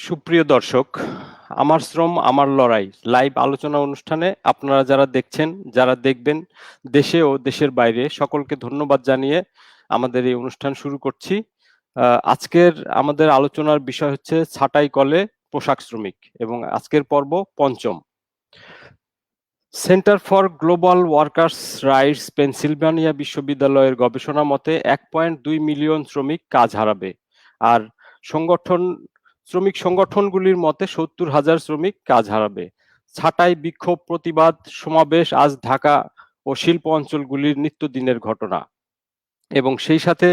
সুপ্রিয় দর্শক, আমার শ্রম আমার লড়াই লাইভ আলোচনা অনুষ্ঠানে আপনারা যারা দেখছেন, যারা দেখবেন, দেশে ও দেশের বাইরে সকলকে ধন্যবাদ জানিয়ে আমাদের এই অনুষ্ঠান শুরু করছি। আজকের আমাদের আলোচনার বিষয় হচ্ছে ছাঁটাই কলে পোশাক শ্রমিক এবং আজকের পর্ব পঞ্চম। Centre for global workers rights Pennsylvania বিশ্ববিদ্যালয়ের গবেষণা মতে 1.2 মিলিয়ন শ্রমিক কাজ হারাবে, আর শ্রমিক সংগঠনগুলির মতে 70,000 শ্রমিক কাজ হারাবে। ছাঁটাই, বিক্ষোভ, প্রতিবাদ সমাবেশ আজ ঢাকা ও শিল্প অঞ্চলগুলির নিত্যদিনের ঘটনা। এবং সেই সাথে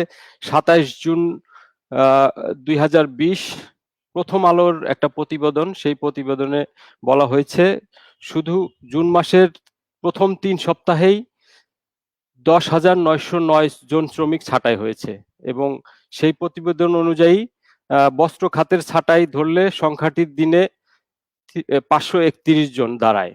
27 জুন 2020 প্রথম আলোর একটা প্রতিবেদন, সেই প্রতিবেদনে বলা হয়েছে শুধু জুন মাসের প্রথম 3 সপ্তাহেই 10,909 জন শ্রমিক ছাঁটাই হয়েছে। এবং সেই প্রতিবেদন অনুযায়ী বস্ত্র খাতের ছাঁটাই ধরলে সংখ্যাটি দিনে 531 জন দাঁড়ায়।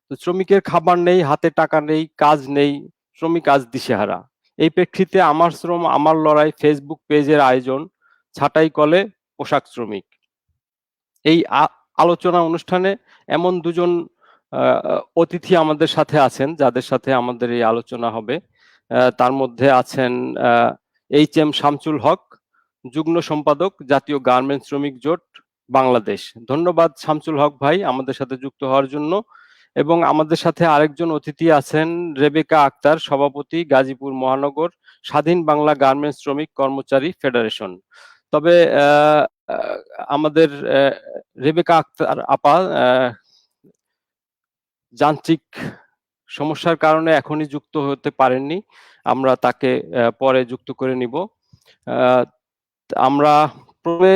তো শ্রমিকের খাবার নেই, হাতে টাকা নেই, কাজ নেই, শ্রমিক আজ দিশেহারা। এই প্রেক্ষিতে আমার শ্রম আমার লড়াই ফেসবুক পেজের আয়োজন ছাঁটাই কলে পোশাক শ্রমিক। এই আলোচনা অনুষ্ঠানে এমন দুজন অতিথি আমাদের সাথে আছেন যাদের সাথে আমাদের এই আলোচনা হবে। তার মধ্যে আছেন HM শামসুল হক, যুগ্ম সম্পাদক, জাতীয় গার্মেন্টস শ্রমিক জোট বাংলাদেশ। ধন্যবাদ শামসুল হক ভাই আমাদের সাথে যুক্ত হওয়ার জন্য। এবং আমাদের সাথে আরেকজন অতিথি আছেন রেবেকা আক্তার, সভাপতি, গাজীপুর মহানগর স্বাধীন বাংলা গার্মেন্টস শ্রমিক কর্মচারী ফেডারেশন। তবে আমাদের রেবেকা আক্তার আপা যান্ত্রিক সমস্যার কারণে এখনই যুক্ত হতে পারেননি, আমরা তাকে পরে যুক্ত করে নিব। আমরা প্রথমে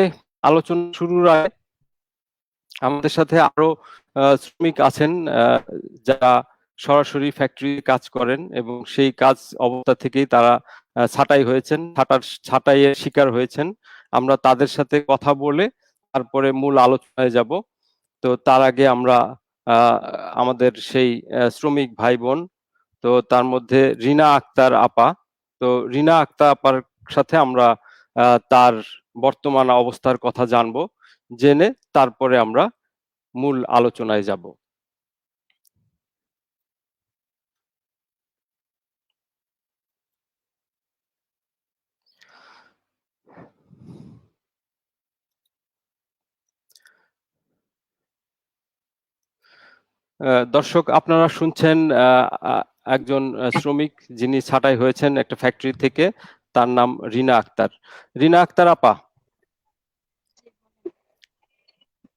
আলোচনা শুরুর আগে আমাদের সাথে আরো শ্রমিক আছেন যারা সরাসরি ফ্যাক্টরি কাজ করেন এবং সেই কাজ অবস্থা থেকেই তারা ছাঁটাই হয়েছেন, ছাঁটাইয়ের শিকার হয়েছেন। আমরা তাদের সাথে কথা বলে তারপরে মূল আলোচনায় যাব। তো তার আগে আমরা আমাদের সেই শ্রমিক ভাই বোন, তো তার মধ্যে রিনা আক্তার আপা, তো রিনা আক্তার আপার সাথে আমরা তার বর্তমান অবস্থার কথা জানবো, জেনে তারপরে আমরা মূল আলোচনায় যাব। দর্শক, আপনারা শুনছেন একজন শ্রমিক যিনি ছাঁটাই হয়েছেন একটা ফ্যাক্টরি থেকে, তার নাম রিনা আক্তার। রিনা আক্তার আপা,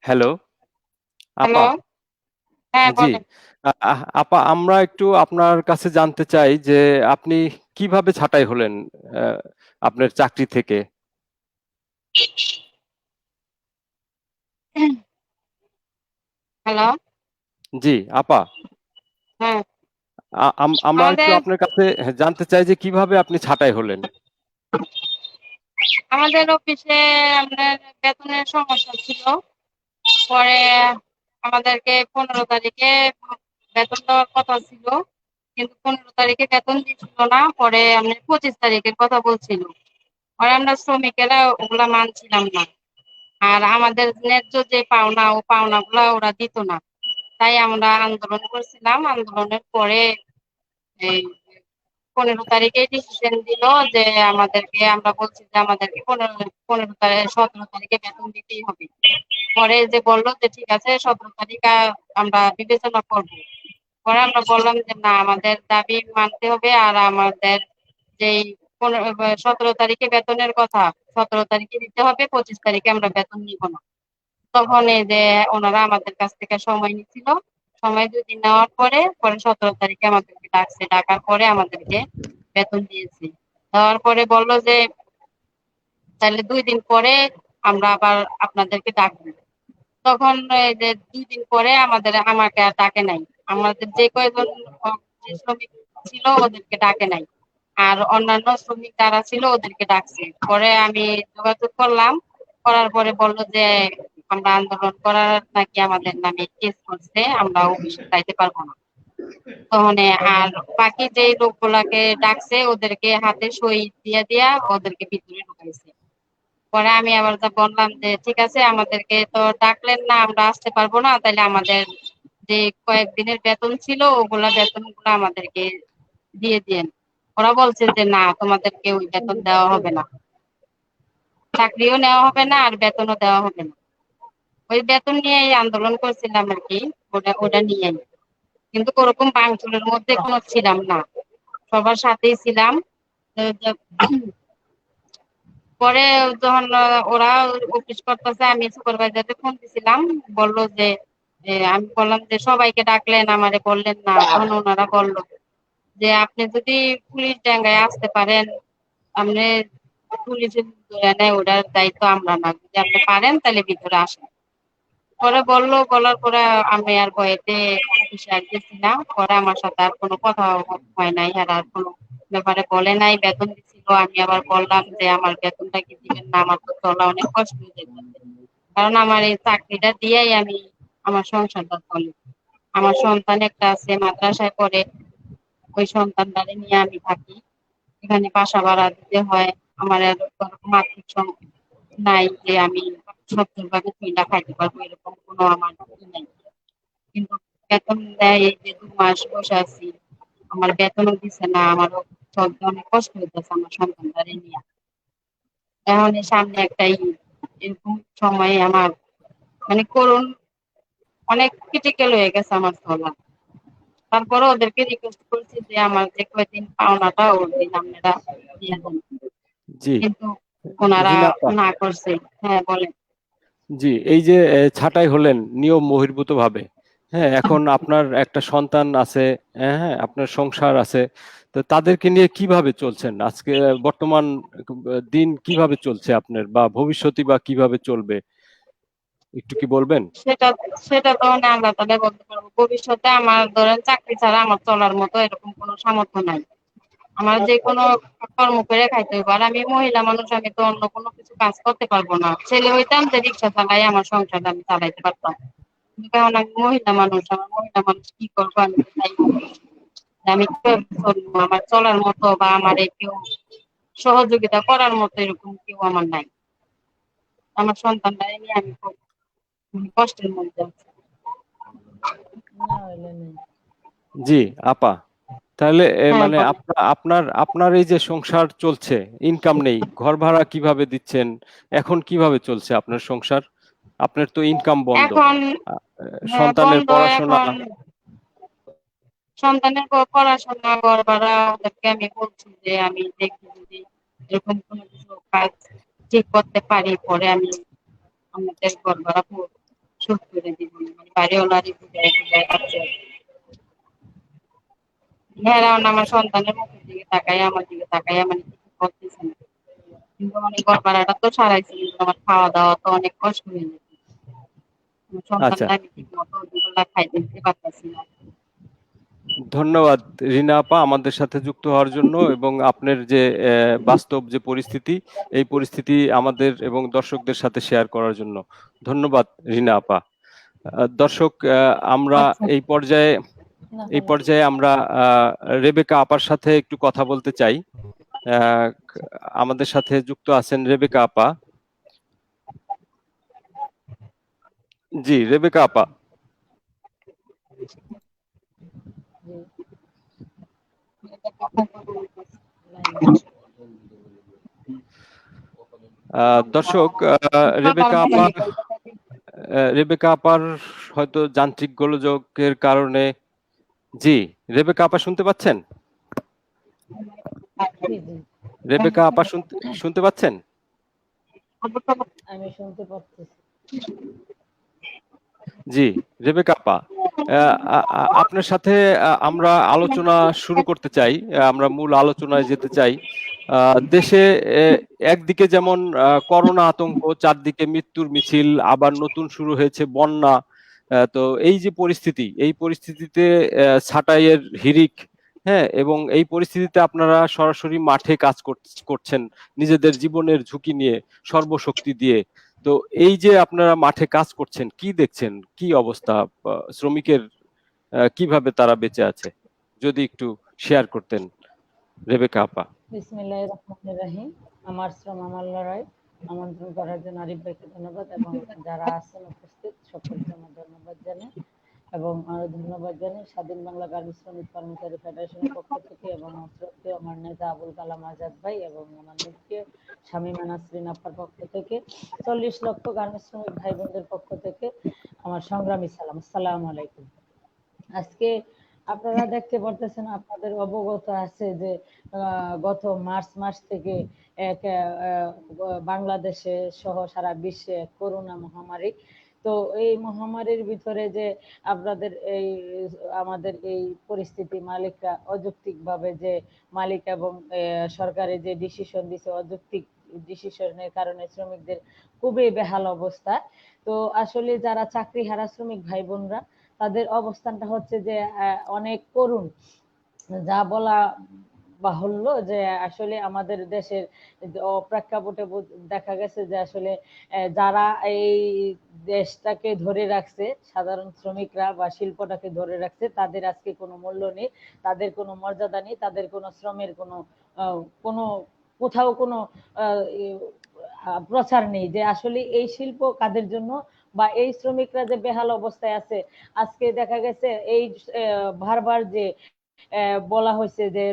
হ্যালো আপা। জি আপা, আমরা একটু আপনার কাছে জানতে চাই যে আপনি কিভাবে ছাঁটাই হলেন আপনার চাকরি থেকে? হ্যালো। জি আপা, হ্যাঁ, আমরা একটু আপনার কাছে জানতে চাই যে কিভাবে আপনি ছাঁটাই হলেন। আমাদের অফিসে আপনার বেতনের সমস্যা ছিল। পরে আমাদেরকে 15 তারিখে বেতন দেওয়ার কথা ছিল, কিন্তু 15 তারিখে বেতন দিচ্ছিল না। পরে আমরা 25 তারিখের কথা বলছিল। পরে আমরা শ্রমিকেরা ওগুলা মানছিলাম না, আর আমাদের ন্যায্য যে পাওনা ও পাওনাগুলা ওরা দিত না। তাই আমরা আন্দোলন করছিলাম। আন্দোলনের পরে এই 15 তারিখে ডিসিশন দিল যে আমাদেরকে, আমরা বলছি যে আমাদেরকে 15 তারিখ 17 তারিখে বেতন দিতেই হবে। পরে যে বললো যে ঠিক আছে 17 তারিখ আমরা বিবেচনা করব। পরে আমরা বললাম যে না, আমাদের দাবি মানতে হবে, আর আমাদের যেই 17 তারিখে বেতনের কথা 17 তারিখে দিতে হবে, 25 তারিখে আমরা বেতন নিব না। তখন এই যে ওনারা আমাদের কাছ থেকে সময় নিচ্ছিল। সময় 2 দিন নেওয়ার পরে 17 তারিখে আমাদেরকে ডাকছে। ডাকার পরে আমাদেরকে বেতন দিয়েছে। দেওয়ার পরে বললো যে তাহলে 2 দিন পরে আমরা আবার আপনাদেরকে ডাকবো। তখন এই যে 2 দিন পরে আমাকে আর ডাকে নাই। আমাদের যে কয়জন যে শ্রমিক ছিল ওদেরকে ডাকে নাই, আর অন্যান্য শ্রমিক যারা ছিল ওদেরকে ডাকছে। পরে আমি যোগাযোগ করলাম, করার পরে বললো যে আমরা আন্দোলন করার নাকি আমাদের নামে কেস করছে, আমরা অফিসে যাইতে পারবো না। তখন আর বাকি যে লোকগুলাকে ডাকছে ওদেরকে হাতে সই দিয়ে দিয়া ওদেরকে ভিতরে ঢুকাইছে। পরে আমি আবার যা বললাম যে ঠিক আছে, আমাদেরকে তো ডাকলেন না, আমরা আসতে পারবো না, তাহলে আমাদের যে কয়েকদিনের বেতন ছিল ওগুলা বেতনগুলো আমাদেরকে দিয়ে দিয়েন। ওরা বলছে যে না, তোমাদেরকে ওই বেতন দেওয়া হবে না, চাকরিও নেওয়া হবে না আর বেতনও দেওয়া হবে না। ওই বেতন নিয়েই আন্দোলন করছিলাম আর কি, ওটা ওটা নিয়েই। কিন্তু ওরকম ভাঙচুরের মধ্যে কোনো ছিলাম না, সবার সাথেই ছিলাম। তো পরে যখন ওরা অফিস করতেছে, আমি সুপারভাইজারকে ফোন দিছিলাম, বললো যে আমি বললাম যে সবাইকে ডাকলেন, আমারে বললেন না। তখন ওনারা বললো যে আপনি যদি পুলিশ ডাঙ্গায় আসতে পারেন, আপনি পুলিশে ধরে নেয়, ওটার দায়িত্ব আমরা না, যদি আপনি পারেন তাহলে ভিতরে আসেন। পরে বললো, বলার পরে আমি আর ভয়েতে অফিসে আর গেছি না। পরে আমার সাথে আর কোনো কথা হয় নাই, আর কোনো ব্যাপারে বলে নাই। বেতন দিছিল, আমি আবার বললাম যে আমার বেতনটা কি দিবেন না, আমার তো চলা অনেক কষ্ট হয়ে যেতেছে, কারণ আমার এই চাকরিটা দিয়েই আমি আমার সংসারটা চলে। আমার সন্তান একটা আছে, মাদ্রাসায় পড়ে, ওই সন্তানটারে নিয়ে আমি থাকি। এখানে বাসা ভাড়া দিতে হয়। আমার আর ওরকম আর্থিক নাই যে আমি সচ্ছলভাবে চুইলা খাইতে পারবো, এরকম কোনো আমার ই নাই। কিন্তু বেতন দেয়, এই যে 2 মাস বসে আছি, আমার বেতনও দিচ্ছে না, আমারও চলতে অনেক কষ্ট হইতেছে আমার সন্তানটারে নিয়ে। এখন এই সামনে একটা ঈদ, এরকম সময়ে আমার মানে করুন অনেক ক্রিটিক্যাল হয়ে গেছে আমার চলা। তারপরে ওদেরকে রিকোয়েস্ট করছি যে আমার যে কয়দিন পাওনাটা ওই দিন আপনারা দিয়ে দেন, জি। কিন্তু ওনারা রিনা আপা, না করছে। হ্যাঁ বলেন। জি, এই যে ছাঁটাই হলেন নিয়ম বহির্ভূত ভাবে, হ্যাঁ, এখন আপনার একটা সন্তান আছে, হ্যাঁ, আপনার সংসার আছে, তো তাদেরকে নিয়ে কিভাবে চলছেন আজকে? বর্তমান দিন কিভাবে চলছে আপনার, বা ভবিষ্যৎই বা কিভাবে চলবে, একটু কি বলবেন? সেটা সেটা তো না আল্লাহ তাআলাই বলতে পারবো। ভবিষ্যতে আমার ধরেন চাকরি ছাড়া আমার চলার মতো এরকম কোনো সামর্থ্য নাই। আমার যে কোনো কর্ম করে খাইতে হইব। আর আমি মহিলা মানুষ, আমি তো অন্য কোনো কিছু কাজ করতে পারবো না। ছেলে হইতাম যে রিক্সা চালাই আমার সংসারটা আমি চালাইতে পারতাম, কিন্তু কারণ আমি মহিলা মানুষ, আমার মহিলা মানুষ কি করবো আমি তো চাইবো যে আমি কিভাবে চলবো, আমার চলার মতো বা আমার কেউ সহযোগিতা করার মতো এরকম কেউ আমার নাই। আমার সন্তানটা নিয়ে আমি খুব কষ্টের মধ্যে আছি। জি আপা, তাহলে হ্যাঁ মানে বলেন। আপনার আপনার এই যে সংসার চলছে, ইনকাম নেই, ঘর ভাড়া কিভাবে দিচ্ছেন, এখন কিভাবে চলছে আপনার সংসার? আপনার তো ইনকাম বন্ধ। এখন আহ, হ্যাঁ সন্তানের বন্ধ। পড়াশোনা। এখন সন্তানের পড়াশোনা করবার ওদেরকে আমি বলছি যে আমি দেখি যদি এরকম কোনো কিছু কাজ ঠিক করতে পারি, পরে আমি আমাদের ঘর ভাড়া শোধ করে দিব, মানে বাড়িওয়ালারই বুঝাই বুঝাই পাচ্ছে। হ্যাঁ, এখন আমার সন্তানের মুখের দিকে তাকাই, আমার দিকে তাকাই, মানে কিছু করতেছে না। কিন্তু মানে ঘর ভাড়াটা তো ছাড়াইছি, কিন্তু আমার খাওয়া দাওয়া তো অনেক কষ্ট হয়ে যাচ্ছে। আমার আচ্ছা, সন্তানটা আমি ঠিক মতো দুবেলা খাইতে দিতে পারতেছি না। ধন্যবাদ রিনা আপা আমাদের সাথে যুক্ত হওয়ার জন্য, এবং আপনার যে বাস্তব যে পরিস্থিতি, এই পরিস্থিতি আমাদের এবং দর্শকদের সাথে শেয়ার করার জন্য ধন্যবাদ রিনা আপা। দর্শক, আমরা আচ্ছা। এই পর্যায়ে আমরা আহ, রেবেকা আপার সাথে একটু কথা বলতে চাই। আহ, আমাদের সাথে যুক্ত আছেন রেবেকা আপা। জি রেবেকা আপা, দর্শক, রেবেকা আপার হয়তো যান্ত্রিক গোলযোগের কারণে। জি, রেবেকা আপা শুনতে পাচ্ছেন? রেবেকা আপা শুনতে শুনতে পাচ্ছেন? আমি শুনতে পাচ্ছি। জি, রেবেকা আপা, আপনার সাথে আমরা আলোচনা শুরু করতে চাই। আমরা মূল আলোচনায় যেতে চাই। দেশে একদিকে যেমন করোনা আতঙ্ক, চারদিকে মৃত্যুর মিছিল, আবার নতুন শুরু হয়েছে বন্যা। তো এই যে পরিস্থিতি, এই পরিস্থিতিতে ছাঁটাইয়ের হিড়িক, হ্যাঁ, এবং এই পরিস্থিতিতে আপনারা সরাসরি মাঠে কাজ করছেন নিজেদের জীবনের ঝুঁকি নিয়ে, সর্বশক্তি দিয়ে। তো এই যে আপনারা মাঠে কাজ করছেন, কি দেখছেন, কি অবস্থা শ্রমিকের, কিভাবে তারা বেঁচে আছে, যদি একটু শেয়ার করতেন রেবেকা আপা। বিসমিল্লাহির রহমানির রহিম। আমার শ্রম আমার লড়াই। আমন্ত্রণ করার জন্য আরিফ ভাইকে ধন্যবাদ, এবং যারা আছেন উপস্থিত সকলকে আমার ধন্যবাদ জানাই। এবং আরো ধন্যবাদ জানাই স্বাধীন বাংলা গার্মেন্টস শ্রমিক কর্মচারী ফেডারেশনের পক্ষ থেকে, এবং আমার নেতা আবুল কালাম আজাদ ভাই এবং আমার নেত্রী শামীমা নাসরিন আপার পক্ষ থেকে, 40 লক্ষ গার্মেন্টস শ্রমিক ভাই বোনদের পক্ষ থেকে আমার সংগ্রামী সালাম। আসসালামু আলাইকুম। আজকে আপনারা দেখতে পারতেছেন, আপনাদের অবগত আছে যে গত মার্চ মাস থেকে এক বাংলাদেশে সহ সারা বিশ্বে করোনা মহামারী। তো এই মহামারীর ভিতরে যে আপনাদের এই আমাদের এই পরিস্থিতি মালিকরা অযৌক্তিকভাবে যে মালিক এবং সরকারের যে ডিসিশন দিছে, অযৌক্তিক ডিসিশনের কারণে শ্রমিকদের খুবই বেহাল অবস্থা। তো আসলে যারা চাকরি হারা শ্রমিক ভাই বোনরা, তাদের অবস্থানটা হচ্ছে যে অনেক করুণ। যা বলা বাহুল্য যে আসলে আমাদের দেশের প্রেক্ষাপটে দেখা গেছে যে আসলে যারা এই দেশটাকে ধরে রাখছে, সাধারণ শ্রমিকরা বা শিল্পটাকে ধরে রাখছে, তাদের আজকে কোনো মূল্য নেই, তাদের কোনো মর্যাদা নেই, তাদের কোনো শ্রমের কোনো কোথাও কোনো প্রচার নেই যে আসলে এই শিল্প কাদের জন্য, বা এই শ্রমিকরা যে বেহাল অবস্থায় আছে। আজকে দেখা গেছে এই বারবার যে বলা হয়েছে যে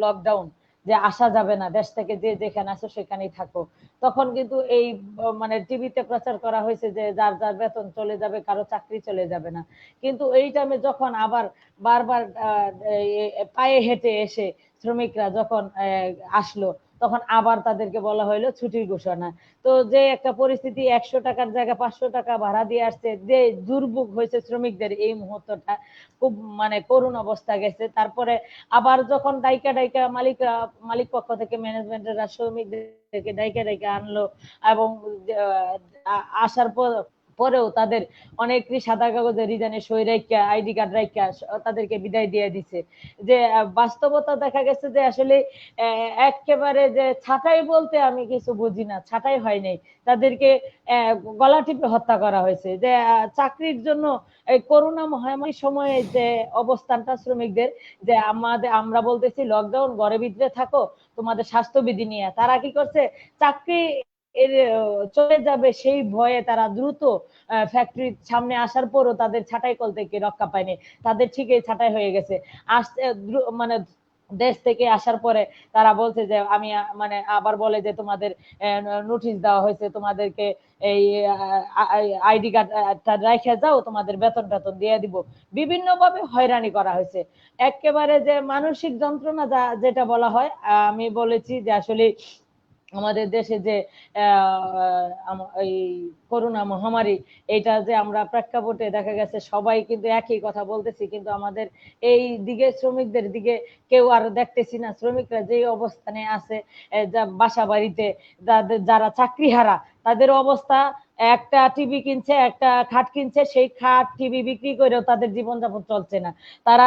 লকডাউন, যে আসা যাবে না, দেশ থেকে যে যেখানে আসো সেখানেই থাকো, তখন কিন্তু এই মানে টিভিতে প্রচার করা হয়েছে যে যার যার বেতন চলে যাবে, কারো চাকরি চলে যাবে না। কিন্তু এই টাইমে যখন আবার বারবার পায়ে হেঁটে এসে শ্রমিকরা যখন আসলো, তখন আবার তাদেরকে বলা হইলো ছুটির ঘোষণা। তো যে একটা পরিস্থিতি, 100 টাকার জায়গায় 500 টাকা ভাড়া দিয়ে আসছে, যে দুর্ভোগ হয়েছে শ্রমিকদের এই মুহূর্তটা, খুব মানে করুণ অবস্থা গেছে। তারপরে আবার যখন ডাইকা ডাইকা মালিক পক্ষ থেকে ম্যানেজমেন্টের শ্রমিকদেরকে ডাইকা ডাইকা আনলো, এবং আসার পরেও তাদের অনেকই সাদা কাগজে রিজাইনে সই রাইখা, আইডি কার্ড রাইখা তাদেরকে বিদায় দিয়ে দিছে। যে বাস্তবতা দেখা গেছে যে আসলে একেবারে যে ছাঁটাই বলতে আমি কিছু বুঝি না, ছাঁটাই হয় নাই, তাদেরকে গলা টিপে হত্যা করা হয়েছে। যে চাকরির জন্য এই করোনা মহামারীর সময়ে যে অবস্থানটা শ্রমিকদের, যে আমরা বলতেছি লকডাউন, ঘরের ভিতরে থাকো, তোমাদের স্বাস্থ্যবিধি নিয়ে, তারা কি করছে, চাকরি এর চলে যাবে সেই ভয়ে তারা দ্রুত ফ্যাক্টরির সামনে আসার পরও তাদের ছাঁটাই কল থেকে রক্ষা পায়নি, তাদের ঠিকই ছাঁটাই হয়ে গেছে। আসতে মানে দেশ থেকে আসার পরে তারা বলছে যে আমি মানে আবার বলে যে তোমাদের নোটিশ দেওয়া হয়েছে, তোমাদেরকে এই আইডি কার্ড রেখে যাও, তোমাদের বেতন টেতন দিয়ে দিব। বিভিন্ন ভাবে হয়রানি করা হয়েছে, একেবারে যে মানসিক যন্ত্রণা যেটা বলা হয়। আমি বলেছি যে আসলে আমাদের দেশে যে এই করোনা মহামারী, এটা যে আমরা প্রেক্ষাপটে দেখা গেছে সবাই কিন্তু একই কথা বলতেছি, কিন্তু আমাদের এই দিকে শ্রমিকদের দিকে কেউ আর দেখতেছি না। শ্রমিকরা যে অবস্থানে আছে, বাসা বাড়িতে যারা চাকরি হারা, তাদের অবস্থা, একটা টিভি কিনছে, একটা খাট কিনছে, সেই খাট টিভি বিক্রি করেও তাদের জীবনযাপন চলছে না। তারা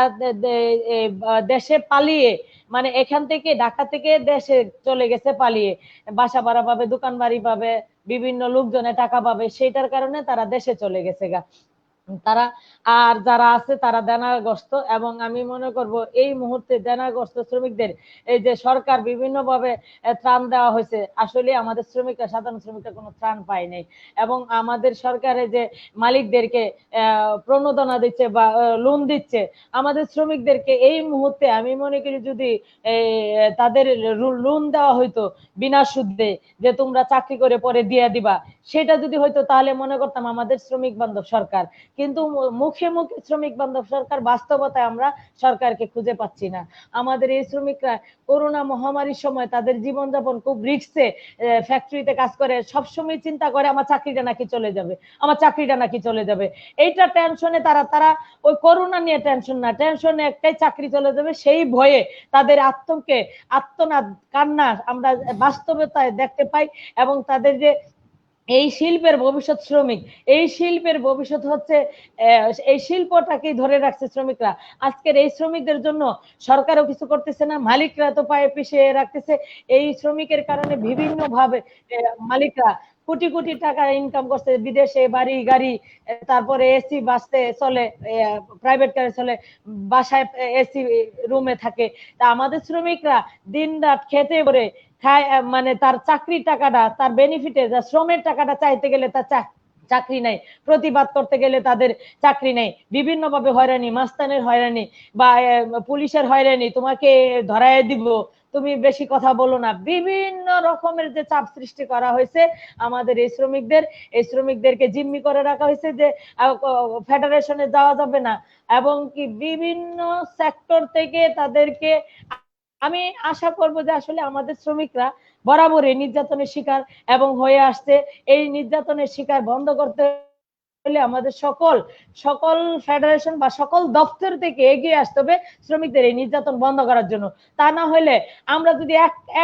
দেশে পালিয়ে, মানে এখান থেকে ঢাকা থেকে দেশে চলে গেছে পালিয়ে, বাসা ভাড়া পাবে, দোকান বাড়ি পাবে, বিভিন্ন লোকজনে টাকা পাবে, সেটার কারণে তারা দেশে চলে গেছে গা। তারা আর যারা আছে তারা দেনাগ্রস্ত। এবং আমি মনে করব এই মুহূর্তে দেনাগ্রস্ত শ্রমিকদের এই যে সরকার বিভিন্ন ভাবে ত্রাণ দেওয়া হয়েছে, আসলে আমাদের শ্রমিকরা, সাধারণ শ্রমিকরা কোনো ত্রাণ পায় নাই। এবং আমাদের সরকারে যে মালিকদেরকে প্রণোদনা দিচ্ছে বা লোন দিচ্ছে, আমাদের শ্রমিকদেরকে এই মুহূর্তে আমি মনে করি যদি তাদের লোন দেওয়া হইতো বিনা সুদে, যে তোমরা চাকরি করে পরে দিয়ে দিবা, সেটা যদি হইতো তাহলে মনে করতাম আমাদের শ্রমিক বান্ধব সরকার। কিন্তু মুখে মুখে শ্রমিক বান্ধব সরকার, বাস্তবতায় আমরা সরকারকে খুঁজে পাচ্ছি না। আমাদের এই শ্রমিকরা করোনা মহামারীর সময় তাদের জীবনযাপন খুব রিস্কে, ফ্যাক্টরিতে কাজ করে, সবসময় চিন্তা করে আমার চাকরিটা নাকি চলে যাবে, আমার চাকরিটা নাকি চলে যাবে। এইটা টেনশনে তারা ওই করোনা নিয়ে টেনশন না, টেনশনে একটাই, চাকরি চলে যাবে, সেই ভয়ে তাদের আতঙ্কে আত্মনাদ কান্না আমরা বাস্তবতায় দেখতে পাই। এবং তাদের যে এই শিল্পের ভবিষ্যৎ শ্রমিক, এই শিল্পের ভবিষ্যৎ হচ্ছে এই শিল্পটাকেই ধরে রাখছে শ্রমিকরা। আজকের এই শ্রমিকদের জন্য সরকারও কিছু করতেছে না, মালিকরা তো পায়ে পিছিয়ে রাখতেছে। এই শ্রমিকের কারণে বিভিন্ন ভাবে মালিকরা কোটি কোটি টাকা ইনকাম করছে, বিদেশে বাড়ি গাড়ি, তারপরে এসি বাসে চলে, প্রাইভেট কারে চলে, বাসায় এসি রুমে থাকে। তা আমাদের শ্রমিকরা দিন রাত খেতে পরে খায়, মানে তার চাকরির টাকাটা, তার বেনিফিটে, শ্রমের টাকাটা চাইতে গেলে তার চাকরি নাই, প্রতিবাদ করতে গেলে তাদের চাকরি নেই, বিভিন্ন ভাবে হয়রানি, মাস্তানের হয়রানি বা পুলিশের হয়রানি, তোমাকে ধরায় দিব, তুমি বেশি কথা বলো না, বিভিন্ন রকমের যে চাপ সৃষ্টি করা হয়েছে আমাদের এই শ্রমিকদেরকে জিম্মি করে রাখা হয়েছে যে ফেডারেশনে যাওয়া যাবে না, এবং কি বিভিন্ন সেক্টর থেকে তাদেরকে, আমি আশা করব যে আসলে আমাদের শ্রমিকরা বরাবরই নির্যাতনের শিকার এবং হয়ে আসছে। এই নির্যাতনের শিকার বন্ধ করতে হলে আমাদের সকল সকল ফেডারেশন বা সকল দপ্তর থেকে এগিয়ে আসতে হবে শ্রমিকদের এই নির্যাতন বন্ধ করার জন্য। তা না হলে আমরা যদি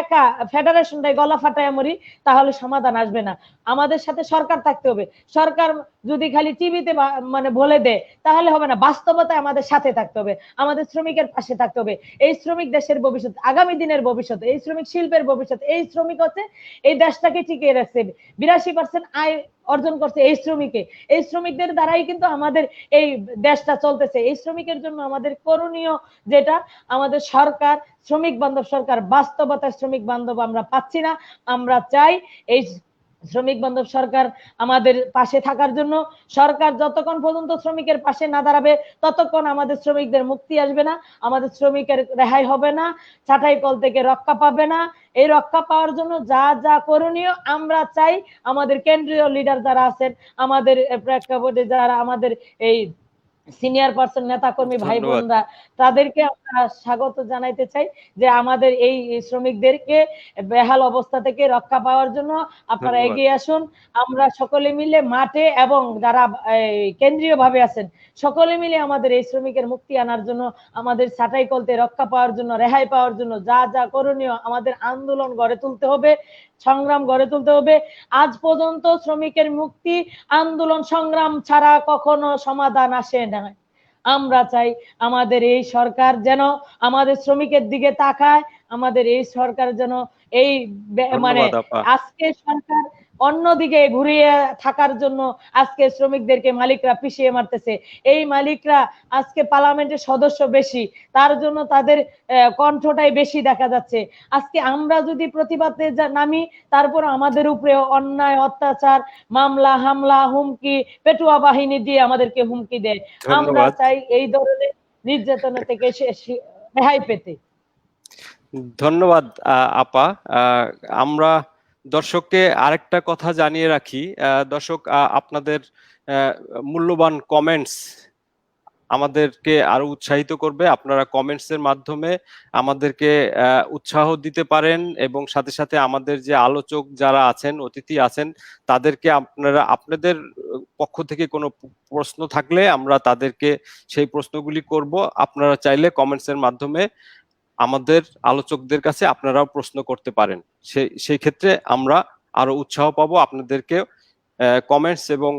একা ফেডারেশনটাই গলা ফাটায় মরি তাহলে সমাধান আসবে না। আমাদের সাথে সরকার থাকতে হবে। সরকার যদি খালি টিভিতে মানে বলে দেয় তাহলে হবে না, বাস্তবতায় আমাদের সাথে থাকতে হবে, আমাদের শ্রমিকের পাশে থাকতে হবে। এই শ্রমিক দেশের ভবিষ্যৎ, আগামী দিনের ভবিষ্যৎ, এই শ্রমিক শিল্পের ভবিষ্যৎ। এই শ্রমিক হচ্ছে এই দেশটাকে টিকিয়ে রাখছে। 82% আয় অর্জন করছে এই শ্রমিকে। এই শ্রমিকদের দ্বারাই কিন্তু আমাদের এই দেশটা চলতেছে। এই শ্রমিকের জন্য আমাদের করণীয় যেটা, আমাদের সরকার শ্রমিক বান্ধব সরকার, বাস্তবতায় শ্রমিক বান্ধব আমরা পাচ্ছি না। আমরা চাই এই শ্রমিক বান্ধব সরকার আমাদের পাশে থাকার জন্য। সরকার যতক্ষণ পর্যন্ত শ্রমিকের পাশে না দাঁড়াবে ততক্ষণ আমাদের শ্রমিকদের মুক্তি আসবে না, আমাদের শ্রমিকের রেহাই হবে না, ছাঁটাই কল থেকে রক্ষা পাবে না। এই রক্ষা পাওয়ার জন্য যা যা করণীয় আমরা চাই আমাদের কেন্দ্রীয় লিডার যারা আছেন, আমাদের প্রেক্ষাপটে যারা আমাদের এই সিনিয়র পার্সন, নেতা কর্মী ভাই বোনরা, তাদেরকে আমরা স্বাগত জানাইতে চাই যে আমাদের এই শ্রমিকদেরকে বেহাল অবস্থা থেকে রক্ষা পাওয়ার জন্য আপনারা এগিয়ে আসুন। আমরা সকলে মিলে মাঠে এবং যারা কেন্দ্রীয় ভাবে আছেন সকলে মিলে আমাদের এই শ্রমিকের মুক্তি আনার জন্য, আমাদের ছাঁটাই কলতে রক্ষা পাওয়ার জন্য, রেহাই পাওয়ার জন্য যা যা করণীয় আমাদের আন্দোলন গড়ে তুলতে হবে, সংগ্রাম গড়ে তুলতে হবে। আজ পর্যন্ত শ্রমিকের মুক্তি আন্দোলন সংগ্রাম ছাড়া কখনো সমাধান আসে না। আমরা চাই আমাদের এই সরকার যেন আমাদের শ্রমিকের দিকে তাকায়, আমাদের এই সরকার যেন এই মানে আজকে সরকার অন্যদিকে ঘুরিয়ে থাকার জন্য আজকে শ্রমিকদেরকে মালিকরা পিছিয়ে মারতেছে। এই মালিকরা আজকে পার্লামেন্টের সদস্য বেশি, তার জন্য তাদের কণ্ঠটাই বেশি দেখা যাচ্ছে। আজকে আমরা যদি প্রতিবাদে নামি তারপর আমাদের উপরে অন্যায়, অত্যাচার, মামলা, হামলা, হুমকি, পেটুয়া বাহিনী দিয়ে আমাদেরকে হুমকি দেয়। আমরা চাই এই ধরনের নির্যাতন থেকে রেহাই পেতে। ধন্যবাদ আপা। আমরা দর্শককে আরেকটা কথা জানিয়ে রাখি, দর্শক আপনাদের মূল্যবান কমেন্টস আমাদেরকে আরো উৎসাহিত করবে। আপনারা কমেন্টস এর মাধ্যমে আমাদেরকে উৎসাহ দিতে পারেন এবং সাথে সাথে আমাদের যে আলোচক যারা আছেন, অতিথি আছেন, তাদেরকে আপনারা আপনাদের পক্ষ থেকে কোনো প্রশ্ন থাকলে আমরা তাদেরকে সেই প্রশ্নগুলি করব। আপনারা চাইলে কমেন্টস এর মাধ্যমে আমাদের আলোচকদের কাছে আপনারাও প্রশ্ন করতে পারেন। সেই ক্ষেত্রে আমরা আরো উৎসাহ পাবো আপনাদেরকে কমেন্টস এবং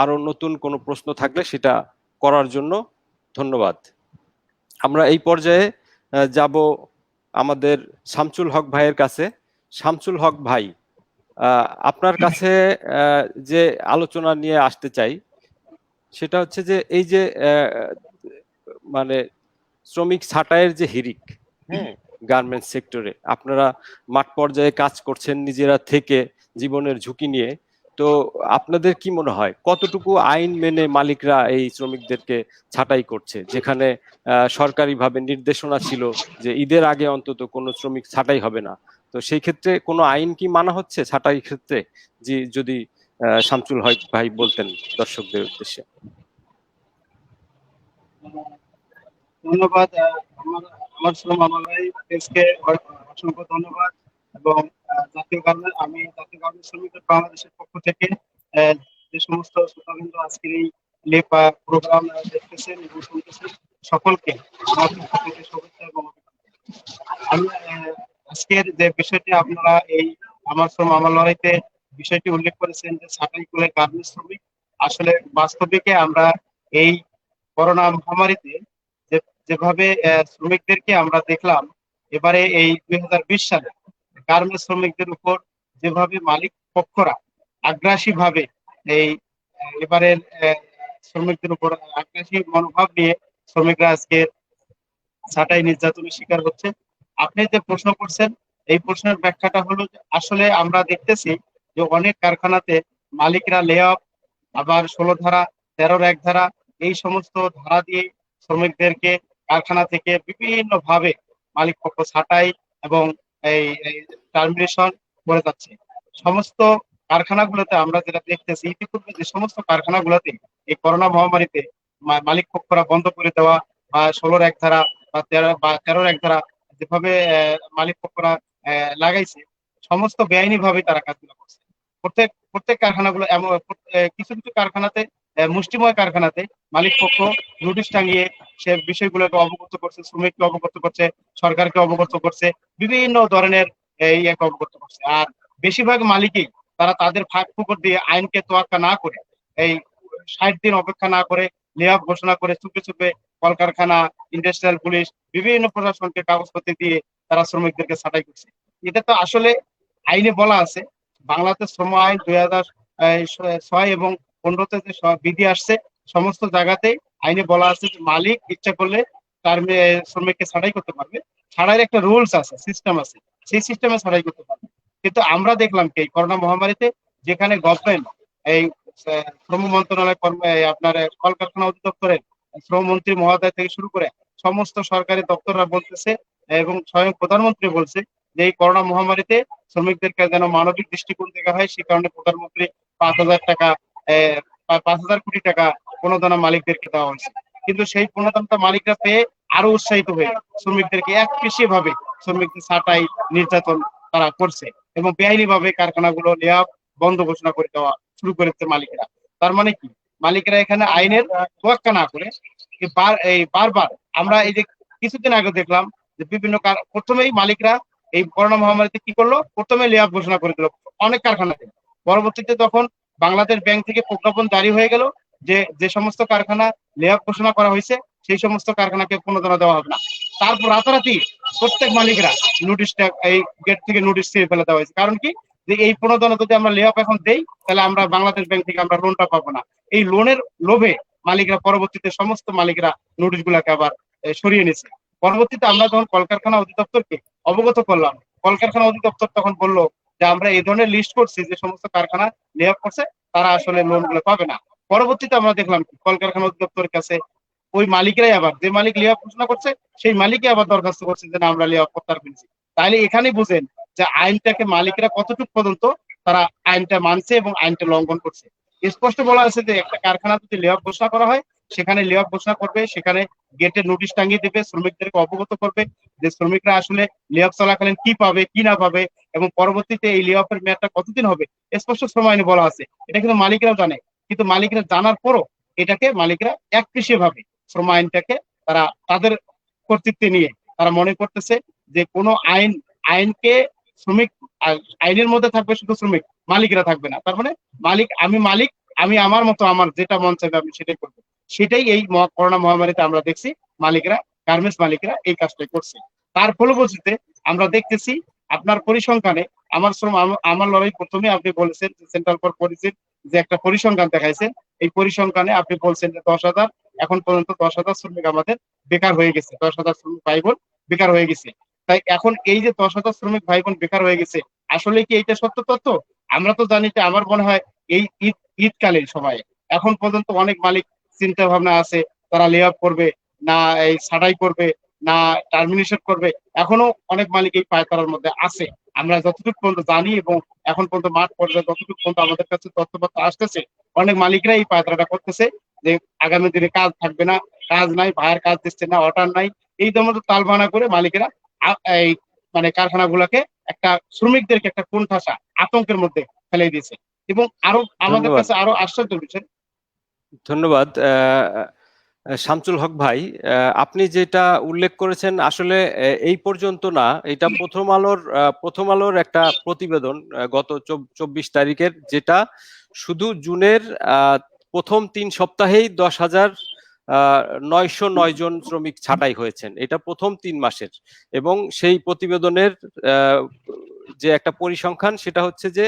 আরো নতুন কোনো প্রশ্ন থাকলে সেটা করার জন্য। ধন্যবাদ। আমরা এই পর্যায়ে যাব আমাদের শামসুল হক ভাইয়ের কাছে। শামসুল হক ভাই, আপনার কাছে যে আলোচনা নিয়ে আসতে চাই সেটা হচ্ছে যে এই যে মানে শ্রমিক ছাঁটাইয়ের যে হিড়িক, হ্যাঁ, গার্মেন্টস সেক্টরে আপনারা মাঠ পর্যায়ে কাজ করছেন নিজেরা থেকে জীবনের ঝুঁকি নিয়ে, তো আপনাদের কি মনে হয় কতটুকু আইন মেনে মালিকরা এই শ্রমিকদেরকে ছাঁটাই করছে, যেখানে সরকারিভাবে নির্দেশনা ছিল যে ঈদের আগে অন্তত কোনো শ্রমিক ছাঁটাই হবে না, তো সেই ক্ষেত্রে কোনো আইন কি মানা হচ্ছে ছাঁটাই ক্ষেত্রে? যে যদি শামসুল হক ভাই বলতেন দর্শকদের উদ্দেশ্যে। ধন্যবাদ। আমার শ্রম আমলাই দেশকে অসংখ্য ধন্যবাদ এবং আমি জাতীয় গার্মেন্টস শ্রমিক বাংলাদেশের পক্ষ থেকে যে সমস্ত শ্রোতাবৃন্দ আজকের এই লেপা প্রোগ্রাম দেখতেছেন এবং শুনতেছেন সকলকে আমার পক্ষ থেকে শুভেচ্ছা এবং আমি আজকের যে বিষয়টি আপনারা এই আমার শ্রম আমলাইতে বিষয়টি উল্লেখ করেছেন যে ছাঁটাই করে গার্মেন্টস শ্রমিক, আসলে বাস্তবিকে আমরা এই করোনা মহামারীতে যেভাবে শ্রমিকদেরকে আমরা দেখলাম, এবারে এই 2020 সালে গার্মেন্টস শ্রমিকদের উপর যেভাবে মালিক পক্ষরা আগ্রাসী ভাবে এই এবারের শ্রমিকদের উপর আগ্রাসী মনোভাব নিয়ে শ্রমিকরা আজকে ছাঁটাই নির্যাতনের শিকার হচ্ছে। আপনি যে প্রশ্ন করছেন এই প্রশ্নের ব্যাখ্যাটা হলো যে আসলে আমরা দেখতেছি যে অনেক কারখানাতে মালিকরা লে অফ, আবার 16 ধারা, 13-1 ধারা, এই সমস্ত ধারা দিয়ে শ্রমিকদেরকে কারখানা থেকে বিভিন্ন ভাবে মালিক পক্ষ ছাঁটাই এবং এই টার্মিনেশন করে যাচ্ছে। সমস্ত কারখানাগুলোতে আমরা যেটা দেখতেছি, ইতিপূর্বে যে সমস্ত কারখানাগুলোতে এই করোনা মহামারীতে মালিক পক্ষরা বন্ধ করে দেওয়া, বা 16-1 ধারা বা 13-1 ধারা যেভাবে মালিক পক্ষরা লাগাইছে, সমস্ত বেআইনি ভাবে তারা কাজগুলো করছে। প্রত্যেক প্রত্যেক কারখানাগুলো এমন কিছু কিছু কারখানাতে, মুষ্টিময় কারখানাতে মালিক পক্ষ নোটিশ টাঙিয়ে সে বিষয়গুলোকে অবগত করছে, শ্রমিককে অবগত করছে, সরকারকে অবগত করছে, বিভিন্ন ধরনের অবগত করছে। আর বেশিরভাগ মালিকই তারা তাদের ফাঁক ফুকর দিয়ে আইনকে তোয়াক্কা না করে, এই 60 দিন অপেক্ষা না করে লে অফ ঘোষণা করে চুপে চুপে কলকারখানা, ইন্ডাস্ট্রিয়াল পুলিশ, বিভিন্ন প্রশাসনকে কাগজপত্র দিয়ে তারা শ্রমিকদেরকে ছাঁটাই করছে। এটা তো আসলে আইনে বলা আছে, বাংলাদেশ শ্রম আইন 2006 এবং 15-তে যে বিধি আসছে, সমস্ত জায়গাতেই আইনে বলা আছে যে মালিক ইচ্ছা করলে তার শ্রমিককে ছাঁটাই করতে পারবে। ছাড়াইয়ের একটা রুলস আছে, সিস্টেম আছে, সেই সিস্টেমে ছাঁটাই করতে পারবে। কিন্তু আমরা দেখলাম কি এই করোনা মহামারীতে, যেখানে গভর্নমেন্ট এই শ্রম মন্ত্রণালয় আপনার কলকারখানা অধিদপ্তরের শ্রমমন্ত্রী মহোদয় থেকে শুরু করে সমস্ত সরকারি দপ্তররা বলতেছে, এবং স্বয়ং প্রধানমন্ত্রী বলছে যে এই করোনা মহামারীতে শ্রমিকদেরকে যেন মানবিক দৃষ্টিকোণ দেখা হয়, সে কারণে প্রধানমন্ত্রী 5,000 টাকা 5,000 কোটি টাকা প্রণোদনা মালিকদেরকে দেওয়া হয়েছে। কিন্তু সেই প্রণোদনটা মালিকরা পেয়ে আরো উৎসাহিত হয়ে শ্রমিকদেরকে একপেশে ভাবে শ্রমিকদের ছাঁটাই, নির্যাতন তারা করছে, এবং বেআইনি ভাবে কারখানাগুলো লে অফ বন্ধ ঘোষণা করে দেওয়া শুরু করেছে মালিকরা। তার মানে কি, মালিকরা এখানে আইনের তোয়াক্কা না করে বারবার, আমরা এই যে কিছুদিন আগে দেখলাম যে বিভিন্ন প্রথমেই মালিকরা এই করোনা মহামারীতে কি করলো, প্রথমে লে অফ ঘোষণা করে দিল অনেক কারখানাতে। পরবর্তীতে তখন বাংলাদেশ ব্যাংক থেকে প্রজ্ঞাপন জারি হয়ে গেল যে যে সমস্ত কারখানা লে অফ ঘোষণা করা হয়েছে সেই সমস্ত কারখানাকে প্রণোদনা দেওয়া হবে না। তারপর রাতারাতি প্রত্যেক মালিকরা নোটিশটা, এই গেট থেকে নোটিশ ছিঁড়ে ফেলে দেওয়া হয়েছে। কারণ কি, যে এই প্রণোদনা যদি আমরা লে অফ এখন দেই, তাহলে আমরা বাংলাদেশ ব্যাংক থেকে আমরা লোনটা পাবো না। এই লোনের লোভে মালিকরা পরবর্তীতে সমস্ত মালিকরা নোটিশ গুলাকে আবার সরিয়ে নিয়েছে। পরবর্তীতে আমরা যখন কলকারখানা অধিদপ্তরকে অবগত করলাম, কলকারখানা অধিদপ্তর তখন বললো যে আমরা এই ধরনের লিস্ট করছি যে সমস্ত কারখানা লে অফ করছে, তারা আসলে লোন গুলো পাবে না। পরবর্তীতে আমরা দেখলাম কলকারখানা অধিদপ্তরের কাছে ওই মালিকরাই আবার, যে মালিক লে অফ ঘোষণা করছে সেই মালিকই আবার দরখাস্ত করছে যে না, আমরা লে অফ প্রত্যাহার করেছি। তাহলে এখানে বুঝেন যে আইনটাকে মালিকরা কতটুকু পর্যন্ত তারা আইনটা মানছে এবং আইনটা লঙ্ঘন করছে। স্পষ্ট বলা আছে যে একটা কারখানা যদি লে অফ ঘোষণা করা হয়, সেখানে লে অফ ঘোষণা করবে, সেখানে গেটে নোটিশ টাঙিয়ে দেবে, শ্রমিকদেরকে অবগত করবে যে শ্রমিকরা আসলে লে অফ চলাকালীন কি পাবে কি না পাবে, এবং পরবর্তীতে এই লে অফের মেয়াদটা কতদিন হবে স্পষ্ট শ্রম আইনে বলা আছে। এটা কিন্তু মালিকরাও জানে, কিন্তু মালিকরা জানার পরও এটাকে মালিকরা একপেশে ভাবে শ্রম আইনটাকে তারা তাদের কর্তৃত্বে নিয়ে তারা মনে করতেছে যে কোনো আইনকে শ্রমিক, আইনের মধ্যে থাকবে শুধু শ্রমিক, মালিকরা থাকবে না। তার মানে মালিক, আমি আমার মতো আমার যেটা মন চাইবে আমি সেটাই করবো। সেটাই এই করোনা মহামারীতে আমরা দেখছি মালিকরা, গার্মেন্টস মালিকরা এই কাজটাই করছে। তার ফলশ্রুতিতে আমরা দেখতেছি আপনার পরিসংখ্যানে আমার লড়াই, প্রথমে আপনি বলেছেন যে সেন্ট্রাল ফর পলিসির যে একটা পরিসংখ্যান দেখাইছেন, এই পরিসংখ্যানে আপনি বলছেন যে 10,000, এখন পর্যন্ত 10,000 শ্রমিক আমাদের বেকার হয়ে গেছে, 10,000 শ্রমিক ভাই বোন বেকার হয়ে গেছে। তাই এখন এই যে 10,000 শ্রমিক ভাই বোন বেকার হয়ে গেছে, আসলে কি এইটা সত্য তথ্য? আমরা তো জানি যে, আমার মনে হয় এই ঈদকালীন সময়ে এখন পর্যন্ত অনেক মালিক চিন্তা ভাবনা আছে তারা লে অফ করবে না, এই ছাঁটাই করবে না, টার্মিনেশন করবে। এখনো অনেক মালিক এই পায়তারার মধ্যে আছে, আমরা যতটুকু পর্যন্ত জানি, এবং এখন পর্যন্ত মাঠ পর্যায়ে যতটুকু পর্যন্ত আমাদের কাছে তথ্যপত্র আসতেছে, অনেক মালিকরা এই পায়তারাটা করতেছে যে আগামী দিনে কাজ থাকবে না, কাজ নাই, ভাইয়ের কাজ দিচ্ছে না, অর্ডার নাই, এই ধরনের তালবাহানা করে মালিকেরা এই মানে কারখানাগুলোকে একটা শ্রমিকদেরকে একটা কোণঠাসা আতঙ্কের মধ্যে ফেলে দিয়েছে। এবং আরো আমাদের ধন্যবাদ। কাছে আরো আশ্চর্য বিষয়, ধন্যবাদ শামসুল হক ভাই। আপনি যেটা উল্লেখ করেছেন আসলে এই পর্যন্ত না, এটা প্রথম আলোর একটা প্রতিবেদন গত 24 তারিখের, যেটা শুধু জুনের প্রথম 3 সপ্তাহেই 10,909 জন শ্রমিক ছাঁটাই হয়েছেন, এটা প্রথম 3 মাসের। এবং সেই প্রতিবেদনের যে একটা পরিসংখ্যান, সেটা হচ্ছে যে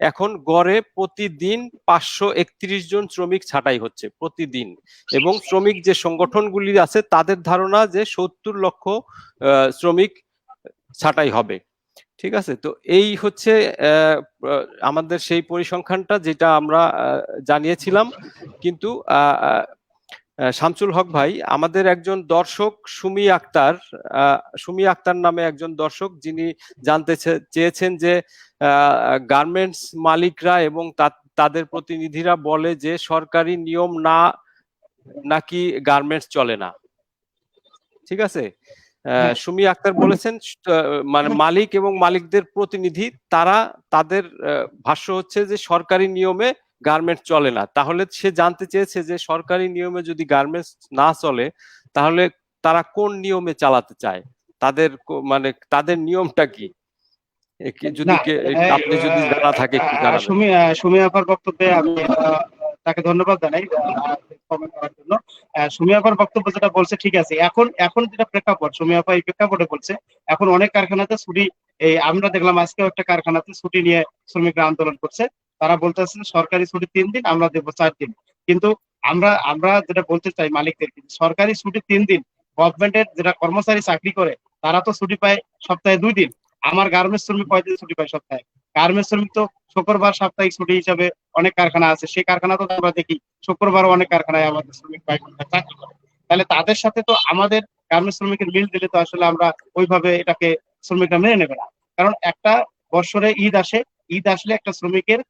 এখন গড়ে প্রতিদিন 531 জন শ্রমিক ছাঁটাই হচ্ছে প্রতিদিন। এবং শ্রমিক যে সংগঠনগুলি আছে তাদের ধারণা যে 70 লক্ষ শ্রমিক ছাঁটাই হবে। ঠিক আছে, তো এই হচ্ছে আহ, আহ, আমাদের সেই পরিসংখ্যানটা যেটা আমরা জানিয়েছিলাম। কিন্তু শামসুল হক ভাই, আমাদের একজন দর্শক সুমি আক্তার নামে একজন দর্শক, যিনি জানতে চেয়েছেন যে গার্মেন্টস মালিকরা এবং তাদের প্রতিনিধিরা বলে যে সরকারি নিয়ম নাকি গার্মেন্টস চলে না। ঠিক আছে, হ্যাঁ, সুমি আক্তার বলেছেন মানে মালিক এবং মালিকদের প্রতিনিধি তাদের ভাষ্য হচ্ছে যে সরকারি নিয়মে গার্মেন্টস চলে না। তাহলে সে জানতে চেয়েছে যে সরকারি নিয়মে যদি গার্মেন্টস না চলে, তাহলে তারা কোন নিয়মে চালাতে চায়, মানে তাদের নিয়মটা কি? না, আপনি যদি জানা থাকে একটু জানাবেন। সুমি আপার বক্তব্যে আমি তাকে ধন্যবাদ জানাই কমেন্ট করার জন্য। সুমি আপার বক্তব্য যেটা বলছে ঠিক আছে। এখন এখন যেটা প্রেক্ষাপট, সুমি আপা এই প্রেক্ষাপটে বলছে এখন অনেক কারখানাতে ছুটি, এই আমরা দেখলাম আজকেও একটা কারখানাতে ছুটি নিয়ে শ্রমিকরা আন্দোলন করছে। তারা বলতেছে সরকারি ছুটি 3 দিন, আমরা দেবো 4 দিন। কিন্তু আমরা আমরা যেটা বলতে চাই মালিকদেরকে, সরকারি ছুটি 3 দিন, গভর্নমেন্টের যেটা কর্মচারী চাকরি করে তারা তো ছুটি পায় সপ্তাহে 2 দিন। আমার গার্মেন্টস শ্রমিক কয়দিন ছুটি পায় সপ্তাহে? গার্মেন্টস শ্রমিক তো শুক্রবার সাপ্তাহিক ছুটি হিসাবে অনেক কারখানা আছে, সেই কারখানা তো আমরা দেখি শুক্রবারও অনেক কারখানায় আমাদের শ্রমিক ভাই বোনেরা চাকরি করে। তাহলে তাদের সাথে তো আমাদের গার্মেন্টস শ্রমিকের মিল দিলে তো আসলে আমরা ওইভাবে এটাকে শ্রমিকরা মেনে নেবে না। কারণ একটা বছরে ঈদ আসে, ঈদ আসলে একটা শ্রমিকের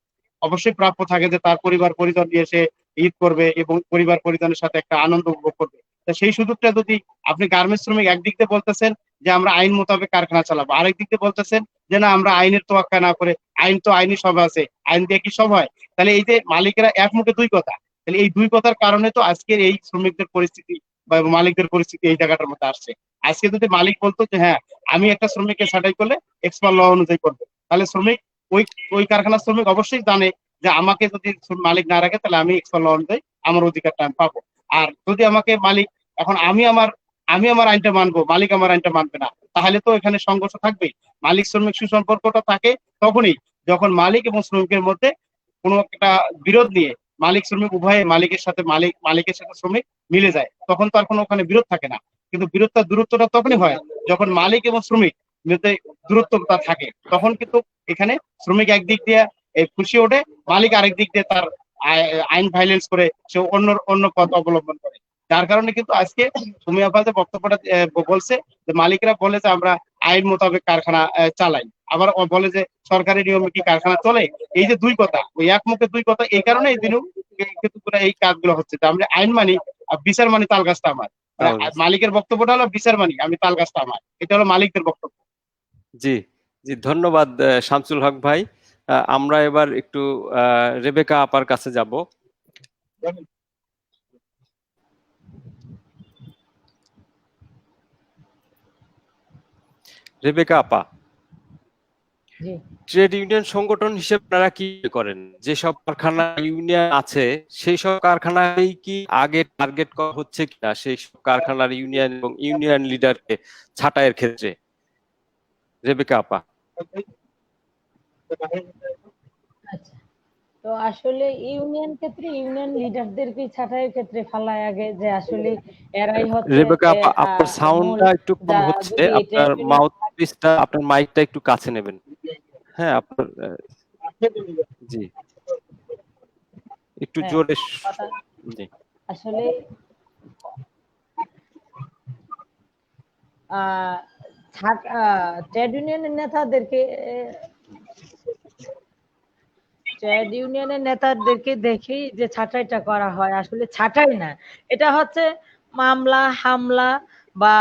অবশ্যই প্রাপ্য থাকে যে তার পরিবার পরিজন নিয়ে সে ঈদ করবে এবং পরিবার পরিজনের সাথে একটা আনন্দ উপভোগ করবে। তা সেই সুযোগটা যদি আপনি গার্মেন্টস শ্রমিক একদিক দিয়ে বলতেছেন যে আমরা আইন মোতাবেক কারখানা চালাবো, আরেক দিক দিয়ে বলতেছেন যে না আমরা আইনের তোয়াক্কা না করে, আইন তো আইনি সব আছে, আইন দিয়ে কি সব হয়? তাহলে এই যে মালিকেরা এক মুখে দুই কথা, তাহলে এই দুই কথার কারণে তো আজকের এই শ্রমিকদের পরিস্থিতি বা মালিকদের পরিস্থিতি এই জায়গাটার মধ্যে আসছে। আজকে যদি মালিক বলতো যে হ্যাঁ আমি একটা শ্রমিককে ছাঁটাই করলে এক্সপার্ট ল অনুযায়ী করবো, তাহলে শ্রমিক ওই ওই কারখানার শ্রমিক অবশ্যই জানে যে আমাকে যদি মালিক না রাখে তাহলে আমি এক্সপার্ট ল অনুযায়ী আমার অধিকারটা আমি পাবো। আর যদি আমাকে মালিক, এখন আমি আমার আইনটা মানবো, মালিক আমার আইনটা মানবে না, তাহলে তো এখানে সংঘর্ষ থাকবে। মালিক শ্রমিক সুসম্পর্কটা থাকে তখনই যখন মালিক এবং শ্রমিকের মধ্যে কোনো একটা বিরোধ নিয়ে মালিক শ্রমিক উভয়ে মালিকের সাথে শ্রমিক মিলে যায়, তখন তো আর কোনো ওখানে বিরোধ থাকে না। কিন্তু দূরত্বটা তখনই হয় যখন মালিক এবং শ্রমিক মধ্যে দূরত্বটা থাকে, তখন কিন্তু এখানে শ্রমিক একদিক দিয়ে খুশি ওঠে, মালিক আরেক দিক দিয়ে তার আইন ভাইলেন্স করে সে অন্য অন্য পথ অবলম্বন করে। যার কারণে কিন্তু আজকে সুমি আপা যে বক্তব্যটা বলছে যে মালিকরা বলে যে আমরা আইন মোতাবেক কারখানা চালাই, আবার বলে যে সরকারি নিয়মে কি কারখানা চলে। এই যে দুই কথা, ওই এক মুখে দুই কথা, এই কারণে এই দিনও কিন্তু এই কাজগুলো হচ্ছে যে আমরা আইন মানি আর বিচার মানি, তাল গাছটা আমার। মালিকের বক্তব্যটা হলো বিচার মানি আমি, তাল গাছটা আমার। এটা হলো মালিকদের বক্তব্য। জি, জি, ধন্যবাদ শামসুল হক ভাই। আমরা এবার একটু রেবেকা আপার কাছে যাব। রেবেকা আপা, ট্রেড ইউনিয়ন সংগঠন হিসেবে আপনারা কি করেন? যেসব কারখানা ইউনিয়ন আছে সেই সব কারখানায় কি আগে টার্গেট করা হচ্ছে কিনা সেই সব কারখানার ইউনিয়ন এবং ইউনিয়ন লিডারকে ছাঁটাইয়ের ক্ষেত্রে? রেবেকা আপা। আচ্ছা, তো আসলে ইউনিয়ন লিডারদেরকে ছাঁটাইয়ের ক্ষেত্রে ফালায় আগে যে আসলে এরাই হচ্ছে রেবেকা আপা, আপনার মূল। সাউন্ডটা একটু কম হচ্ছে, যদি আপনার মাউথপিসটা, আপনার মাইকটা একটু কাছে নেবেন। হ্যাঁ, আপনার জি, একটু জোরে। জি, আসলে ট্রেড ইউনিয়নের নেতাদেরকে দেখেই যে ছাঁটাইটা করা হয়, আসলে ছাঁটাই না, এটা হচ্ছে মামলা হামলা বা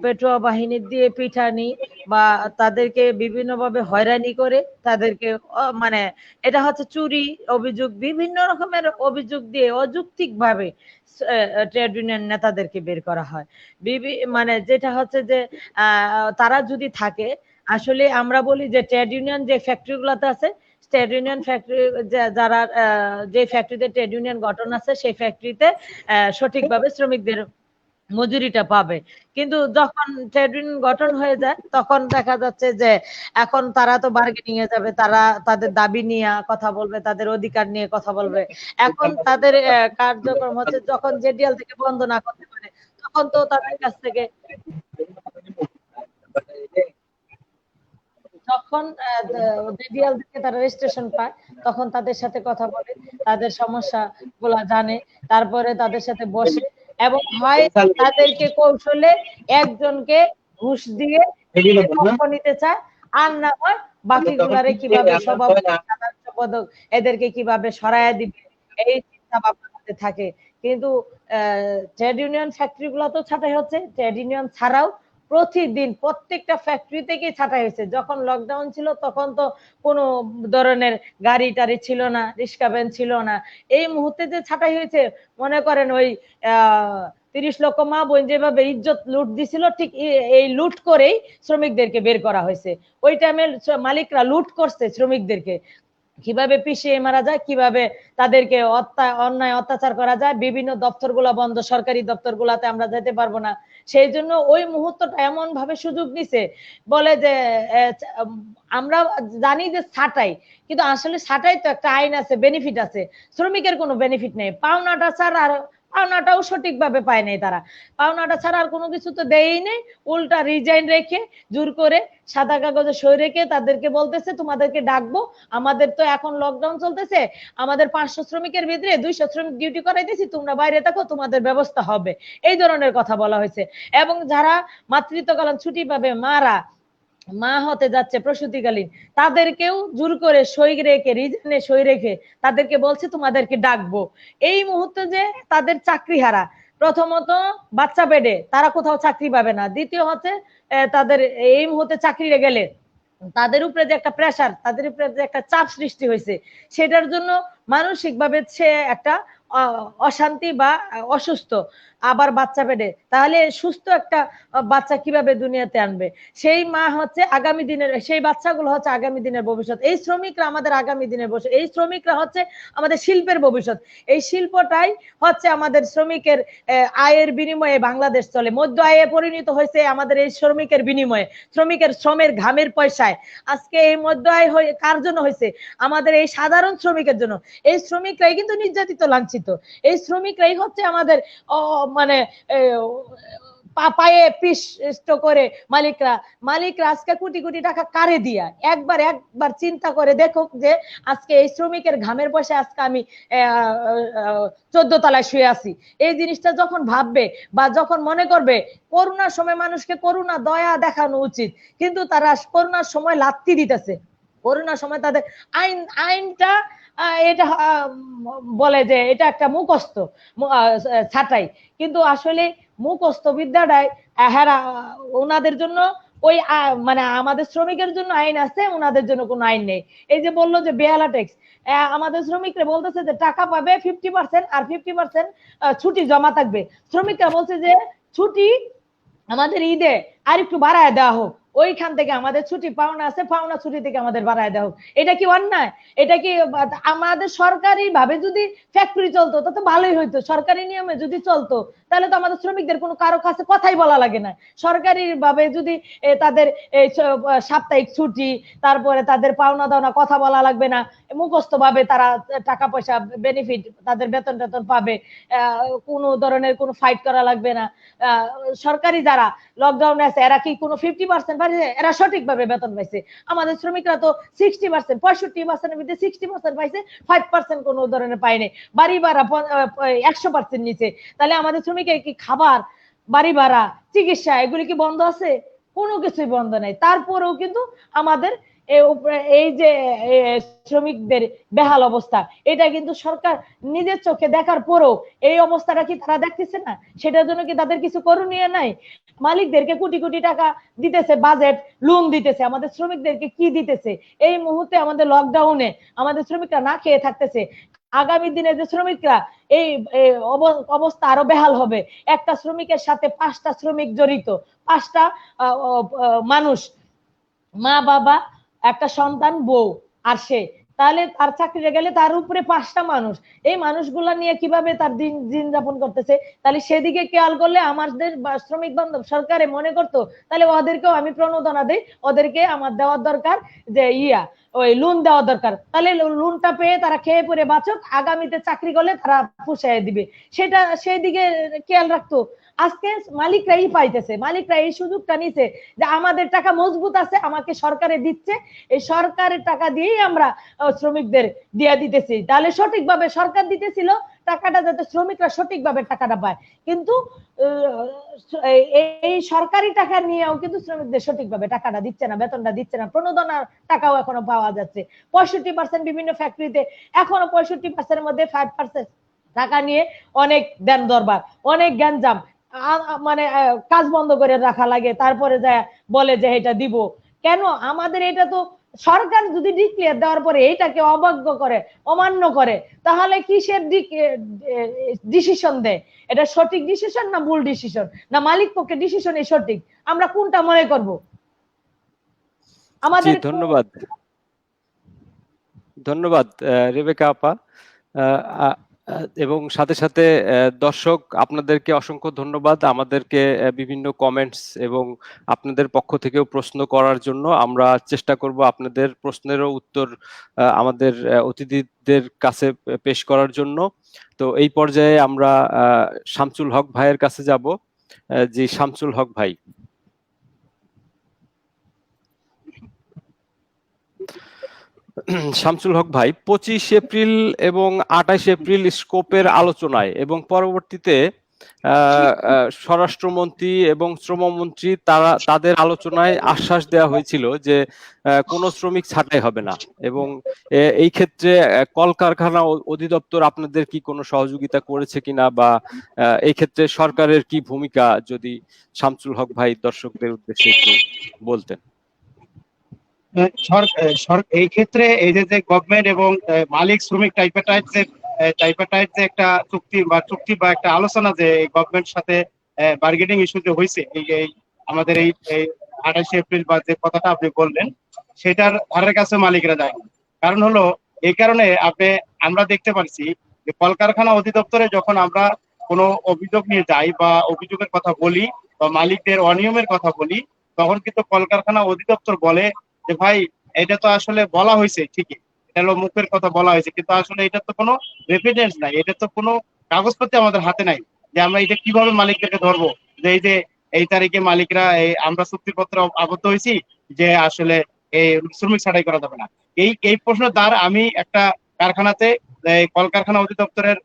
পেটোয়া বাহিনীর দিয়ে পিটানি বা তাদেরকে বিভিন্নভাবে হয়রানি করে তাদেরকে মানে এটা হচ্ছে চুরি অভিযোগ, বিভিন্ন রকমের অভিযোগ দিয়ে অযৌক্তিকভাবে ট্রেড ইউনিয়ন নেতাদেরকে বের করা হয়। মানে যেটা হচ্ছে যে তারা যদি থাকে, আসলে আমরা বলি যে ট্রেড ইউনিয়ন যে ফ্যাক্টরিগুলোতে আছে, ট্রেড ইউনিয়ন ফ্যাক্টরি যারা যে ফ্যাক্টরিতে ট্রেড ইউনিয়ন গঠন আছে সেই ফ্যাক্টরিতে সঠিকভাবে শ্রমিকদের মজুরিটা পাবে। কিন্তু যখন ট্রেড ইউনিয়ন গঠন হয়ে যায় তখন দেখা যাচ্ছে যে এখন তারা তো বার্গেনিং এ যাবে, তারা তাদের দাবি নিয়ে কথা বলবে, তাদের অধিকার নিয়ে কথা বলবে। এখন তাদের কার্যক্রম হচ্ছে যখন জেডিএল থেকে বন্ধ না করতে পারে তখন তো তাদের কাছ থেকে তখন ডিডিএল থেকে তারা রেজিস্ট্রেশন পায়, তখন তাদের সাথে কথা বলে, তাদের সমস্যা গুলা জানে, তারপরে তাদের সাথে বসে এবং হয় তাদেরকে কৌশলে একজনকে ঘুষ দিয়ে পক্ষ নিতে চায়, আর না হয় বাকিগুলারে কিভাবে সভাপতি সাধারণ সম্পাদক এদেরকে কিভাবে সরাইয়া দিবে এই চিন্তা ভাবনা থাকে। কিন্তু ট্রেড ইউনিয়ন ফ্যাক্টরি গুলো তো ছাঁটাই হচ্ছে, ট্রেড ইউনিয়ন ছাড়াও প্রতিদিন প্রত্যেকটা ফ্যাক্টরি থেকে ছাঁটাই হয়েছে। যখন লকডাউন ছিল তখন তো কোনো ধরনের গাড়ি টাড়ি ছিল না, রিক্সা ভ্যান ছিল না। এই মুহূর্তে যে ছাঁটাই হয়েছে, মনে করেন ওই 30 লক্ষ মা বোন যেভাবে ইজ্জত লুট দিছিল, ঠিক এই লুট করেই শ্রমিকদেরকে বের করা হয়েছে। ওই টাইমে মালিকরা লুট করছে শ্রমিকদেরকে, কিভাবে পিছিয়ে মারা যায়, কিভাবে তাদেরকে অন্যায় অত্যাচার করা যায়। বিভিন্ন দপ্তরগুলো বন্ধ, সরকারি দপ্তরগুলোতে আমরা যেতে পারবো না। সেই জন্য ওই মুহূর্তটা এমন ভাবে সুযোগ নিছে, বলে যে আমরা জানি যে ছাঁটাই, কিন্তু আসলে ছাঁটাই তো একটা আইন আছে, বেনিফিট আছে, শ্রমিকের কোনো বেনিফিট নেই। পাওনাটা ছাড়া আর পাওনাটাও সঠিকভাবে পায় নাই তারা, পাওনাটা ছাড়া আর কোনো কিছু তো দেয়ই নেই। উল্টা রিজাইন রেখে জোর করে সাদা কাগজে সই রেখে তাদেরকে বলতেছে তোমাদেরকে ডাকবো, আমাদের তো এখন লকডাউন চলতেছে, আমাদের 500 শ্রমিকের ভিতরে 200 শ্রমিক ডিউটি করাই দিয়েছি, তোমরা বাইরে থাকো, তোমাদের ব্যবস্থা হবে, এই ধরনের কথা বলা হয়েছে। এবং যারা মাতৃত্বকালীন ছুটি পাবে, মা হতে যাচ্ছে প্রসূতিকালীন, তাদেরকেও জোর করে সই রেখে, রিজনে সই রেখে তাদেরকে বলছে তোমাদেরকে ডাকবো। এই মুহূর্তে যে তাদের চাকরি হারা, প্রথমত বাচ্চা বেডে তারা কোথাও চাকরি পাবে না, দ্বিতীয় হচ্ছে তাদের এই মুহূর্তে চাকরিতে গেলে তাদের উপরে যে একটা প্রেসার, তাদের উপরে যে একটা চাপ সৃষ্টি হয়েছে, সেটার জন্য মানসিকভাবে সে একটা অশান্তি বা অসুস্থ, আবার বাচ্চা পেটে, তাহলে সুস্থ একটা বাচ্চা কিভাবে দুনিয়াতে আনবে? সেই মা হচ্ছে আগামী দিনের, সেই বাচ্চাগুলো হচ্ছে আগামী দিনের ভবিষ্যৎ। এই শ্রমিকরা আমাদের আগামী দিনের ভবিষ্যৎ, এই শ্রমিকরা হচ্ছে আমাদের শিল্পের ভবিষ্যৎ। এই শিল্পটাই হচ্ছে আমাদের শ্রমিকের আয়ের বিনিময়ে বাংলাদেশ চলে, মধ্য আয়ে পরিণত হয়েছে আমাদের এই শ্রমিকের বিনিময়ে, শ্রমিকের শ্রমের ঘামের পয়সায়। আজকে এই মধ্য আয় কার জন্য হয়েছে? আমাদের এই সাধারণ শ্রমিকের জন্য। এই শ্রমিকরাই কিন্তু নির্যাতিত, লাঞ্ছিত। এই শ্রমিকরাই হচ্ছে আমাদের মানে পায়ে পিষ্ট করে মালিকরা আজকে কোটি কোটি টাকা কারে দিয়া। একবার চিন্তা করে দেখুক যে আজকে এই শ্রমিকের ঘামের পয়সা আজকে আমি 14 তলায় শুয়ে আছি, এই জিনিসটা যখন ভাববে বা যখন মনে করবে, করোনার সময় মানুষকে করুণা দয়া দেখানো উচিত, কিন্তু তারা করোনার সময় লাত্তি দিতেছে। করোনার সময় তাদের আইনটা এটা বলে যে এটা একটা মুখস্থ ছাঁটাই, কিন্তু আসলে মুখস্থ বিদ্যাটাই ওনাদের জন্য ওই মানে আমাদের শ্রমিকের জন্য আইন আছে, ওনাদের জন্য কোনো আইন নেই। এই যে বললো যে বেহালা ট্যাক্স, আমাদের শ্রমিকরা বলতেছে যে টাকা পাবে 50% আর 50% ছুটি জমা থাকবে। শ্রমিকরা বলছে যে ছুটি আমাদের ঈদে আর একটু বাড়ায় দেওয়া হোক, ওইখান থেকে আমাদের ছুটি পাওনা আছে, পাওনা ছুটি থেকে আমাদের বাড়ায় দেওয়া হোক। এটা কি অন্যায়? এটা কি আমাদের সরকারি ভাবে যদি ফ্যাক্টরি চলতো তত ভালোই হইতো, সরকারি নিয়মে যদি চলতো তাহলে তো আমাদের শ্রমিকদের কোনো কারো কাছে কথাই বলা লাগে না। সরকারি ভাবে যদি তাদের সাপ্তাহিক ছুটি, তারপরে তাদের পাওনা দাওনা কথা বলা লাগবে না, মুখস্থ ভাবে তারা টাকা পয়সা বেনিফিট, তাদের বেতন টেতন পাবে, কোনো ধরনের কোনো ফাইট করা লাগবে না। সরকারি যারা লকডাউনে আছে এরা কি কোনো 50% পাইছে? এরা সঠিকভাবে বেতন পাইছে। আমাদের শ্রমিকরা তো 60%, 65%-এর মধ্যে 60% পাইছে, 5% কোনো ধরনের পায়নি। বাড়ি ভাড়া 100% নিচে। তাহলে আমাদের শ্রমিকের কি খাবার, বাড়ি ভাড়া, চিকিৎসা এগুলি কি বন্ধ আছে? কোনো কিছুই বন্ধ নেই। তারপরেও কিন্তু আমাদের এই যে শ্রমিকদের বেহাল অবস্থা, এটা কিন্তু সরকার নিজের চোখে দেখার পরেও এই অবস্থাটা কি তারা দেখতেছে না? সেটার জন্য কি তাদের কিছু করণীয় নাই? মালিকদেরকে কোটি কোটি টাকা দিতেছে, বাজেট লোন দিতেছে, আমাদের শ্রমিকদেরকে কি দিতেছে? এই মুহূর্তে আমাদের লকডাউনে আমাদের শ্রমিকরা না খেয়ে থাকতেছে। আগামী দিনে যে শ্রমিকরা এই অবস্থা আরো বেহাল হবে। একটা শ্রমিকের সাথে 5টা শ্রমিক জড়িত, 5টা মানুষ, মা বাবা, একটা সন্তান, বউ আর সে, তাহলে তার চাকরিতে গেলে তার উপরে 5টা মানুষ। এই মানুষগুলা নিয়ে কিভাবে তার দিন যাপন করতেছে? তাহলে সেদিকে খেয়াল করলে আমাদের শ্রমিক বান্ধব সরকারে মনে করতো তাহলে ওদেরকেও আমি প্রণোদনা দিই, ওদেরকে আমার দেওয়ার দরকার যে ওই লোন দেওয়া দরকার, তাহলে লোনটা পেয়ে তারা খেয়ে পরে বাঁচুক, আগামীতে চাকরি করলে তারা পুষায় দিবে, সেটা সেই দিকে খেয়াল রাখতো। আজকে মালিকরাই পাইতেছে, মালিকরা এই সুযোগটা নিছে যে আমাদের টাকা মজবুত আছে, আমাকে সরকারে দিচ্ছে, এই সরকারের টাকা দিয়েই আমরা শ্রমিকদের দিয়ে দিতেছি, তাহলে সঠিকভাবে সরকার দিতেছিল টাকাটা যাতে শ্রমিকরা সঠিকভাবে টাকাটা পায়, কিন্তু এই সরকারি টাকা নিয়েও কিন্তু শ্রমিকদের সঠিকভাবে টাকাটা দিচ্ছে না, বেতনটা দিচ্ছে না, প্রণোদনার টাকাও এখনো পাওয়া যাচ্ছে 65% বিভিন্ন ফ্যাক্টরিতে, এখনো 65% মধ্যে 5% টাকা নিয়ে অনেক দেন দরবার, অনেক গ্যাঞ্জাম, মানে কাজ বন্ধ করে রাখা লাগে, তারপরে যায় বলে যে এটা দিব। কেন? আমাদের এটা তো সরকার যদি ডিক্লেয়ার দেওয়ার পরে এইটাকে অবাধ্য করে, অমান্য করে, তাহলে কিসের ডিসিশন দেয়? এটা সঠিক ডিসিশন না ভুল ডিসিশন, না মালিক পক্ষের ডিসিশনই সঠিক? আমরা কোনটা মনে করব? আমাদের ধন্যবাদ, ধন্যবাদ রেবেকা আপা। এবং সাথে সাথে দর্শক আপনাদেরকে অসংখ্য ধন্যবাদ আমাদেরকে বিভিন্ন কমেন্টস এবং আপনাদের পক্ষ থেকেও প্রশ্ন করার জন্য। আমরা চেষ্টা করব আপনাদের প্রশ্নেরও উত্তর আমাদের অতিথিদের কাছে পেশ করার জন্য। তো এই পর্যায়ে আমরা শামসুল হক ভাইয়ের কাছে যাব। জি শামসুল হক ভাই। শামসুল হক ভাই, 25 এপ্রিল এবং 28 এপ্রিল স্কোপের আলোচনায় এবং পরবর্তীতে স্বরাষ্ট্রমন্ত্রী এবং শ্রমমন্ত্রী তাদের আলোচনায় আশ্বাস দেওয়া হয়েছিল যে কোনো শ্রমিক ছাঁটাই হবে না, এবং এই ক্ষেত্রে কলকারখানা অধিদপ্তর আপনাদের কি কোনো সহযোগিতা করেছে কিনা, বা এই ক্ষেত্রে সরকারের কি ভূমিকা, যদি শামসুল হক ভাই দর্শকদের উদ্দেশ্যে একটু বলতেন। এই ক্ষেত্রে এই যে গভর্নমেন্ট এবং মালিক শ্রমিক ট্রাইপার্টাইট যে একটা চুক্তি বা একটা আলোচনা যে গভর্নমেন্ট সাথে বার্গেনিং ইস্যু যে হয়েছে এই আমাদের এই 28 এপ্রিল বা যে কথাটা আপনি বললেন, সেটার ধারের কাছে মালিকরা যায়। কারণ হলো এই কারণে আমরা দেখতে পাচ্ছি যে কলকারখানা অধিদপ্তরে যখন আমরা কোনো অভিযোগ নিয়ে যাই বা অভিযোগের কথা বলি বা মালিকদের অনিয়মের কথা বলি, তখন কিন্তু কলকারখানা অধিদপ্তর বলে যে ভাই এটা তো আসলে বলা হয়েছে ঠিকই, এটা হলো মুখের কথা বলা হয়েছে, কিন্তু আসলে এটা তো কোনো রেফিডেন্স নাই, এটা তো কোনো কাগজপত্র আমাদের হাতে নাই যে আমরা এটা কিভাবে মালিকদেরকে ধরবো যে এই তারিখে মালিকরা আমরা চুক্তিপত্র আবদ্ধ হয়েছি যে আসলে এই শ্রমিক ছাঁটাই করা যাবে না। এই প্রশ্ন দ্বার আমি একটা কারখানাতে কলকারখানা অধিদপ্তরের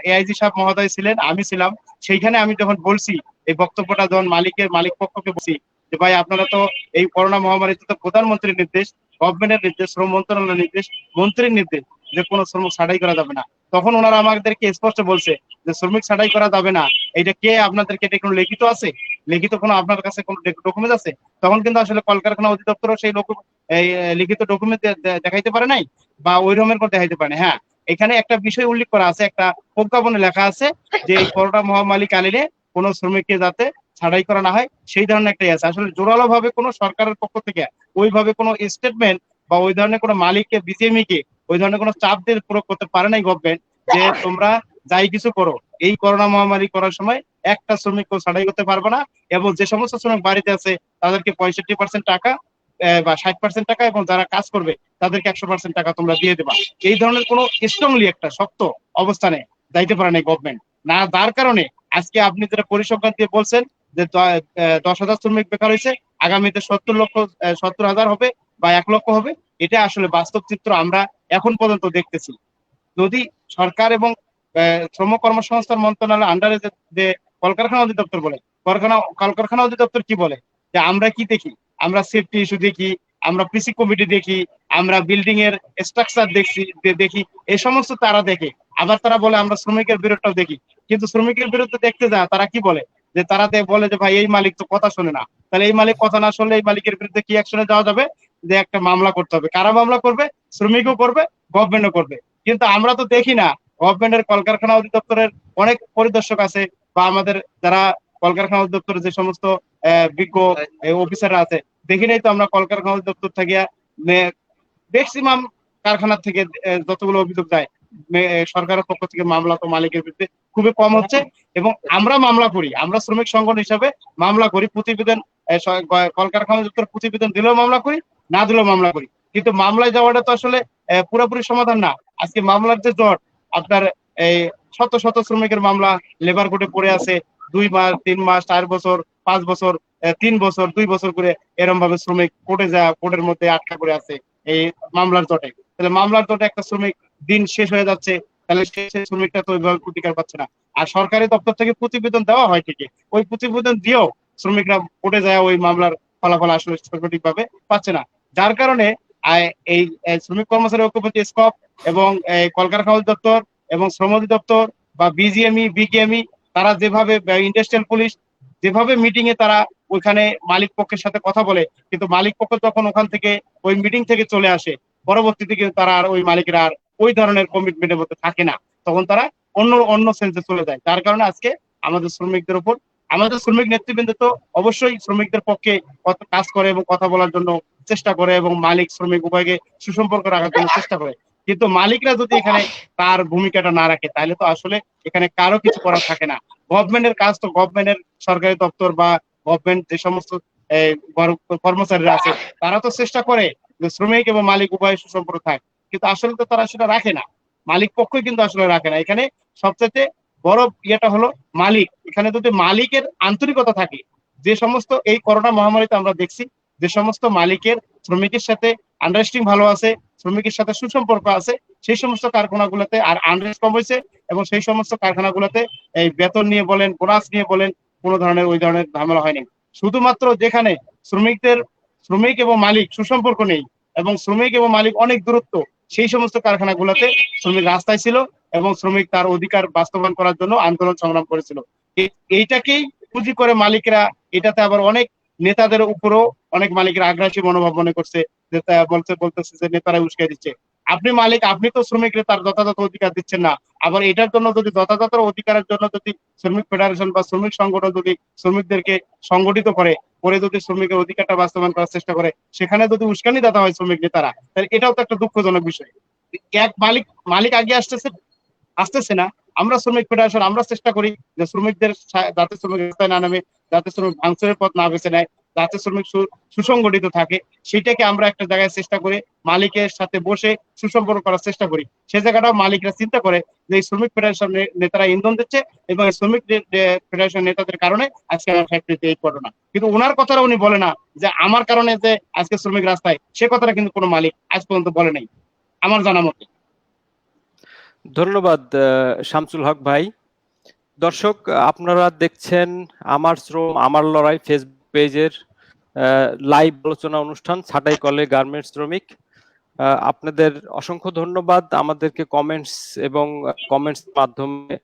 এআইজি সাহেব মহোদয় ছিলেন, আমি ছিলাম, সেইখানে আমি যখন বলছি এই বক্তব্যটা, যখন মালিক পক্ষকে বলছি যে ভাই আপনারা তো এই করোনা মহামারীতে তো প্রধানমন্ত্রীর নির্দেশ, গভর্নমেন্টের নির্দেশ, শ্রম মন্ত্রণালয়ের নির্দেশ, মন্ত্রীর নির্দেশ যে কোনো শ্রমিক ছাঁটাই করা যাবে না, তখন ওনারা আমাদেরকে স্পষ্ট বলছে যে শ্রমিক ছাঁটাই করা যাবে না, এটা কে আপনাদেরকে এটা কোনো লিখিত আছে, লিখিত কোনো আপনার কাছে কোনো ডকুমেন্ট আছে? তখন কিন্তু আসলে কলকারখানা অধিদপ্তরও সেই লিখিত ডকুমেন্ট দেখাইতে পারে নাই বা ওই রকমের করে দেখাইতে পারে। হ্যাঁ, এখানে একটা বিষয় উল্লেখ করা আছে, একটা প্রজ্ঞাপনে লেখা আছে যে এই করোনা মহামারী কালীনে কোনো শ্রমিককে যাতে ছাঁটাই করা না হয় সেই ধরনের একটা আছে। আসলে জোরালো ভাবে কোনো সরকারের পক্ষ থেকে ওইভাবে কোনো স্টেটমেন্ট বা ওই ধরনের কোনো মালিককে, বিসিএমই কে ওই ধরনের কোনো চাপ দিয়ে প্রয়োগ করতে পারে নাই গভর্নমেন্ট যে তোমরা যাই কিছু করো, এই করোনা মহামারী করার সময় একটা শ্রমিককেও ছাঁটাই করতে পারবে না, এবং যে সমস্ত শ্রমিক বাড়িতে আছে তাদেরকে 65% টাকা বা 60% টাকা, এবং যারা কাজ করবে তাদেরকে 100% টাকা তোমরা দিয়ে দেবা। এই ধরনের কোনো স্ট্রংলি একটা শক্ত অবস্থানে যাইতে পারে নাই গভর্নমেন্ট, না যার কারণে আজকে আপনি যেটা পরিসংখ্যান দিয়ে বলছেন যে 10,000 শ্রমিক বেকার হয়েছে, আগামীতে 70,000 হবে বা 1 লক্ষ হবে, এটা আসলে বাস্তব চিত্র আমরা এখন পর্যন্ত দেখতেছি। যদি সরকার এবং শ্রম কর্মসংস্থান মন্ত্রণালয়ের আন্ডারে যে কলকারখানা অধিদপ্তর বলে, কলকারখানা অধিদপ্তর কি বলে যে আমরা কি দেখি, আমরা সেফটি ইস্যু দেখি, আমরা পিসি কমিটি দেখি, আমরা বিল্ডিং এর স্ট্রাকচার দেখি, এই সমস্ত তারা দেখে, আবার তারা বলে আমরা শ্রমিকের বিরোধটাও দেখি, কিন্তু শ্রমিকের বিরুদ্ধে দেখতে যায় তারা কি বলে যে তারা বলে যে ভাই এই মালিক তো কথা শোনে না, তাহলে এই মালিক কথা না শুনলে এই মালিকের বিরুদ্ধে কি অ্যাকশনে যাওয়া যাবে, যে একটা মামলা করতে হবে। কারা মামলা করবে? শ্রমিকও করবে, গভর্নমেন্টও করবে। কিন্তু আমরা তো দেখি না গভর্নমেন্টের কলকারখানা অধিদপ্তরের অনেক পরিদর্শক আছে বা আমাদের যারা কলকারখানা অধিদপ্তরের যে সমস্ত বিজ্ঞ অফিসাররা আছে, দেখি নাই তো আমরা কলকারখানা অধিদপ্তর থেকে ম্যাক্সিমাম কারখানা থেকে যতগুলো অভিযোগ যায় সরকারের পক্ষ থেকে মামলা তো মালিকের বিরুদ্ধে খুবই কম হচ্ছে, এবং আমরা মামলা করি, আমরা শ্রমিক সংগঠন হিসাবে মামলা করি, প্রতিবেদন কলকারখানা অধিদপ্তর প্রতিবেদন দিলেও মামলা করি, না দিলেও মামলা করি। কিন্তু মামলায় যাওয়াটা তো আসলে পুরোপুরি সমাধান না। আজকে মামলার যে জট, আপনার এই শত শত শ্রমিকের মামলা লেবার কোর্টে পড়ে আছে, 2 মাস 3 মাস 4 বছর 5 বছর 3 বছর 2 বছর করে এরকম ভাবে শ্রমিক কোর্টের মধ্যে আটকা করে আছে এই মামলার জটে। তাহলে মামলার জটে একটা শ্রমিক দিন শেষ হয়ে যাচ্ছে, তাহলে সেই শ্রমিকটা তো ওইভাবে প্রতিকার পাচ্ছে না। আর সরকারি দপ্তর থেকে প্রতিবেদন দেওয়া হয় ঠিকই, ওই প্রতিবেদন দিয়েও শ্রমিকরা কোর্টে যায় ওই মামলার ফলাফল আসলে সঠিকভাবে পাচ্ছে না। যার কারণে এই শ্রমিক কর্মচারী ঐক্যমত্য স্কপ এবং কলকারখানা দপ্তর এবং শ্রম অধিদপ্তর বা বিজিএমই বিকেএমই তারা যেভাবে ইন্ডাস্ট্রিয়াল পুলিশ যেভাবে মিটিং এ তারা ওইখানে মালিক পক্ষের সাথে কথা বলে, কিন্তু মালিক পক্ষ যখন ওখান থেকে ওই মিটিং থেকে চলে আসে, পরবর্তীতে কিন্তু তারা আর ওই মালিকরা আর ওই ধরনের কমিটমেন্টের মধ্যে থাকে না, তখন তারা অন্য অন্য সেন্সে চলে যায়। যার কারণে আজকে আমাদের শ্রমিকদের উপর, আমাদের শ্রমিক নেতৃবৃন্দ তো অবশ্যই শ্রমিকদের পক্ষে কাজ করে এবং কথা বলার জন্য চেষ্টা করে এবং মালিক শ্রমিক উভয়কে সুসম্পর্ক রাখার জন্য চেষ্টা করে, কিন্তু মালিকরা যদি এখানে তার ভূমিকাটা না রাখে তাহলে তো আসলে এখানে কারো কিছু করার থাকে না। গভর্নমেন্টের কাজ তো গভর্নমেন্টের সরকারি দপ্তর বা গভর্নমেন্ট যে সমস্ত কর্মচারীরা আছে তারা তো চেষ্টা করে যে শ্রমিক এবং মালিক উভয় সুসম্পর্ক থাকে, কিন্তু আসলে তো তারা সেটা রাখে না। মালিক পক্ষই কিন্তু আসলে রাখে না। এখানে সবচেয়ে বড় ইয়েটা হলো মালিক। এখানে যদি মালিকের আন্তরিকতা থাকে, যে সমস্ত এই করোনা মহামারীতে আমরা দেখছি যে সমস্ত মালিকের শ্রমিকের সাথে আন্ডারস্ট্যান্ডিং ভালো আছে, শ্রমিকের সাথে সুসম্পর্ক আছে, সেই সমস্ত কারখানাগুলোতে আর আনরেস্ট কম হয়েছে এবং সেই সমস্ত কারখানাগুলোতে এই বেতন নিয়ে বলেন, বোনাস নিয়ে বলেন, কোনো ধরনের ওই ধরনের ঝামেলা হয়নি। শুধুমাত্র যেখানে শ্রমিক এবং মালিক সুসম্পর্ক নেই এবং শ্রমিক এবং মালিক অনেক দূরত্ব, সেই সমস্ত কারখানাগুলোতে শ্রমিক রাস্তায় ছিল এবং শ্রমিক তার অধিকার বাস্তবায়ন করার জন্য আন্দোলন সংগ্রাম করেছিল। এইটাকেই পুঁজি করে মালিকরা, এটাতে আবার অনেক নেতাদের উপরও অনেক মালিকরা আগ্রাসী মনোভাব মনে করছে, যে বলতেছে যে নেতারা উস্কে দিচ্ছে। আপনি মালিক, আপনি তো শ্রমিকরা তার যথাযথ অধিকার দিচ্ছেন না। আবার এটার জন্য যদি যথাযথ অধিকারের জন্য যদি শ্রমিক ফেডারেশন বা শ্রমিক সংগঠন যদি শ্রমিকদেরকে সংগঠিত করে যদি শ্রমিকের অধিকারটা বাস্তবায়ন করার চেষ্টা করে, সেখানে যদি উস্কানি দাতা হয় শ্রমিক নেতারা, তাহলে এটাও তো একটা দুঃখজনক বিষয়। এক মালিক আগে আসতেছে না, আমরা শ্রমিক ফেডারেশন আমরা চেষ্টা করি যে শ্রমিকদের যাতে শ্রমিক রাস্তায় না নামে, যাতে শ্রমিক ভাঙচুরের পথ না বেছে নেয়, যাতে শ্রমিক সুসংগঠিত থাকে, সেটাকে আমরা একটা জায়গায় চেষ্টা করে মালিকের সাথে বসে সুসম্পর্ক করার চেষ্টা করি। সে জায়গাটাও মালিকরা চিন্তা করে যে এই শ্রমিক ফেডারেশন নেতারা ইন্ধন দিচ্ছে এবং শ্রমিক ফেডারেশন নেতাদের কারণে আজকে আমার ফ্যাক্টরিতে এই ঘটনা, কিন্তু ওনার কথাটা উনি বলে না যে আমার কারণে যে আজকে শ্রমিক রাস্তায়, সে কথাটা কিন্তু কোনো মালিক আজ পর্যন্ত বলে নাই আমার জানা মতে। ধন্যবাদ শামসুল হক ভাই। দর্শক, আপনারা দেখছেন আমার শ্রম আমার লড়াই ফেসবুক পেজের লাইভ আলোচনা অনুষ্ঠান ছাঁটাই কলে গার্মেন্টস শ্রমিক। আপনাদের অসংখ্য ধন্যবাদ আমাদেরকে কমেন্টস মাধ্যমে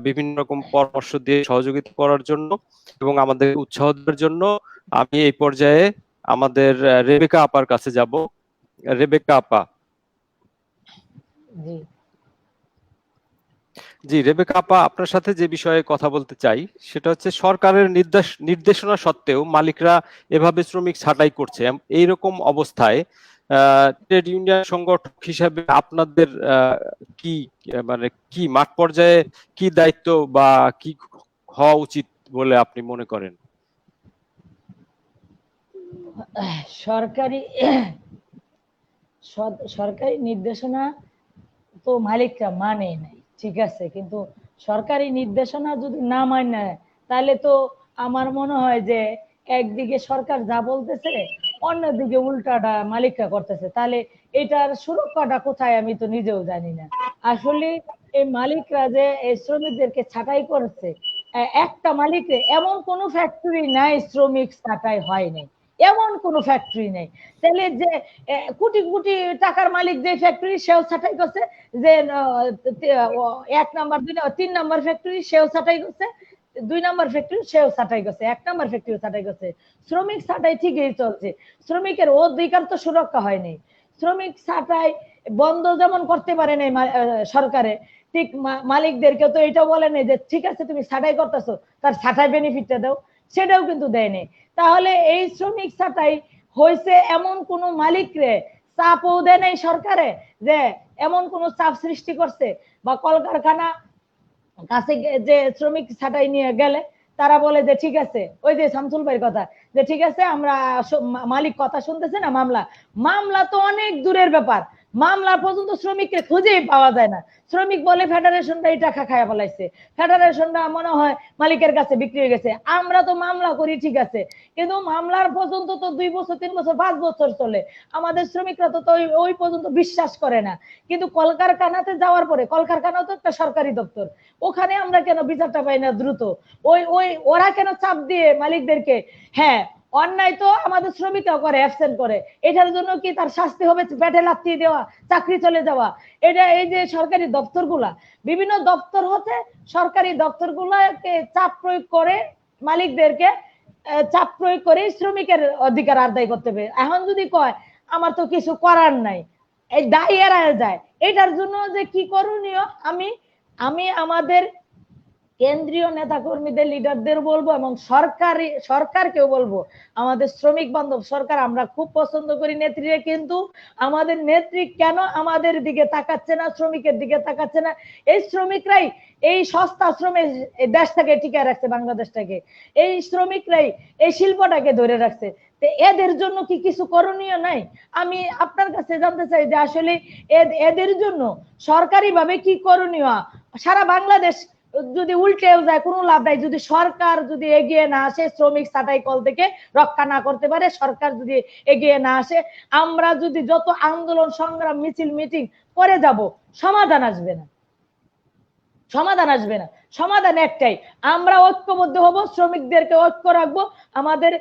বিভিন্ন রকম পরামর্শ দিয়ে সহযোগিতা করার জন্য এবং আমাদের উৎসাহ দেওয়ার জন্য। আমি এই পর্যায়ে আমাদের রেবেকা আপার কাছে যাব। রেবেকা আপা। জি রেবেকা আপা, আপনার সাথে যে বিষয়ে কথা বলতে চাই সেটা হচ্ছে সরকারের নির্দেশনা সত্ত্বেও মালিকরা এভাবে শ্রমিক ছাঁটাই করছে। এইরকম অবস্থায় ট্রেড ইউনিয়ন সংগঠক হিসাবে আপনাদের কি মাঠ পর্যায়ে কি দায়িত্ব বা কি হওয়া উচিত বলে আপনি মনে করেন? সরকারি নির্দেশনা তো মালিকরা মানে নাই, ঠিক আছে, কিন্তু সরকারি নির্দেশনা যদি না মানে তাহলে তো আমার মনে হয় যে একদিকে সরকার যা বলতেছে অন্যদিকে উল্টাটা মালিকরা করতেছে, তাহলে এটার সুরক্ষাটা কোথায় আমি তো নিজেও জানি না। আসলে এই মালিকরা যে এই শ্রমিকদেরকে ছাঁটাই করেছে, একটা মালিকের এমন কোনো ফ্যাক্টরি নাই শ্রমিক ছাঁটাই হয়নি, এমন কোনো ফ্যাক্টরি নেই। তাহলে যে কোটি কোটি টাকার মালিক যে ফ্যাক্টরি সেও ছাঁটাই করছে, যে 1 নাম্বার 3 নাম্বার ফ্যাক্টরি সেও ছাঁটাই করছে, 2 নাম্বার ফ্যাক্টরি সেও ছাঁটাই করছে, 1 নাম্বার ফ্যাক্টরি ছাঁটাই করছে। শ্রমিক ছাঁটাই ঠিকই চলছে, শ্রমিকের অধিকার তো সুরক্ষা হয়নি। শ্রমিক ছাঁটাই বন্ধ যেমন করতে পারে নাই সরকারে, ঠিক মালিকদেরকে তো এটা বলে নেই যে ঠিক আছে তুমি ছাঁটাই করতেছো তার ছাঁটাই বেনিফিটটা দাও, সেটাও কিন্তু দেয়নি। তাহলে এই শ্রমিক ছাঁটাই হয়েছে এমন কোন মালিকরে চাপও দেয় নাই সরকারে, যে এমন কোন চাপ সৃষ্টি করছে বা কলকারখানা কাছে যে শ্রমিক ছাঁটাই নিয়ে গেলে তারা বলে যে ঠিক আছে, ওই যে শামসুল ভাইয়ের কথা, যে ঠিক আছে আমরা মালিক কথা শুনতেছে না, মামলা মামলা তো অনেক দূরের ব্যাপার, মামলা পর্যন্ত শ্রমিককে খুঁজেই পাওয়া যায় না। শ্রমিক বলে ফেডারেশনটা এই টাকা খায়া ফেলাইছে, ফেডারেশনটা মনে হয় মালিকের কাছে বিক্রি হয়ে গেছে। আমরা তো মামলা করি ঠিক আছে, কিন্তু মামলার পর্যন্ত তো 2 বছর 3 বছর 5 বছর চলে। আমাদের শ্রমিকরা তো ওই পর্যন্ত বিশ্বাস করে না। কিন্তু কলকারখানাতে যাওয়ার পরে, কলকারখানাও তো একটা সরকারি দপ্তর, ওখানে আমরা কেন বিচারটা পাই না দ্রুত? ওই ওই ওরা কেন চাপ দিয়ে মালিকদেরকে, হ্যাঁ অন্যায় তো আমাদের শ্রমিকরাও করে, অ্যাবসেন্ট করে, এটার জন্য কি তার শাস্তি হবে পেটে লাথি দেওয়া, চাকরি চলে যাওয়া? এটা এই যে সরকারি দপ্তরগুলা, বিভিন্ন দপ্তর হচ্ছে সরকারি দপ্তরগুলাকে চাপ প্রয়োগ করে মালিকদেরকে চাপ প্রয়োগ করে শ্রমিকের অধিকার আদায় করতে হবে। এখন যদি কয় আমার তো কিছু করার নাই, এই দায় এড়ায় যায়, এটার জন্য যে কি করণীয় আমি আমি আমাদের কেন্দ্রীয় নেতা কর্মীদের, লিডারদের বলবো, এবং সরকারকেও বলবো, আমাদের শ্রমিক বান্ধব সরকার আমরা খুব পছন্দ করি নেত্রীরা, কিন্তু আমাদের নেত্রী কেন আমাদের দিকে তাকাচ্ছে না, শ্রমিকের দিকে তাকাচ্ছে না? এই শ্রমিকরাই এই সস্তা শ্রমে দেশটাকে টিকে রাখছে, বাংলাদেশটাকে, এই শ্রমিকরাই এই শিল্পটাকে ধরে রাখছে। এদের জন্য কি কিছু করণীয় নাই? আমি আপনার কাছে জানতে চাই যে আসলে এদের জন্য সরকারি ভাবে কি করণীয়? সারা বাংলাদেশ যদি উল্টেও যায় কোনো লাভ নাই, যদি সরকার যদি এগিয়ে না আসে, শ্রমিক ছাঁটাই কল থেকে রক্ষা না করতে পারে, সরকার যদি এগিয়ে না আসে, আমরা যদি যত আন্দোলন সংগ্রাম মিছিল মিটিং করে যাব, সমাধান আসবে না, সমাধান আসবে না। সমাধান একটাই, আমরা ঐক্যবদ্ধ হব, শ্রমিকদেরকে ঐক্য রাখবো, আমাদের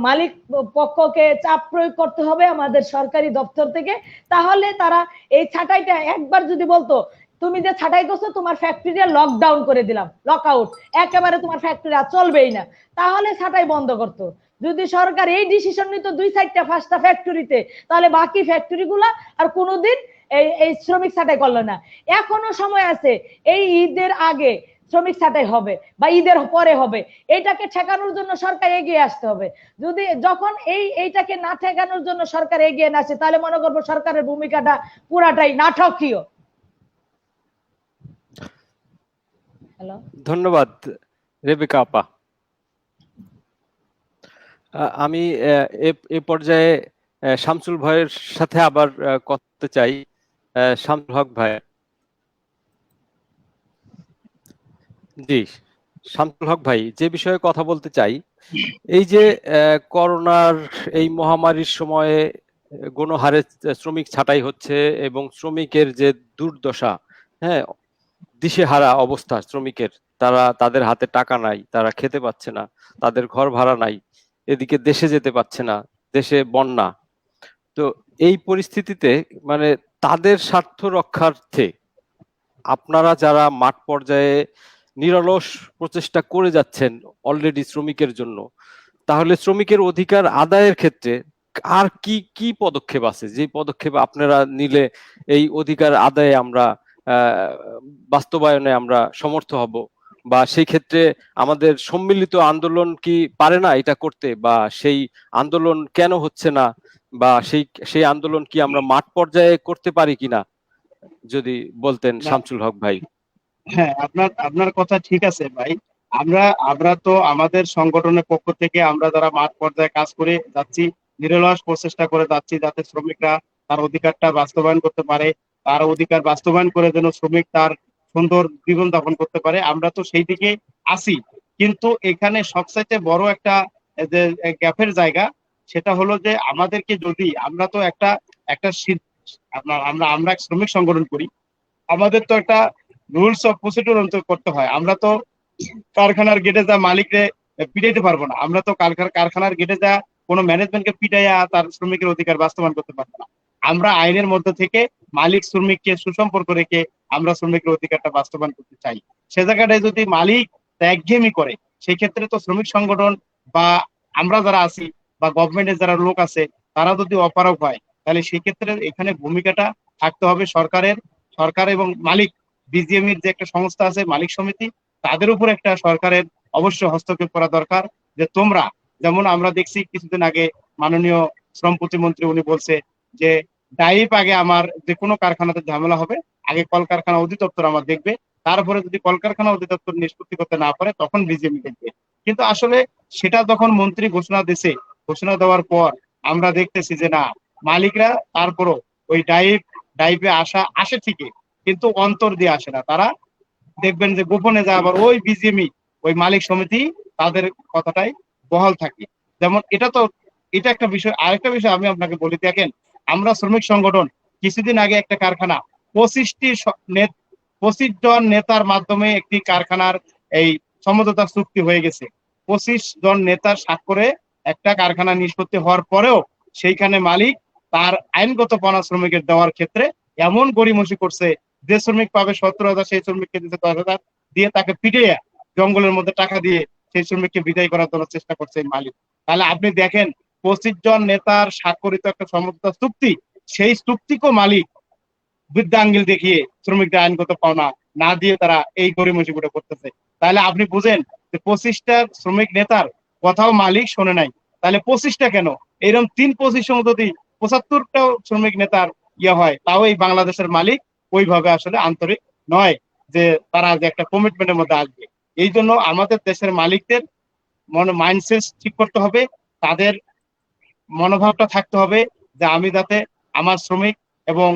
মালিক পক্ষকে চাপ প্রয়োগ করতে হবে আমাদের সরকারি দপ্তর থেকে। তাহলে তারা এই ছাঁটাইটা একবার যদি বলতো, তুমি যে ছাঁটাই করছো তোমার ফ্যাক্টরি লকডাউন করে দিলাম, লক আউট, একেবারে তোমার ফ্যাক্টরি আর চলবেই না, তাহলে ছাঁটাই বন্ধ করতো। যদি সরকার এই ডিসিশন নিত 2-4টা-5টা ফ্যাক্টরিতে, তাহলে বাকি ফ্যাক্টরি গুলা আর কোনোদিন এই শ্রমিক ছাঁটাই করলো না। এখনো সময় আছে, এই ঈদের আগে শ্রমিক ছাঁটাই হবে বা ঈদের পরে হবে, এটাকে ঠেকানোর জন্য সরকার এগিয়ে আসতে হবে। যদি যখন এইটাকে না ঠেকানোর জন্য সরকার এগিয়ে না আসে, তাহলে মনে করবো সরকারের ভূমিকাটা পুরাটাই নাটকীয়। হ্যালো, ধন্যবাদ রেবেকা আপা। আমি এ পর্যায়ে শামসুল ভাইয়ের সাথে আবার কথা বলতে চাই। শামসুল হক ভাই। জি, শামসুল হক ভাই, যে বিষয়ে কথা বলতে চাই, এই যে করোনার এই মহামারীর সময়ে গণহারে শ্রমিক ছাঁটাই হচ্ছে এবং শ্রমিকের যে দুর্দশা, হ্যাঁ, দিশেহারা অবস্থা শ্রমিকের, তাদের হাতে টাকা নাই, তারা খেতে পাচ্ছে না, তাদের ঘর ভাড়া নাই, এদিকে দেশে যেতে পারছে না, দেশে বন্যা। তো এই পরিস্থিতিতে মানে তাদের স্বার্থ রক্ষার্থে আপনারা যারা মাঠ পর্যায়ে নিরলস প্রচেষ্টা করে যাচ্ছেন অলরেডি শ্রমিকের জন্য, তাহলে শ্রমিকের অধিকার আদায়ের ক্ষেত্রে আর কি কি পদক্ষেপ আছে, যে পদক্ষেপ আপনারা নিলে এই অধিকার আদায়ে আমরা বাস্তবায়নে আমরা সমর্থ হব, বা সেই ক্ষেত্রে আমাদের সম্মিলিত আন্দোলন কি পারে না এটা করতে, বা সেই আন্দোলন কেন হচ্ছে না, বা সেই আন্দোলন কি আমরা মাঠ পর্যায়ে করতে পারি কিনা, যদি বলতেন শামসুল হক ভাই। হ্যাঁ, আপনার কথা ঠিক আছে ভাই। আমরা তো আমাদের সংগঠনের পক্ষ থেকে আমরা যারা মাঠ পর্যায়ে কাজ করে যাচ্ছি, নিরলস প্রচেষ্টা করে যাচ্ছি যাতে শ্রমিকরা তার অধিকারটা বাস্তবায়ন করতে পারে, তার অধিকার বাস্তবায়ন করে যেন শ্রমিক তার সুন্দর জীবন যাপন করতে পারে, আমরা তো সেই দিকে আছি। কিন্তু এখানে সবচাইতে বড় একটা যে গ্যাপের জায়গা, সেটা হলো যে আমাদেরকে যদি আমরা তো একটা একটা আমরা শ্রমিক সংগঠন করি, আমাদের তো একটা রুলস অফ প্রসিডিউর করতে হয়। আমরা তো কারখানার গেটে যা মালিকরে পিটাইতে পারবো না, আমরা তো কারখানার গেটে যা কোনো ম্যানেজমেন্টকে পিটাইয়া তার শ্রমিকের অধিকার বাস্তবায়ন করতে পারবো না। আমরা আইনের মধ্যে থেকে মালিক শ্রমিককে সুসম্পর্ক রেখে আমরা শ্রমিকের অধিকারটা বাস্তবায়ন করতে চাই। সে জায়গাটায় যদি মালিক একঘেয়েমি করে, সেক্ষেত্রে তো শ্রমিক সংগঠন বা আমরা যারা আছি বা গভর্নমেন্টের যারা লোক আছে, তারা যদি অপারগ হয়, তাহলে সেক্ষেত্রে এখানে ভূমিকাটা থাকতে হবে সরকার এবং মালিক, বিজিএমইর যে একটা সংস্থা আছে মালিক সমিতি, তাদের উপর একটা সরকারের অবশ্যই হস্তক্ষেপ করা দরকার। যে তোমরা, যেমন আমরা দেখছি কিছুদিন আগে মাননীয় শ্রম প্রতিমন্ত্রী উনি বলছে যে ডাইরেক্ট আগে আমার যে কোনো কারখানাতে ঝামেলা হবে, আগে কলকারখানা অধিদপ্তর আমার দেখবে, তারপরে যদি কলকারখানা অধিদপ্তর নিষ্পত্তি করতে না পারে তখন বিজিএমই দেখবে। কিন্তু আসলে সেটা যখন মন্ত্রী ঘোষণা দিছে, ঘোষণা দেওয়ার পর আমরা দেখতেছি যে না, মালিকরা তারপরও ওই ডাইভে আসে ঠিকই, কিন্তু অন্তর দিয়ে আসে না। তারা দেখবেন যে গোপনে যায়, আবার ওই বিজিএমই, ওই মালিক সমিতি তাদের কথাটাই বহাল থাকে। যেমন এটা একটা বিষয়। আরেকটা বিষয় আমি আপনাকে বলি, দেখেন আমরা শ্রমিক সংগঠন কিছুদিন আগে একটা কারখানা 25 জন নেতার মাধ্যমে একটি কারখানার এই সমঝোতা চুক্তি হয়ে গেছে। 25 জন নেতার স্বাক্ষরে একটা কারখানা নিষ্পত্তি হওয়ার পরেও সেইখানে মালিক তার আইনগত পাওনা শ্রমিকের দেওয়ার ক্ষেত্রে এমন গড়িমসি করছে, যে শ্রমিক পাবে 17,000 সেই শ্রমিককে দিতে 10,000 দিয়ে তাকে পিটিয়ে জঙ্গলের মধ্যে টাকা দিয়ে সেই শ্রমিককে বিদায় করার জন্য চেষ্টা করছে এই মালিক। তাহলে আপনি দেখেন 25 জন নেতার স্বাক্ষরিত একটা সমঝোতা চুক্তি, সেই চুক্তিকেও মালিক বৃদ্ধাঙ্গিল দেখিয়ে শ্রমিকদের আইনগত পাওনা না দিয়ে তারা এই গড়িমসি করে করতেছে। তাহলে আপনি বুঝেন যে 25টা শ্রমিক নেতার কথাও মালিক শোনে নাই। তাহলে 25টা কেন, এরকম 3-25 যদি 75টাও শ্রমিক নেতার হয়, তাও এই বাংলাদেশের মালিক ওইভাবে আসলে আন্তরিক নয় যে তারা যে একটা কমিটমেন্টের মধ্যে আসবে। এই জন্য আমাদের দেশের মালিকদের মাইন্ডসেট ঠিক করতে হবে, তাদের মনোভাবটা থাকতে হবে যে আমি যাতে আমার শ্রমিক এবং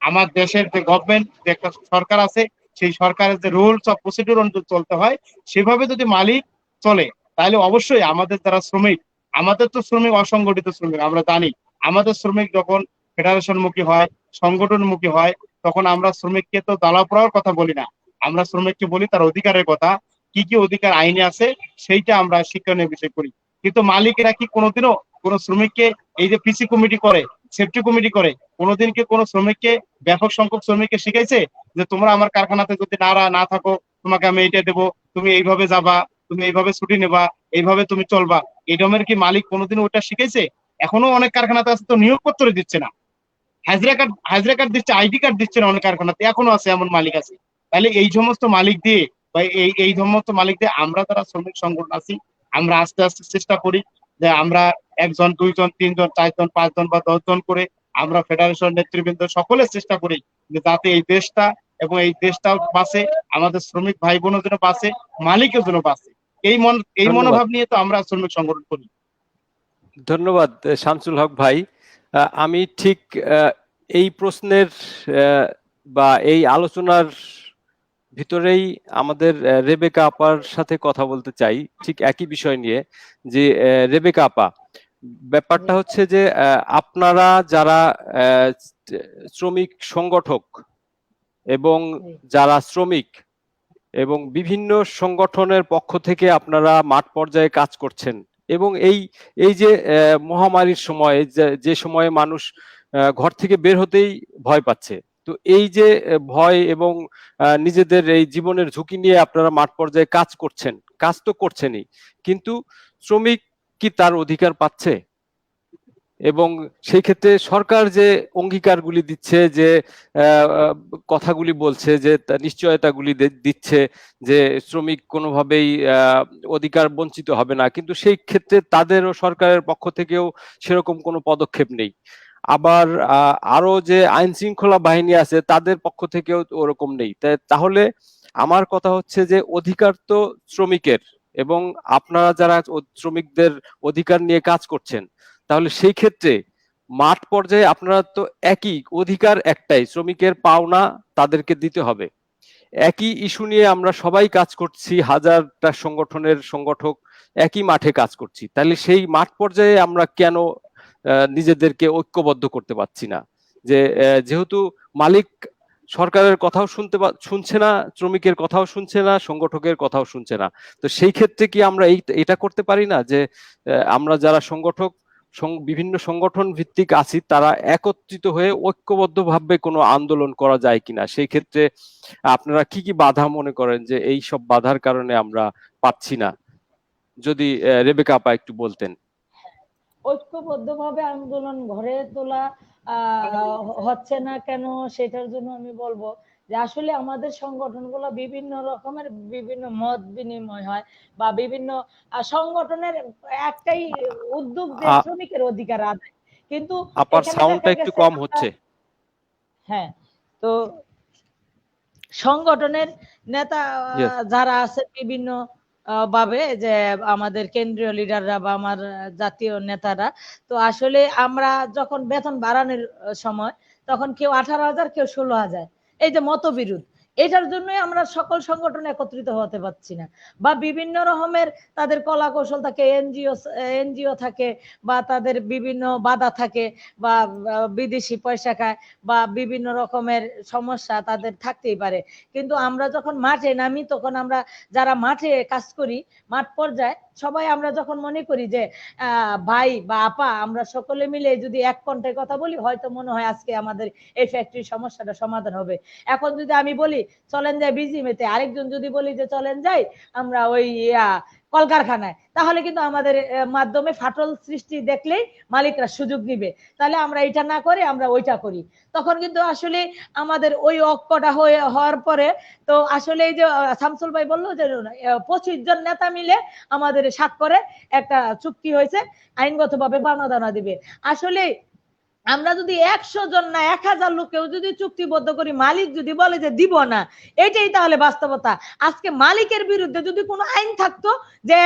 আমার দেশের যে গভর্নমেন্ট, যে একটা সরকার আছে, সেই সরকারের যে রুলস অফ প্রসিডিউর অনুযায়ী চলতে হয়, সেভাবে যদি মালিক চলে, তাহলে অবশ্যই আমাদের যারা শ্রমিক, আমাদের তো শ্রমিক অসংগঠিত শ্রমিক, আমরা জানি আমাদের শ্রমিক যখন ফেডারেশন মুখী হয়, সংগঠন মুখী হয়, তখন আমরা শ্রমিককে তো দালাল পড়ার কথা বলি না, আমরা শ্রমিককে বলি তার অধিকারের কথা, কি কি অধিকার আইনে আছে সেইটা আমরা শিক্ষণীয় বিষয় করি। কিন্তু মালিকেরা কি কোনোদিনও কোন শ্রমিককে, এই যে পিসি কমিটি করে, সেফটি কমিটি করে, কোনোদিন কি কোনো শ্রমিককে, ব্যাপক সংখ্যক শ্রমিককে শিখাইছে যে তোমরা আমার কারখানাতে যদি না থাকো, তোমাকে আমি এইটা দেবো, তুমি এইভাবে যাবা, তুমি এইভাবে ছুটি নেবা, এইভাবে তুমি চলবা? এই রকমের কি মালিক কোনোদিন ওটা শিখাইছে? এখনো অনেক কারখানাতে আছে তো নিয়োগপত্র দিচ্ছে না, হাজরা কার্ড দিচ্ছে, আইডি কার্ড দিচ্ছে না, অনেক কারখানাতে এখনো আছে, এমন মালিক আছে। তাহলে এই সমস্ত মালিক দিয়ে বা এই সমস্ত মালিক দিয়ে আমরা যারা শ্রমিক সংগঠন আছি, আমরা আস্তে আস্তে চেষ্টা করি যে আমরা 1 জন 2 জন 3 জন 4 জন 5 জন বা 10 জন করে আমরা ফেডারেশন নেতৃবৃন্দ সকলে চেষ্টা করি যে যাতে এই দেশটা এবং এই দেশটাও বাঁচে, আমাদের শ্রমিক ভাই বোনের জন্য বাঁচে, মালিকের জন্য বাঁচে। এই ধন্যবাদ। মনোভাব নিয়ে তো আমরা শ্রমিক সংগঠন করি। ধন্যবাদ শামসুল হক ভাই। আমি ঠিক এই প্রশ্নের বা এই আলোচনার ভিতরেই আমাদের রেবেকা আপার সাথে কথা বলতে চাই ঠিক একই বিষয় নিয়ে। যে রেবেকা আপা, ব্যাপারটা হচ্ছে যে আপনারা যারা শ্রমিক সংগঠক এবং যারা শ্রমিক এবং বিভিন্ন সংগঠনের পক্ষ থেকে আপনারা মাঠ পর্যায়ে কাজ করছেন, এবং এই যে মহামারীর সময়, যে সময়ে মানুষ ঘর থেকে বের হতেই ভয় পাচ্ছে, তো এই যে ভয় এবং নিজেদের এই জীবনের ঝুঁকি নিয়ে আপনারা মাঠ পর্যায়ে কাজ করছেন, কাজ তো করছেনই, কিন্তু শ্রমিক কি তার অধিকার পাচ্ছে? এবং সেই ক্ষেত্রে সরকার যে অঙ্গীকারগুলি দিচ্ছে, যে কথাগুলি বলছে, যে নিশ্চয়তাগুলি দিচ্ছে যে শ্রমিক কোনোভাবেই অধিকার বঞ্চিত হবে না, কিন্তু সেই ক্ষেত্রে তাদেরও সরকারের পক্ষ থেকেও সেরকম কোনো পদক্ষেপ নেই। আবার আরো যে আইন শৃঙ্খলা বাহিনী আছে তাদের পক্ষ থেকেও ওরকম নেই। তাহলে আমার কথা হচ্ছে যে অধিকার তো শ্রমিকের, এবং আপনারা যারা শ্রমিকদের অধিকার নিয়ে কাজ করছেন, তাহলে সেই ক্ষেত্রে মাঠ পর্যায়ে আপনারা তো একই অধিকার, একটাই শ্রমিকের পাওনা তাদেরকে দিতে হবে। একই ইস্যু নিয়ে আমরা সবাই কাজ করছি, হাজারটা সংগঠক একই মাঠে কাজ করছি, তাহলে সেই মাঠ পর্যায়ে আমরা কেন নিজেদেরকে ঐক্যবদ্ধ করতে পারছি না? যে যেহেতু মালিক সরকারের কথাও শুনছে না, শ্রমিকের কথাও শুনছে না, সংগঠকের কথাও শুনছে না, তো সেই ক্ষেত্রে কি আমরা এটা করতে পারি না যে আমরা যারা বিভিন্ন সংগঠন ভিত্তিক আছি তারা একত্রিত হয়ে ঐক্যবদ্ধভাবে কোনো আন্দোলন করা যায় কিনা? সেই ক্ষেত্রে আপনারা কি কি বাধা মনে করেন যে এই সব বাধার কারণে আমরা পাচ্ছি না? যদি রেবেকা আপা একটু বলতেন। ঐক্যবদ্ধভাবে আন্দোলন গড়ে তোলা হচ্ছে না কেন, সেটার জন্য আমি বলবো যে আসলে আমাদের সংগঠনগুলো বিভিন্ন রকমের বিভিন্ন মত বিনিময় হয়, বা বিভিন্ন সংগঠনের একটাই উদ্যোগ যে শ্রমিকের অধিকার আদায়, কিন্তু আপার সাউন্ডটা একটু কম হচ্ছে। হ্যাঁ, তো সংগঠনের নেতা যারা আছে বিভিন্ন ভাবে যে আমাদের কেন্দ্রীয় লিডাররা বা আমার জাতীয় নেতারা। তো আসলে আমরা যখন বেতন বাড়ানোর সময় তখন কেউ 18,000, কেউ 16,000, এই যে মতবিরোধ, এটার জন্যই আমরা সকল সংগঠন একত্রিত হতে পারছি না। বা বিভিন্ন রকমের তাদের কলা কৌশল থাকে, এনজিও থাকে, বা তাদের বিভিন্ন বাধা থাকে, বা বিদেশি পয়সা খায়, বা বিভিন্ন রকমের সমস্যা তাদের থাকতেই পারে। কিন্তু আমরা যখন মাঠে নামি, তখন আমরা যারা মাঠে কাজ করি, মাঠ পর্যায়ে সবাই আমরা যখন মনে করি যে ভাই বা আপা, আমরা সকলে মিলে যদি এক কণ্ঠে কথা বলি, হয়তো মনে হয় আজকে আমাদের এই ফ্যাক্টরির সমস্যাটা সমাধান হবে। এখন যদি আমি বলি চলেন যাই বিজিএমএতে, আরেকজন যদি বলি যে চলেন যাই আমরা ওই কলকারখানায়, তাহলে কিন্তু আমাদের মাধ্যমে ফাটল সৃষ্টি দেখলেই মালিকরা সুযোগ নিবে। তাহলে আমরা এটা না করে আমরা ওইটা করি, তখন কিন্তু আসলে আমাদের ওই অক্কটা হওয়ার পরে, তো আসলে এই যে শামসুল ভাই বললো যে 25 জন নেতা মিলে আমাদের স্বাক্ষরে একটা চুক্তি হয়েছে, আইনগতভাবে বানাদানা দিবে। আসলে আমরা যদি 100 জন না 1000 লোকেও যদি চুক্তিবদ্ধ করি, মালিক যদি বলে যে দিব না, এটাই তাহলে বাস্তবতা। আজকে মালিকের বিরুদ্ধে যদি কোনো আইন থাকতো যে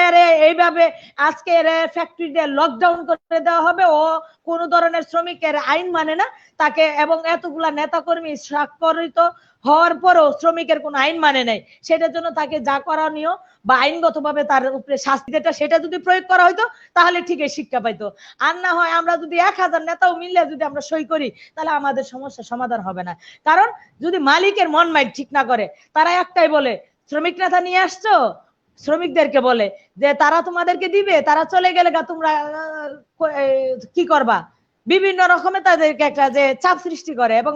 এইভাবে আজকে ফ্যাক্টরিতে লকডাউন করে দেওয়া হবে, ও কোন ধরনের শ্রমিকের আইন মানে না তাকে, এবং এতগুলা নেতাকর্মী স্বাক্ষরিত হওয়ার পরও শ্রমিকের কোন আইন মানে নাই, সেটার জন্য তাকে যা করণীয় বা আইনগতভাবে তার উপরে শাস্তি যেটা, সেটা যদি প্রয়োগ করা হয়তো তাহলে ঠিকই শিক্ষা পাইতো। আর না হয় আমরা যদি 1000 নেতাও মিললে যদি আমরা সই করি, তাহলে আমাদের সমস্যার সমাধান হবে না। কারণ যদি মালিকের মন মাইন্ড ঠিক না করে, তারা একটাই বলে, শ্রমিক নেতা নিয়ে আসছো, শ্রমিকদেরকে বলে যে তারা তোমাদেরকে দিবে, তারা চলে গেলে তোমরা কি করবা, বিভিন্ন রকমের তাদেরকে একটা যে চাপ সৃষ্টি করে, এবং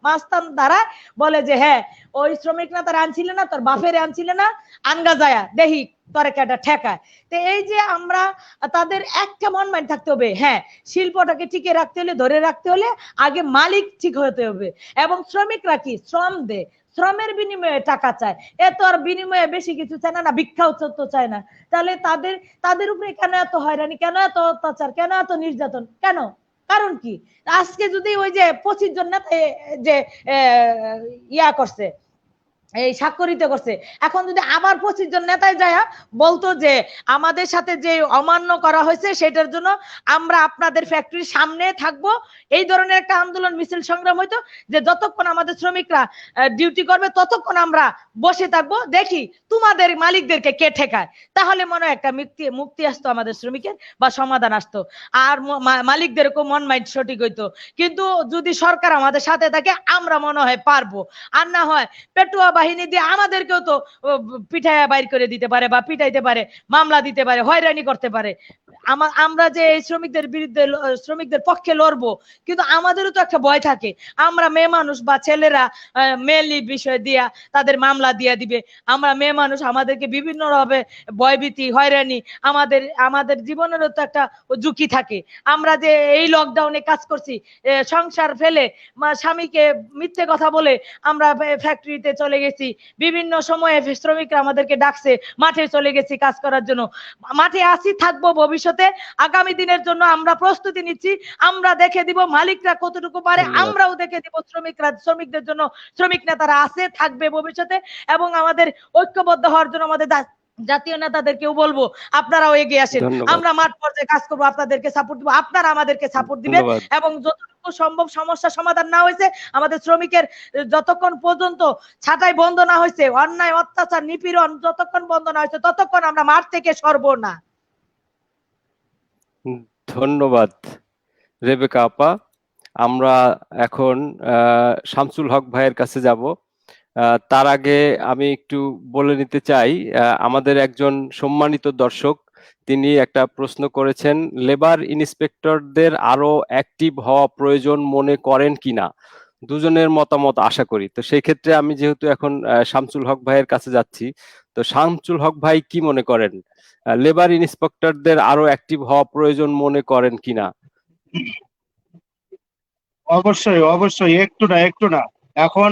মাস্তান দ্বারা বলে যে হ্যাঁ ওই শ্রমিক না তারা আনছিল না, তোর বাপের আনছিল না, আনগা যায়া দেখি তোরে একটা ঠেকায়। তো এই যে আমরা তাদের একটা মন মাইন্ড থাকতে হবে, হ্যাঁ শিল্পটাকে টিকে রাখতে হলে, ধরে রাখতে হলে আগে মালিক ঠিক হতে হবে, এবং শ্রমিকরা কি শ্রম দেয়, শ্রমের বিনিময়ে টাকা চায়, এত আর বিনিময়ে বেশি কিছু চায় না, ভিক্ষাও তো চায় না। তাহলে তাদের উপরে কেন এত হয়রানি, কেন এত অত্যাচার, কেন এত নির্যাতন, কেন, কারণ কি? আজকে যদি ওই যে 25 জন নেতা যে ইয়া করছে, এই স্বাক্ষরিত করছে, এখন যদি আবার 25 জন নেতায় যায় বলতো যে আমাদের সাথে যে অমান্য করা হয়েছে সেটার জন্য আমরা আপনাদের ফ্যাক্টরির সামনে থাকবো, এই ধরনের একটা আন্দোলন মিছিল সংগ্রাম হইতো, যে যতক্ষণ আমাদের শ্রমিকরা ডিউটি করবে ততক্ষণ আমরা বসে থাকবো, দেখি তোমাদের মালিকদেরকে কে ঠেকায়, তাহলে মনে হয় একটা মুক্তি আসতো আমাদের শ্রমিকের, বা সমাধান আসতো, আর মালিকদেরকেও মন মাইন্ড সঠিক হইতো। কিন্তু যদি সরকার আমাদের সাথে থাকে, আমরা মনে হয় পারবো। আর না হয় পেটুয়া বাহিনী দিয়ে আমাদেরকেও তো পিঠায় বাইর করে দিতে পারে, বা পিটাইতে পারে, মামলা দিতে পারে, হয়রানি করতে পারে। আমরা যে এই শ্রমিকদের বিরুদ্ধে, শ্রমিকদের পক্ষে লড়বো, কিন্তু আমাদেরও তো একটা ভয় থাকে, আমরা মেয়ে মানুষ বা ছেলেরা মেয়েলি বিষয় দিয়া তাদের মামলা দিয়ে দিবে, আমরা মেয়ে মানুষ, আমাদেরকে বিভিন্ন ভাবে ভয়ভীতি, হয়রানি, আমাদের জীবনেরও তো একটা ঝুঁকি থাকে। আমরা যে এই লকডাউনে কাজ করছি, সংসার ফেলে স্বামীকে মিথ্যে কথা বলে আমরা ফ্যাক্টরিতে চলে গেছি, বিভিন্ন সময়ে শ্রমিকরা আমাদেরকে ডাকছে, মাঠে চলে গেছি কাজ করার জন্য, মাঠে আসি, থাকবো ভবিষ্যতে, আগামী দিনের জন্য আমরা প্রস্তুতি নিচ্ছি, আমরা দেখে দিব মালিকরা কতটুকু পারে, আমরাও দেখে দিব শ্রমিকদের জন্য শ্রমিক নেতারা আছে, থাকবে ভবিষ্যতে, এবং আমাদের ঐক্যবদ্ধ হওয়ার জন্য আমাদের জাতীয় নেতাদেরকেও বলবো আপনারাও এগিয়ে আসেন, আমরা মাঠ পর্যায়ে কাজ করবো, আপনাদেরকে সাপোর্ট দিব, আপনারা আমাদেরকে সাপোর্ট দিবেন, এবং যতটুকু সম্ভব সমস্যা সমাধান না হয়েছে, আমাদের শ্রমিকের যতক্ষণ পর্যন্ত ছাঁটাই বন্ধ না হয়েছে, অন্যায় অত্যাচার নিপীড়ন যতক্ষণ বন্ধ না হয়েছে, ততক্ষণ আমরা মাঠ থেকে সরব না। ধন্যবাদ রেবেকা আপা। আমরা এখন শামসুল হক ভাইয়ের কাছে যাব। তার আগে আমি একটু বলে নিতে চাই, আমাদের একজন সম্মানিত দর্শক তিনি একটা প্রশ্ন করেছেন, লেবার ইন্সপেক্টরদের আরো অ্যাক্টিভ হওয়া প্রয়োজন মনে করেন কিনা, দুজনের মতামত আশা করি। তো সেই ক্ষেত্রে আমি যেহেতু এখন শামসুল হক ভাইয়ের কাছে যাচ্ছি, তো শামসুল হক ভাই কি মনে করেন, লেবার ইন্সপেক্টরদের আরো অ্যাক্টিভ হওয়া প্রয়োজন মনে করেন কিনা? অবশ্যই অবশ্যই, একটু না। এখন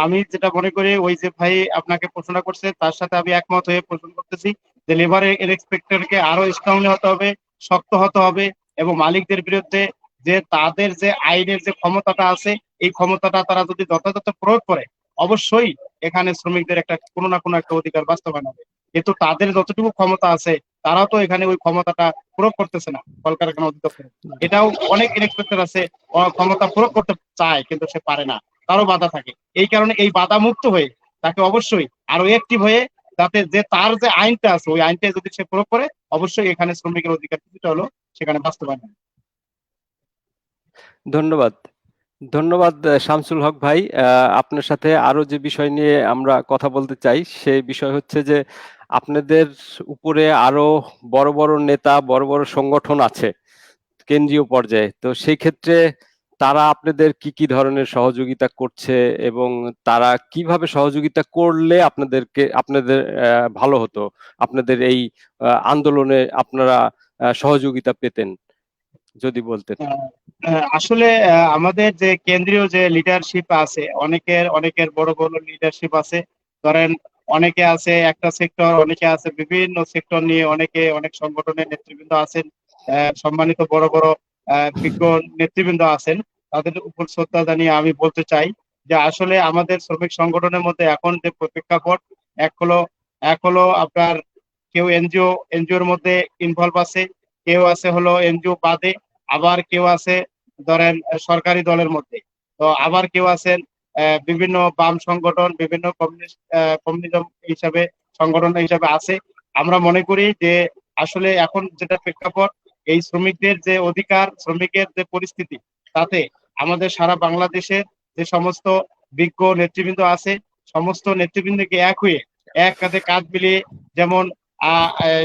আমি যেটা মনে করি, ওই যে ভাই আপনাকে প্রশ্ন করছে তার সাথে আমি একমত হয়ে প্রশ্ন করতেছি, যে লেবার ইন্সপেক্টরকে আরো স্ট্রংলি হতে হবে, শক্ত হতে হবে, এবং মালিকদের বিরুদ্ধে যে তাদের যে আইনের যে ক্ষমতাটা আছে, এই ক্ষমতাটা তারা যদি যথাযথ প্রয়োগ করে, অবশ্যই এখানে শ্রমিকদের একটা কোনো না কোনো একটা অধিকার বাস্তবায়ন হবে। কিন্তু তাদের যতটুকু ক্ষমতা আছে তারাও তো এখানে ওই ক্ষমতাটা প্রয়োগ করতেছে না কলকারখানা অধিদপ্তর। এটাও অনেক ইন্সপেক্টর আছে ক্ষমতা প্রয়োগ করতে চায় কিন্তু সে পারে না, তারও বাধা থাকে। এই কারণে এই বাধা মুক্ত হয়ে তাকে অবশ্যই আরো অ্যাক্টিভ হয়ে, যাতে যে তার যে আইনটা আছে ওই আইনটা যদি সে প্রয়োগ করে, অবশ্যই এখানে শ্রমিকের অধিকার কিছুটা হলো সেখানে বাস্তবায়ন হবে। ধন্যবাদ। ধন্যবাদ শামসুল হক ভাই। আপনার সাথে আরো যে বিষয় নিয়ে আমরা কথা বলতে চাই সেই বিষয় হচ্ছে যে আপনাদের উপরে আরো বড় বড় নেতা, বড় বড় সংগঠন আছে কেন্দ্রীয় পর্যায়ে। তো সেই ক্ষেত্রে তারা আপনাদের কি কি ধরনের সহযোগিতা করছে এবং তারা কিভাবে সহযোগিতা করলে আপনাদের ভালো হতো, আপনাদের এই আন্দোলনে আপনারা সহযোগিতা পেতেন, যদি বলতেন। আসলে আমাদের যে কেন্দ্রীয় যে লিডারশিপ আছে, অনেকের বড় বড় লিডারশিপ আছে। ধরেন অনেকে আছে একটা সেক্টর, অনেকে আছে বিভিন্ন সেক্টর নিয়ে, অনেকে অনেক সংগঠনের নেতৃবৃন্দ আছেন, সম্মানিত বড় বড় বিজ্ঞ নেতৃবৃন্দ আছেন। তাদের উপর শ্রদ্ধা জানিয়ে আমি বলতে চাই যে আসলে আমাদের শ্রমিক সংগঠনের মধ্যে এখন যে প্রেক্ষাপট, এক হলো আপনার কেউ এনজিওর মধ্যে ইনভলভ আছে, কেউ আছে হলো এনজিও বাদে, আবার কেউ আছে ধরেন সরকারি দলের মধ্যে, তো আবার কেউ আছেন বিভিন্ন বাম সংগঠন, বিভিন্ন কমিউনিজম হিসাবে সংগঠন হিসাবে আছে। আমরা মনে করি যে আসলে এখন যেটা প্রেক্ষাপট, এই শ্রমিকদের যে অধিকার, শ্রমিকের যে পরিস্থিতি, তাতে আমাদের সারা বাংলাদেশের যে সমস্ত বিজ্ঞ নেতৃবৃন্দ আছে, সমস্ত নেতৃবৃন্দকে এক হয়ে এক কাঁধে কাঁধ মিলিয়ে, যেমন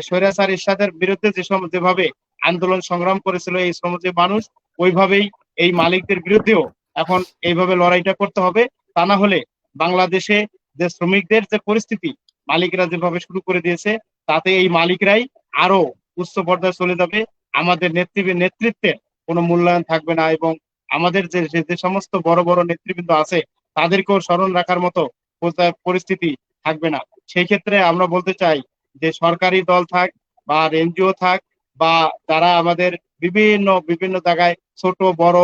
স্বৈরাচার এরশাদের বিরুদ্ধে যেভাবে আন্দোলন সংগ্রাম করেছিল এই শ্রমজীবী মানুষ, ওইভাবেই এই মালিকদের বিরুদ্ধেও এখন এইভাবে লড়াইটা করতে হবে। তা না হলে বাংলাদেশে যে শ্রমিকদের যে পরিস্থিতি মালিকরা যেভাবে শুরু করে দিয়েছে, তাতে এই মালিকরাই আরো উচ্চ পর্যায়ে চলে যাবে। আমাদের নেতৃত্বের কোনো মূল্যায়ন থাকবে না, এবং আমাদের যে সমস্ত বড় বড় নেতৃবৃন্দ আছে তাদেরকেও স্মরণ রাখার মতো পরিস্থিতি থাকবে না। সেই ক্ষেত্রে আমরা বলতে চাই যে সরকারি দল থাক বা এনজিও থাক, বা যারা আমাদের বিভিন্ন বিভিন্ন জায়গায় ছোট বড়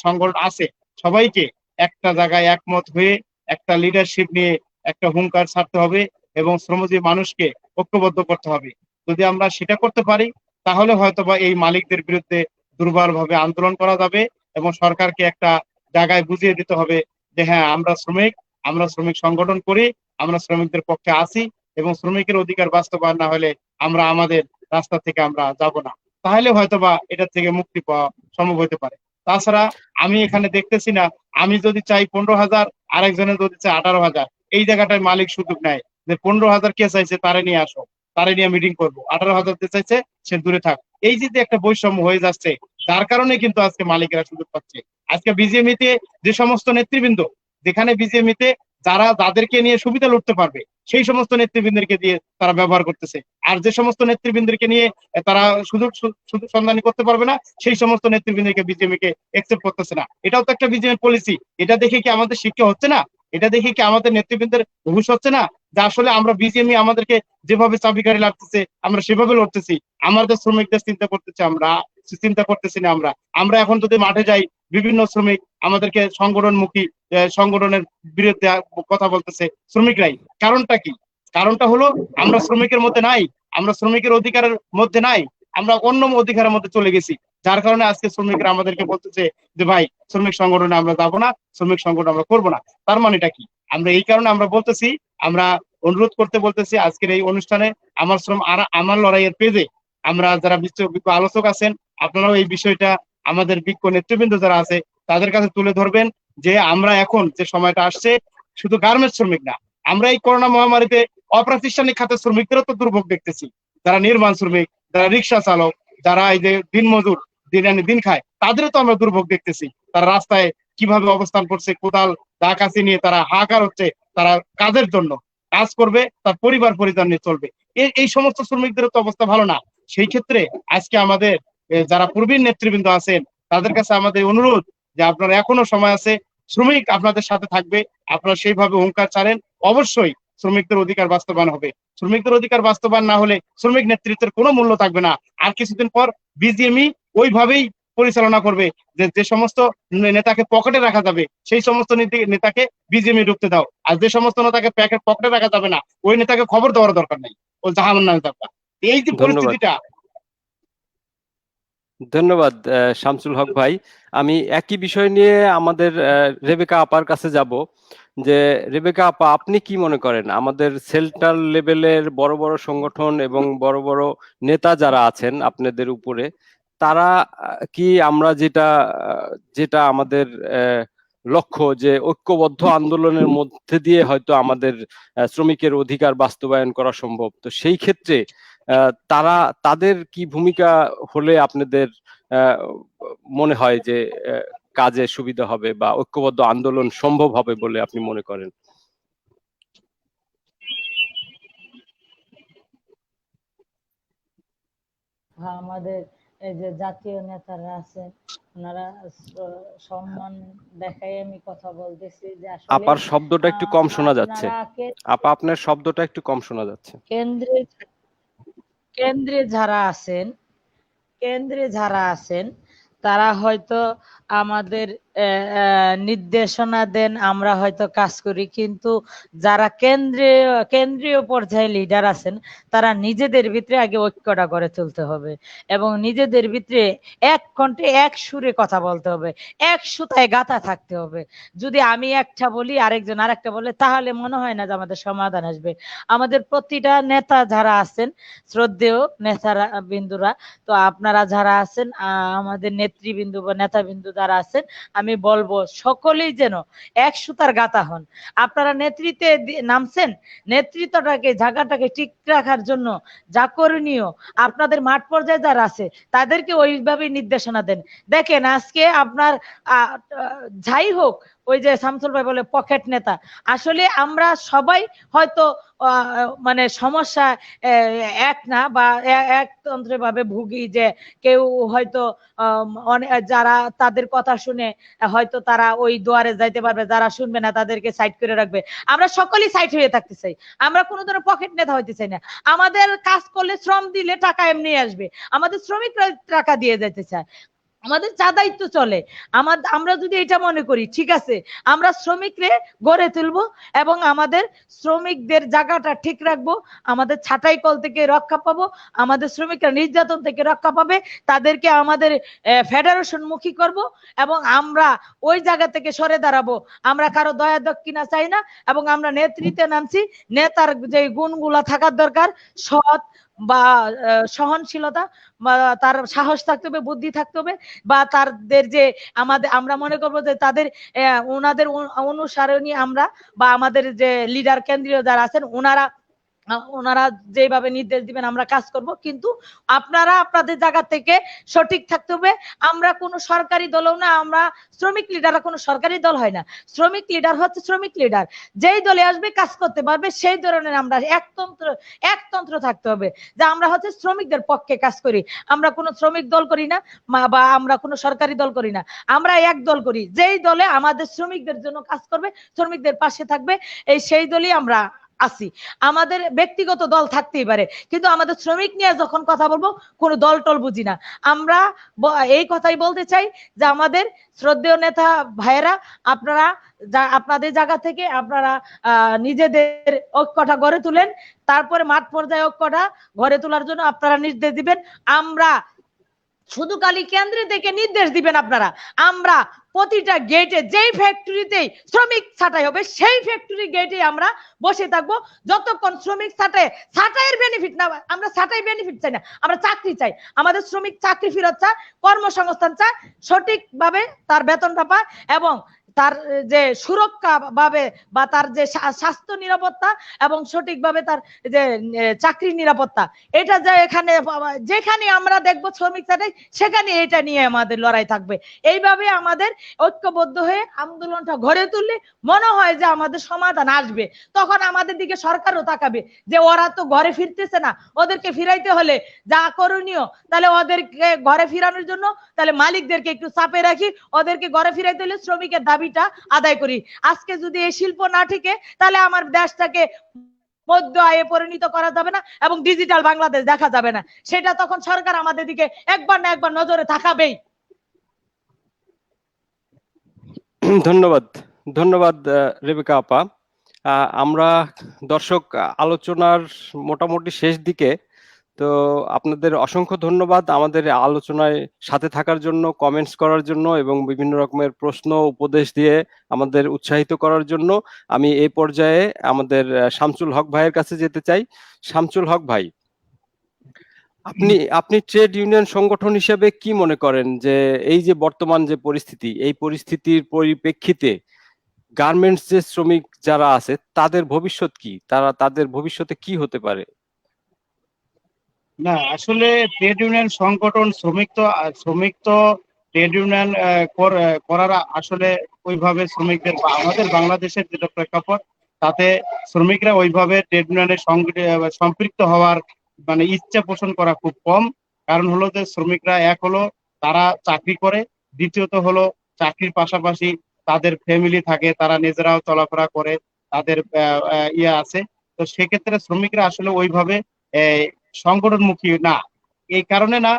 সংগঠন আছে, সবাইকে একটা জায়গায় একমত হয়ে একটা লিডারশিপ নিয়ে একটা হুঙ্কার ছাড়তে হবে এবং শ্রমজীবী মানুষকে ঐক্যবদ্ধ করতে হবে। যদি আমরা সেটা করতে পারি, তাহলে হয়তোবা এই মালিকদের বিরুদ্ধে দুর্বলভাবে আন্দোলন করা যাবে এবং সরকারকে একটা জায়গায় বুঝিয়ে দিতে হবে যে হ্যাঁ, আমরা শ্রমিক সংগঠন করি, আমরা শ্রমিকদের পক্ষে আছি, এবং শ্রমিকের অধিকার বাস্তবায়ন না হলে আমরা আমাদের রাস্তা থেকে আমরা যাব না। তাহলে হয়তোবা এটা থেকে মুক্তি পাওয়া সম্ভব হতে পারে। তাছাড়া আমি এখানে দেখতেছি না, আমি যদি চাই 15,000, আরেকজনের যদি চাই 18,000, এই জায়গাটায় মালিক সুযোগ নেয় যে 15,000 কে চাইছে তারে নিয়ে আসো, তারে নিয়ে মিটিং করবো, 18,000 কে চাইছে সে দূরে থাক। এই যে একটা বৈষম্য হয়ে যাচ্ছে, যার কারণে কিন্তু আজকে মালিকেরা সুযোগ পাচ্ছে। আজকে বিজিএমইতে যে সমস্ত নেতৃবৃন্দ, যেখানে বিজিএমইতে যাদেরকে নিয়ে সুবিধা লুটতে পারবে সেই সমস্ত নেতৃবৃন্দকে দিয়ে তারা ব্যবহার করতেছে, আর যে সমস্ত নেতৃবৃন্দকে নিয়ে তারা সুযোগ সন্ধানী করতে পারবে না সেই সমস্ত নেতৃবৃন্দকে বিজেপিকে একসেপ্ট করতেছে না। এটাও তো একটা বিজেপি পলিসি। এটা দেখে কি আমাদের শিক্ষা হচ্ছে না? এটা দেখে কি আমাদের নেতৃবৃন্দের হুঁশ হচ্ছে না যে আসলে আমরা বিজেপি আমাদেরকে যেভাবে চাবিকারি লাগতেছে আমরা সেভাবে লড়তেছি, আমাদের শ্রমিকদের চিন্তা করতেছি না। আমরা এখন যদি মাঠে যাই, বিভিন্ন শ্রমিক আমাদেরকে সংগঠনের বিরুদ্ধে কথা বলতেছে শ্রমিকরাই। কারণটা কি? কারণটা হলো আমরা শ্রমিকের মধ্যে নাই, আমরা শ্রমিকের অধিকারের মধ্যে নাই, আমরা অন্য অধিকারের মধ্যে চলে গেছি। যার কারণে আজকে শ্রমিকরা আমাদেরকে বলতেছে যে ভাই, শ্রমিক সংগঠনে আমরা যাবো না, শ্রমিক সংগঠন আমরা করবো না। তার মানেটা কি? আমরা এই কারণে আমরা বলতেছি, আমরা অনুরোধ করতে বলতেছি আজকের এই অনুষ্ঠানে আমার শ্রম আর আমার লড়াইয়ের পেজে আমরা যারা বিজ্ঞ আলোচক আছেন, আপনারাও এই বিষয়টা আমাদের বিজ্ঞ নেতৃবৃন্দ যারা আছে তাদের কাছে তুলে ধরবেন যে আমরা এখন যে সময়টা আসছে, শুধু গার্মেন্টস শ্রমিক না, আমরা এই করোনা মহামারীতে অপ্রাতিষ্ঠানিক খাতের শ্রমিকদেরও তো দুর্ভোগ দেখতেছি। যারা নির্মাণ শ্রমিক, যারা রিক্সা চালক, যারা এই যে দিনমজুর, দিন আনি দিন খায়, তাদেরও তো আমরা দুর্ভোগ দেখতেছি। তারা রাস্তায় কিভাবে অবস্থান করছে, কোদাল দা কাছে নিয়ে তারা হাহাকার হচ্ছে, তারা কাজের জন্য কাজ করবে, তার পরিবার পরিজন নিয়ে চলবে। এই সমস্ত শ্রমিকদেরও তো অবস্থা ভালো না। সেই ক্ষেত্রে আজকে আমাদের যারা প্রবীণ নেতৃবৃন্দ আছেন তাদের কাছে আমাদের অনুরোধ যে আপনারা এখনো সময় আছে, শ্রমিক আপনাদের সাথে থাকবে, আপনারা সেইভাবে হুঙ্কার ছাড়েন, অবশ্যই শ্রমিকদের অধিকার বাস্তবায়ন হবে। শ্রমিকদের অধিকার বাস্তবায়ন না হলে শ্রমিক নেতৃত্বের কোনো মূল্য থাকবে না। আর কিছুদিন পর বিজিএমই ওইভাবেই পরিচালনা করবে, যে সমস্ত নেতাকে পকেটে রাখা যাবে সেই সমস্ত নেতাকে বিজিএমে ঢুকতে দাও, আর যে সমস্ত নেতাকে পকেটে রাখা যাবে না ওই নেতাকে খবর দেওয়ার দরকার নাই, ও জাহান্নামে যাবে। এই যে ধন্যবাদ। পরিস্থিতিটা। ধন্যবাদ শামসুল হক ভাই। আমি একই বিষয় নিয়ে আমাদের রেবেকা আপার কাছে যাব, যে রেবেকা আপা, আপনি কি মনে করেন আমাদের সেন্ট্রাল লেভেলের বড় বড় সংগঠন এবং বড় বড় নেতা যারা আছেন আপনাদের উপরে, তারা কি আমরা যেটা আমাদের লক্ষ্য যে ঐক্যবদ্ধ আন্দোলনের মধ্যে দিয়ে হয়তো আমাদের শ্রমিকের অধিকার বাস্তবায়ন করা সম্ভব, তো সেই ক্ষেত্রে তাদের কি ভূমিকা হলে আপনাদের মনে হয় যে কাজে সুবিধা হবে বা ঐক্যবদ্ধ আন্দোলন সম্ভব হবে বলে আপনি মনে করেন? আমাদের এই যে জাতীয় নেতারা আছেন, ওনারা সম্মান দেখাই আমি কথা বলতেছি যে আসলে আপার শব্দটা একটু কম শোনা যাচ্ছে। আপনারা আপা, আপনার শব্দটা একটু কম শোনা যাচ্ছে। কেন্দ্রে যারা আছেন তারা হয়তো আমাদের নির্দেশনা দেন, আমরা হয়তো কাজ করি, কিন্তু যারা কেন্দ্রীয় পর্যায়ে লিডার আছেন তারা নিজেদের ভিতরে আগে ঐক্যটা গড়ে তুলতে হবে এবং নিজেদের ভিতরে এক কণ্ঠে এক সুরে কথা বলতে হবে, এক সুতায় গাঁথা থাকতে হবে। যদি আমি একটা বলি আরেকজন আরেকটা বলে, তাহলে মনে হয় না যে আমাদের সমাধান আসবে। আমাদের প্রতিটা নেতা যারা আছেন, শ্রদ্ধেয় নেতারা বিন্দুরা, তো আপনারা যারা আছেন আমাদের নেতৃবৃন্দু বা নেতাবিন্দু যারা আছেন, আমি বলবো সকলেই যেন এক সুতার গাঁথা হন। আপনারা নেতৃত্বে নামছেন, নেতৃত্বটাকে জায়গাটাকে ঠিক রাখার জন্য যা করণীয় আপনাদের মাঠ পর্যায়ে যারা আছে তাদেরকে ওইভাবে নির্দেশনা দেন। দেখেন আজকে আপনার যাই হোক, ওই যে শামসুল ভাই বলে পকেট নেতা, আসলে আমরা সবাই হয়তো মানে সমস্যা এক না বা একতন্ত্রে ভাবে ভুগি, যে কেউ হয়তো যারা তাদের কথা শুনে হয়তো তারা ওই দুয়ারে যাইতে পারবে, যারা শুনবে না তাদেরকে সাইড করে রাখবে। আমরা সকলেই সাইড হয়ে থাকতে চাই, আমরা কোনো ধরনের পকেট নেতা হইতে চাই না। আমাদের কাজ করলে শ্রম দিলে টাকা এমনি আসবে, আমাদের শ্রমিকরা টাকা দিয়ে যেতে চায়, আমাদের যা দায়িত্ব চলে। আমরা যদি এটা মনে করি ঠিক আছে, আমরা শ্রমিকরে গড়ে তুলবো এবং আমাদের শ্রমিকদের জায়গাটা ঠিক রাখবো, আমাদের ছাঁটাই কল থেকে রক্ষা পাবো, আমাদের শ্রমিকরা নির্যাতন থেকে রক্ষা পাবে, তাদেরকে আমাদের ফেডারেশন মুখী করব এবং আমরা ওই জায়গা থেকে সরে দাঁড়াবো। আমরা কারো দয়া দক্ষিণা চাই না এবং আমরা নেতৃত্বে নামছি। নেতার যে গুণগুলা থাকার দরকার, সৎ বা সহনশীলতা বা তার সাহস থাকতে হবে, বুদ্ধি থাকতে হবে, বা তাদের যে আমরা মনে করবো যে তাদের ওনাদের অনুসরণী আমরা বা আমাদের যে লিডার কেন্দ্রীয় যারা আছেন ওনারা যেভাবে নির্দেশ দিবেন আমরা কাজ করব, কিন্তু আপনারা আপনাদের জায়গা থেকে সঠিক থাকতে হবে। আমরা কোনো সরকারি দলও না, আমরা শ্রমিক লিডাররা কোনো সরকারি দল হয় না। শ্রমিক লিডার হচ্ছে শ্রমিক লিডার, যেই দলে আসবে কাজ করতে পারবে সেই ধরনের আমরা একতন্ত্র থাকতে হবে, যে আমরা হচ্ছে শ্রমিকদের পক্ষে কাজ করি। আমরা কোনো শ্রমিক দল করি না বা আমরা কোনো সরকারি দল করি না, আমরা এক দল করি, যেই দলে আমাদের শ্রমিকদের জন্য কাজ করবে, শ্রমিকদের পাশে থাকবে, সেই দলই আমরা আছি। আমাদের ব্যক্তিগত দল থাকতেই পারে, কিন্তু আমাদের শ্রমিক নিয়ে যখন কথা বলবো কোনো দল টল বুঝি না। আমরা এই কথাই বলতে চাই যে আমাদের শ্রদ্ধেয় নেতা ভাইয়েরা, আপনারা আপনাদের জায়গা থেকে আপনারা নিজেদের ঐক্যটা গড়ে তুলেন, তারপরে মাঠ পর্যায়ে ঐক্যটা গড়ে তোলার জন্য আপনারা নির্দেশ দিবেন। আমরা শুধু খালি কেন্দ্রে থেকে নির্দেশ দিবেন আপনারা, আমরা প্রতিটা গেটে যেই ফ্যাক্টরিতেই শ্রমিক ছাঁটাই হবে সেই ফ্যাক্টরি গেটে আমরা বসে থাকবো যতক্ষণ শ্রমিক ছাঁটাইয়ের বেনিফিট না, আমরা ছাঁটাই বেনিফিট চাই না, আমরা চাকরি চাই। আমাদের শ্রমিক চাকরি ফেরত চায়, কর্মসংস্থান চায়, সঠিকভাবে তার বেতনটা পায় এবং তার যে সুরক্ষা ভাবে বা তার যে স্বাস্থ্য নিরাপত্তা এবং সঠিকভাবে তার যে চাকরির নিরাপত্তা, এটা যে যেখানে আমরা দেখবো শ্রমিক ছাঁটাই, সেখানে এটা নিয়ে আমাদের লড়াই থাকবে। এইভাবে আমাদের ঐক্যবদ্ধ হয়ে আন্দোলনটা গড়ে তুললে মনে হয় যে আমাদের সমাধান আসবে। তখন আমাদের দিকে সরকারও তাকাবে যে ওরা তো ঘরে ফিরতেছে না, ওদেরকে ফিরাইতে হলে যা করণীয়, তাহলে ওদেরকে ঘরে ফিরানোর জন্য তাহলে মালিকদেরকে একটু চাপে রাখি, ওদেরকে ঘরে ফিরাইতে হলে শ্রমিকের দাবিটা আদায় করি। আজকে যদি এই শিল্প না ঠিকে তাহলে আমার দেশটাকে মধ্য আয়ে পরিণত করা যাবে না এবং ডিজিটাল বাংলাদেশ দেখা যাবে না। সেটা তখন সরকার আমাদের দিকে একবার না একবার নজরে তাকাবেই। ধন্যবাদ, ধন্যবাদ রেবেকা আপা। আমরা দর্শক আলোচনার মোটামুটি শেষ দিকে, তো আপনাদের অসংখ্য ধন্যবাদ আমাদের আলোচনায় সাথে থাকার জন্য, কমেন্টস করার জন্য এবং বিভিন্ন রকমের প্রশ্ন উপদেশ দিয়ে আমাদের উৎসাহিত করার জন্য। আমি এই পর্যায়ে আমাদের শামসুল হক ভাইয়ের কাছে যেতে চাই। শামসুল হক ভাই, আপনি আপনি ট্রেড ইউনিয়ন সংগঠন হিসেবে কি মনে করেন যে এই যে বর্তমান যে পরিস্থিতি, এই পরিস্থিতির পরিপ্রেক্ষিতে গার্মেন্টস যে শ্রমিক যারা আছে তাদের ভবিষ্যৎ কি, তাদের ভবিষ্যতে কি হতে পারে? না, আসলে ট্রেড ইউনিয়ন সংগঠন, শ্রমিক তো ট্রেড ইউনিয়ন করার আসলে ওইভাবে শ্রমিকদের বা আমাদের বাংলাদেশের যেটা প্রেক্ষাপট, তাতে শ্রমিকরা ওইভাবে ট্রেড ইউনিয়নের সঙ্গে সম্পৃক্ত হওয়ার মানে ইচ্ছা পোষণ করা খুব কম। কারণ হলো যে শ্রমিকরা এক হলো তারা চাকরি করে, দ্বিতীয়ত হলো চাকরির পাশাপাশি তাদের ফ্যামিলি থাকে, তারা নিজেরাও চলাফেরা করে, তাদের ইয়ে আছে। তো সেক্ষেত্রে শ্রমিকরা আসলে ওইভাবে সংগঠনমুখী না। এই কারণে না,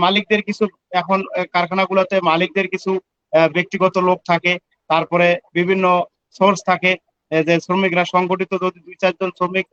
মালিকদের কিছু এখন কারখানাগুলোতে মালিকদের কিছু ব্যক্তিগত লোক থাকে, তারপরে বিভিন্ন সোর্স থাকে, যে শ্রমিকরা সংগঠিত যদি 2-4 জন শ্রমিক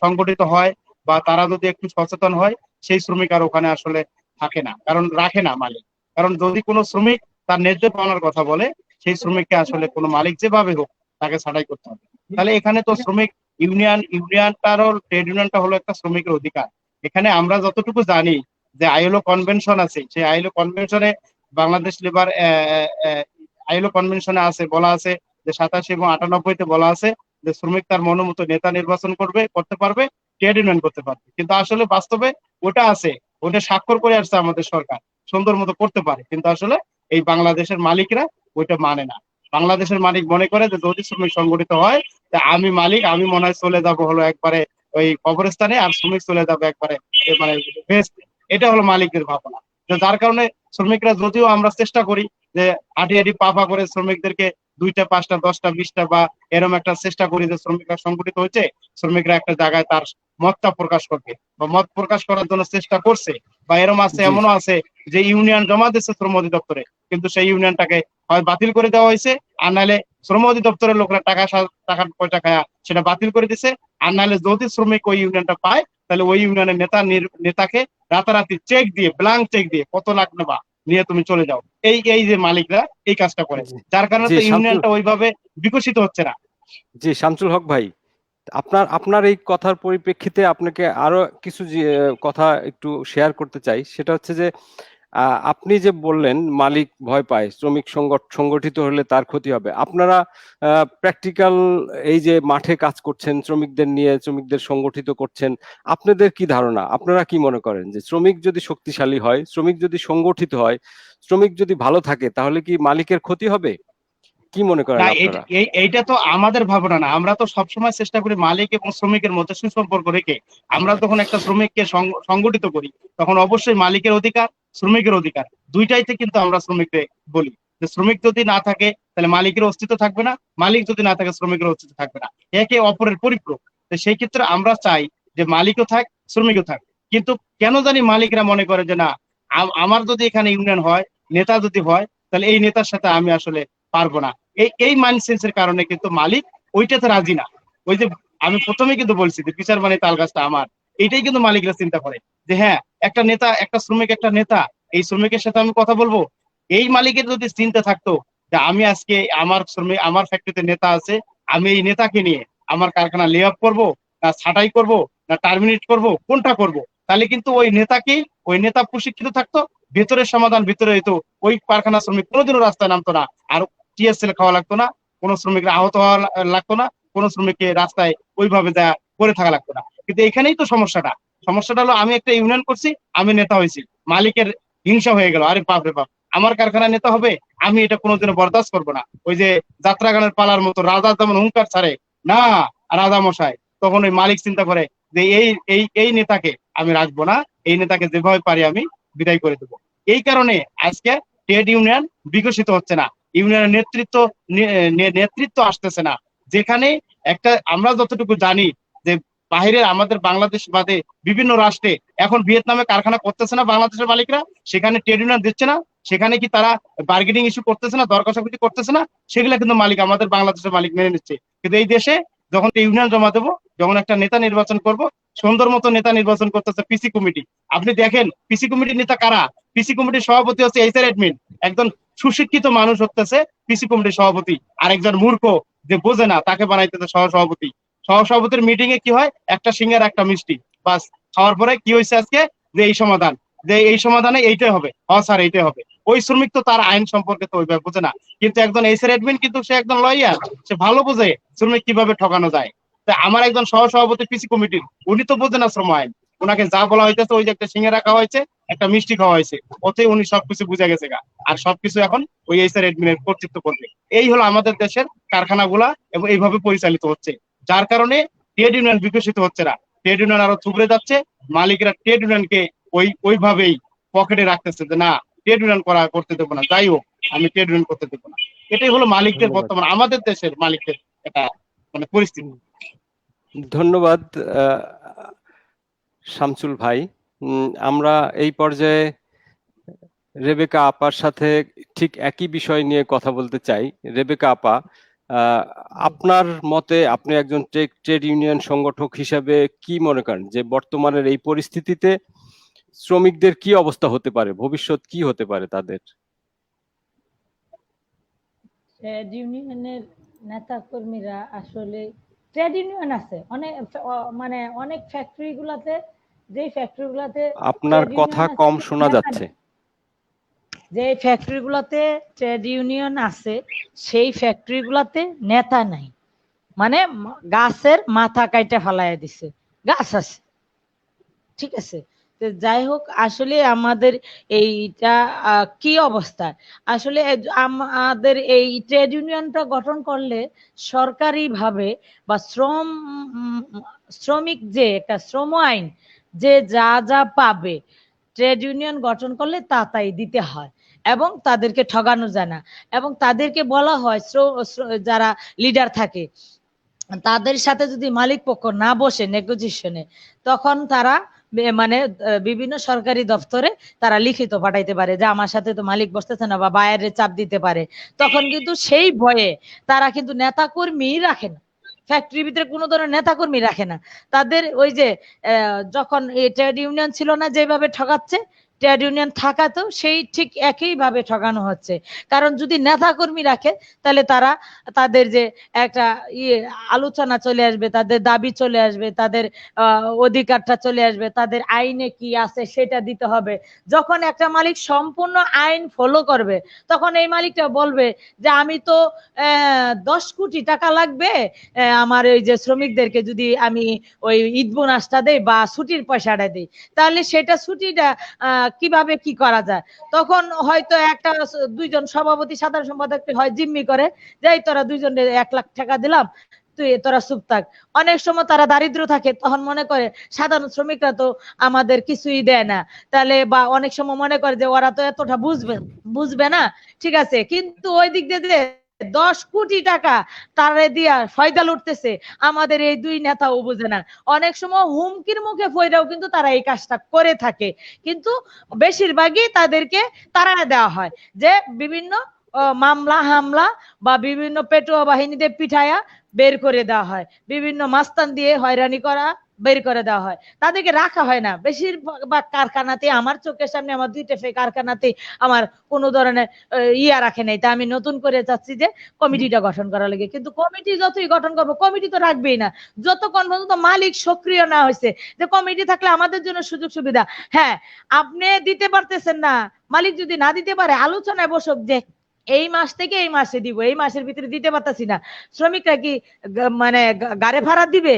সংগঠিত হয় বা তারা যদি একটু সচেতন হয়, সেই শ্রমিক আর ওখানে আসলে থাকে না, কারণ রাখে না মালিক। কারণ যদি কোনো শ্রমিক তার ন্যায্য পাওনার কথা বলে, সেই শ্রমিককে আসলে কোনো মালিক যেভাবে হোক তাকে ছাঁটাই করতে হবে। তাহলে এখানে তো শ্রমিক ইউনিয়নটারও, ট্রেড ইউনিয়নটা হলো একটা শ্রমিকের অধিকার। এখানে আমরা যতটুকু জানি যে আইএলও কনভেনশন আছে, সেই আইএলও কনভেনশনে বাংলাদেশ লেবার আইএলও কনভেনশনে আছে, বলা আছে যে 87 এবং 98-তে বলা আছে যে শ্রমিক তার মনোমতো নেতা নির্বাচন করতে পারবে, ট্রেড ইউনিয়ন করতে পারবে। কিন্তু আসলে বাস্তবে ওটা আছে, ওটা স্বাক্ষর করে আসছে আমাদের সরকার, সুন্দর মতো করতে পারে, কিন্তু আসলে এই বাংলাদেশের মালিকরা ওইটা মানে না। বাংলাদেশের মালিক মনে করে যে যদি শ্রমিক সংগঠিত হয়, আমি মালিক, আমি মনে হয় চলে যাব হলো একবারে ওই কবরস্থানে, আর শ্রমিক চলে যাবে একবারে মানে বেস্ট। এটা হলো মালিকদের ভাবনা। তো যার কারণে শ্রমিকরা, যদিও আমরা চেষ্টা করি যে হাঁটি হাঁটি পা করে শ্রমিকদেরকে 2টা 5টা 10টা 20টা বা এরকম একটা চেষ্টা করি যে শ্রমিকরা সংগঠিত হয়েছে, শ্রমিকরা একটা জায়গায় তার মতটা প্রকাশ করবে বা মত প্রকাশ করার জন্য চেষ্টা করছে, বা এরকম আছে, জি, এমনও আছে যে ইউনিয়ন জমা দিচ্ছে শ্রম অধিদপ্তরে, কিন্তু সেই ইউনিয়নটাকে হয় বাতিল করে দেওয়া হয়েছে, আর নাহলে শ্রম অধিদপ্তরের লোকরা টাকা পয়সা খায়া সেটা বাতিল করে দিছে। আর নাহলে যদি শ্রমিক ওই ইউনিয়নটা পায়, তাহলে ওই ইউনিয়নের নেতাকে রাতারাতি চেক দিয়ে, ব্ল্যাঙ্ক চেক দিয়ে, কত লাখ নেবা নিয়ে তুমি চলে যাও। এই যে মালিকরা এই কাজটা করে, জি, যার কারণে জি তো শামসুল, ইউনিয়নটা ওইভাবে বিকশিত হচ্ছে না। জি শামসুল হক ভাই, আপনার আপনার এই কথার পরিপ্রেক্ষিতে আপনাকে আরো কিছু কথা একটু শেয়ার করতে চাই। সেটা হচ্ছে যে আপনি যে বললেন মালিক ভয় পায়, শ্রমিক সংগঠিত হলে তার ক্ষতি হবে। আপনারা প্র্যাকটিক্যাল এই যে মাঠে কাজ করছেন, শ্রমিকদের নিয়ে, শ্রমিকদের সংগঠিত করছেন, আপনাদের কি ধারণা, আপনারা কি মনে করেন যে শ্রমিক যদি শক্তিশালী হয়, শ্রমিক যদি সংগঠিত হয়, শ্রমিক যদি ভালো থাকে, তাহলে কি মালিকের ক্ষতি হবে? কি মনে করেন না, আপনারা? এইটা তো আমাদের ভাবনা না। আমরা তো সবসময় চেষ্টা করি মালিক এবং শ্রমিকের মধ্যে সুসম্পর্ক রেখে। আমরা যখন একটা শ্রমিককে সংগঠিত করি, তখন অবশ্যই মালিকের অধিকার, শ্রমিকের অধিকার, দুইটাইতে কিন্তু আমরা শ্রমিককে বলি যে শ্রমিক যদি না থাকে তাহলে মালিকের অস্তিত্ব থাকবে না, মালিক যদি না থাকে শ্রমিকের অস্তিত্ব থাকবে না, একে অপরের পরিপূরক। তো সেই ক্ষেত্রে আমরা চাই যে মালিকও থাক, শ্রমিকও থাক। কিন্তু কেন জানি মালিকরা মনে করে যে না, আমার যদি এখানে ইউনিয়ন হয়, নেতা যদি হয়, তাহলে এই নেতার সাথে আমি আসলে পারবো না। এই মাইন্ডসেটের কারণে কিন্তু মালিক ওইটাতে রাজি না। ওই যে আমি প্রথমে কিন্তু বলছি যে বিচার মানে তাল গাছটা আমার, এইটাই কিন্তু মালিকরা চিন্তা করে যে হ্যাঁ, একটা নেতা, একটা শ্রমিক, একটা নেতা, এই শ্রমিকের সাথে আমি কথা বলবো। এই মালিকের যদি চিন্তা থাকতো যে আমি আজকে আমার শ্রমিক, আমার ফ্যাক্টরিতে নেতা আছে, আমি এই নেতাকে নিয়ে আমার কারখানা লে অফ করবো, না ছাঁটাই করব, না টার্মিনেট করব, কোনটা করব, তাহলে কিন্তু ওই নেতা প্রশিক্ষিত থাকতো, ভেতরের সমাধান ভিতরে হইতো, ওই কারখানা শ্রমিক কোনোদিনও রাস্তায় নামতো না, আর টিএসএল খাওয়া লাগতো না, কোনো শ্রমিকরা আহত হওয়া লাগতো না, কোনো শ্রমিককে রাস্তায় ওইভাবে যা করে থাকা লাগতো না। কিন্তু এখানেই তো সমস্যাটা হলো আমি একটা ইউনিয়ন করছি, আমি নেতা হয়েছি, মালিকের হিংসা হয়ে গেল, আরে বাপ রে বাপ, আমার কারখানা নেতা হবে, আমি এটা কোনোদিনও বরদাস্ত করবো না। ওই যে যাত্রা গানের পালার মতো রাজা যেমন হুঙ্কার ছাড়ে না, রাজা মশাই, তখন ওই মালিক চিন্তা করে যে এই নেতাকে আমি রাখবো না, এই নেতাকে যেভাবে পারি আমি বিদায় করে দেবো। এই কারণে আজকে ট্রেড ইউনিয়ন বিকশিত হচ্ছে না, ইউনিয়নের নেতৃত্ব আসতেছে না। যেখানে একটা, আমরা যতটুকু জানি যে বাহিরের, আমাদের বাংলাদেশ বাদে বিভিন্ন রাষ্ট্রে এখন ভিয়েতনামে কারখানা করতেছে না বাংলাদেশের মালিকরা, সেখানে ট্রেড ইউনিয়ন দিচ্ছে না, সেখানে কি তারা বার্গেনিং ইস্যু করতেছে না, দর কষাকষি করতেছে না? সেগুলা কিন্তু মালিক আমাদের বাংলাদেশের মালিক মেনে নিচ্ছে। কিন্তু এই দেশে যখন ইউনিয়ন জমা দেবো, যখন একটা নেতা নির্বাচন করব, সুন্দর মতো নেতা নির্বাচন করতেছে পিসি কমিটি। আপনি দেখেন পিসি কমিটির নেতা কারা? পিসি কমিটির সভাপতি হচ্ছে এইচআর অ্যাডমিন, একজন সুশিক্ষিত মানুষ হতেছে পিসি কমিটির সভাপতি, আর একজন মূর্খ যে বোঝে না তাকে বানাইতেছে সহসভাপতি। সহসভাপতির মিটিং এ কি হয়? একটা সিঙ্গার একটা মিষ্টি, বাস। খাওয়ার পরে কি হয়েছে আজকে? যে এই সমাধান, যে এই সমাধানে এইটাই হবে, স্যার এইটাই হবে। ওই শ্রমিক তো তার আইন সম্পর্কে তো ওইভাবে বোঝে না, কিন্তু একজন এইচআর অ্যাডমিন কিন্তু সে একজন লয়ার, সে ভালো বোঝে শ্রমিক কিভাবে ঠকানো যায়। তা আমার একজন সহসভাপতি পিসি কমিটির, উনি তো বোঝে না শ্রম আইন। ওনাকে যা বলা হইতেছে, ওই যে একটা সিঙ্গারা খাওয়া হয়েছে, একটা মিষ্টি খাওয়া হয়েছে, ওতে উনি সবকিছু বুঝে গেছে গা। আর সবকিছু এখন ওই এইচআর অ্যাডমিনের কর্তৃত্ব করবে। এই হলো আমাদের দেশের কারখানাগুলা, এবং এইভাবে পরিচালিত হচ্ছে, যার কারণে ট্রেড ইউনিয়ন বিকশিত হচ্ছে না। ট্রেড ইউনিয়ন আরো থুবড়ে যাচ্ছে। মালিকরা ট্রেড ইউনিয়নকে ওইভাবেই পকেটে রাখতেছে যে না, ট্রেড ইউনিয়ন করতে দেবো না, যাই হোক আমি ট্রেড ইউনিয়ন করতে দেবো না। এটাই হলো মালিকদের ধন্যবাদ। বর্তমান আমাদের দেশের মালিকদের একটা মানে পরিস্থিতি। ধন্যবাদ শামসুল ভাই। আমরা এই পর্যায়ে রেবেকা আপার সাথে ঠিক একই বিষয় নিয়ে কথা বলতে চাই। রেবেকা আপা, আপনার মতে, আপনি একজন ট্রেড ইউনিয়ন সংগঠক হিসেবে কি মনে করেন যে বর্তমানের এই পরিস্থিতিতে শ্রমিকদের কি অবস্থা হতে পারে, ভবিষ্যৎ কি হতে পারে তাদের? ট্রেড ইউনিয়নের নেতা কর্মীরা আসলে, ট্রেড ইউনিয়ন আছে অনেক, মানে অনেক ফ্যাক্টরি গুলাতে, যে ফ্যাক্টরি গুলাতে আপনার কথা কম শোনা নেতা যাচ্ছে। নেই। যে ফ্যাক্টরি গুলাতে ট্রেড ইউনিয়ন আছে, সেই ফ্যাক্টরি গুলাতে নেতা নাই, মানে গাছের মাথা কাইটে ফালাইয়া দিছে, গাছ আছে, ঠিক আছে। তো যাই হোক, আসলে আমাদের এইটা কি অবস্থা, আসলে আমাদের এই ট্রেড ইউনিয়নটা গঠন করলে সরকারি ভাবে বা শ্রমিক যে একটা শ্রম আইন, যে যা যা পাবে ট্রেড ইউনিয়ন গঠন করলে তা তাই দিতে হয়, এবং তাদেরকে ঠগানো যায় না, এবং তাদেরকে বলা হয় যারা লিডার থাকে তাদের সাথে যদি মালিক পক্ষ না বসে নেগোসিয়েশনে, তখন তারা মানে বিভিন্ন সরকারি দপ্তরে তারা লিখিত পাঠাইতে পারে যে আমার সাথে তো মালিক বসতেছে না, বা বাইরে চাপ দিতে পারে। তখন কিন্তু সেই ভয়ে তারা কিন্তু নেতা কর্মী রাখে না, ফ্যাক্টরির ভিতরে কোনো ধরনের নেতা কর্মী রাখে না। তাদের ওই যে যখন ট্রেড ইউনিয়ন ছিল না যেভাবে ঠকাচ্ছে, ট্রেড ইউনিয়ন থাকাতেও সেই ঠিক একইভাবে ঠকানো হচ্ছে। কারণ যদি নেতা কর্মী রাখে, তাহলে তারা তাদের যে একটা আলোচনা চলে আসবে, তাদের দাবি চলে আসবে, তাদের অধিকারটা চলে আসবে, তাদের আইনে কি আছে সেটা দিতে হবে। যখন একটা মালিক সম্পূর্ণ আইন ফলো করবে, তখন এই মালিকটা বলবে যে আমি তো 10 কোটি টাকা লাগবে আমার ওই যে শ্রমিকদেরকে যদি আমি ওই ঈদ বোনাসটা দেই বা ছুটির পয়সাটা দিই, তাহলে সেটা ছুটিটা কিভাবে কি করা যায়। তখন হয়তো একটা দুইজন সভাপতি সাধারণ সম্পাদক হয় জিম্মি করে, যে তোরা দুইজনে 1 লাখ টাকা দিলাম, তুই তোরা চুপ থাক। অনেক সময় তারা দারিদ্র থাকে, তখন মনে করে সাধারণ শ্রমিকরা তো আমাদের কিছুই দেয় না, তাহলে বা অনেক সময় মনে করে যে ওরা তো এতটা বুঝবে না, ঠিক আছে। কিন্তু ওই দিক দিয়ে 10 কোটি টাকা তারে দিয়া ফয়দা লুটতেছে, আমাদের এই দুই নেতাও বুঝে না। অনেক সময় হুমকির মুখে ফয়দাও কিন্তু তারা এই কাজটা করে থাকে, কিন্তু বেশিরভাগই তাদেরকে তাড়া দেওয়া হয়, যে বিভিন্ন মামলা হামলা বা বিভিন্ন পেটোয়া বাহিনীতে পিঠায়া বের করে দেওয়া হয়, বিভিন্ন মাস্তান দিয়ে হয়রানি করা বের করে দেওয়া হয়, তাদেরকে রাখা হয় না। বেশিরভাগ কারখানাতে, আমার চোখের সামনে আমার 2টা কারখানাতে আমার কোনো ধরনের ইয়া রাখে নাই। তা আমি নতুন করে চাচ্ছি যে কমিটিটা গঠন করা লাগে, কিন্তু কমিটি যতই গঠন করবো, কমিটি তো রাখবেই না যতক্ষণ পর্যন্ত মালিক সক্রিয় না হয়েছে। যে কমিটি থাকলে আমাদের জন্য সুযোগ সুবিধা, হ্যাঁ আপনি দিতে পারতেছেন না, মালিক যদি না দিতে পারে আলোচনায় বসুক যে এই মাস থেকে এই মাসে দিব, এই মাসের ভিতরে দিতে পারতাছি না, শ্রমিকরা কি মানে গাড়ে ভাড়া দিবে?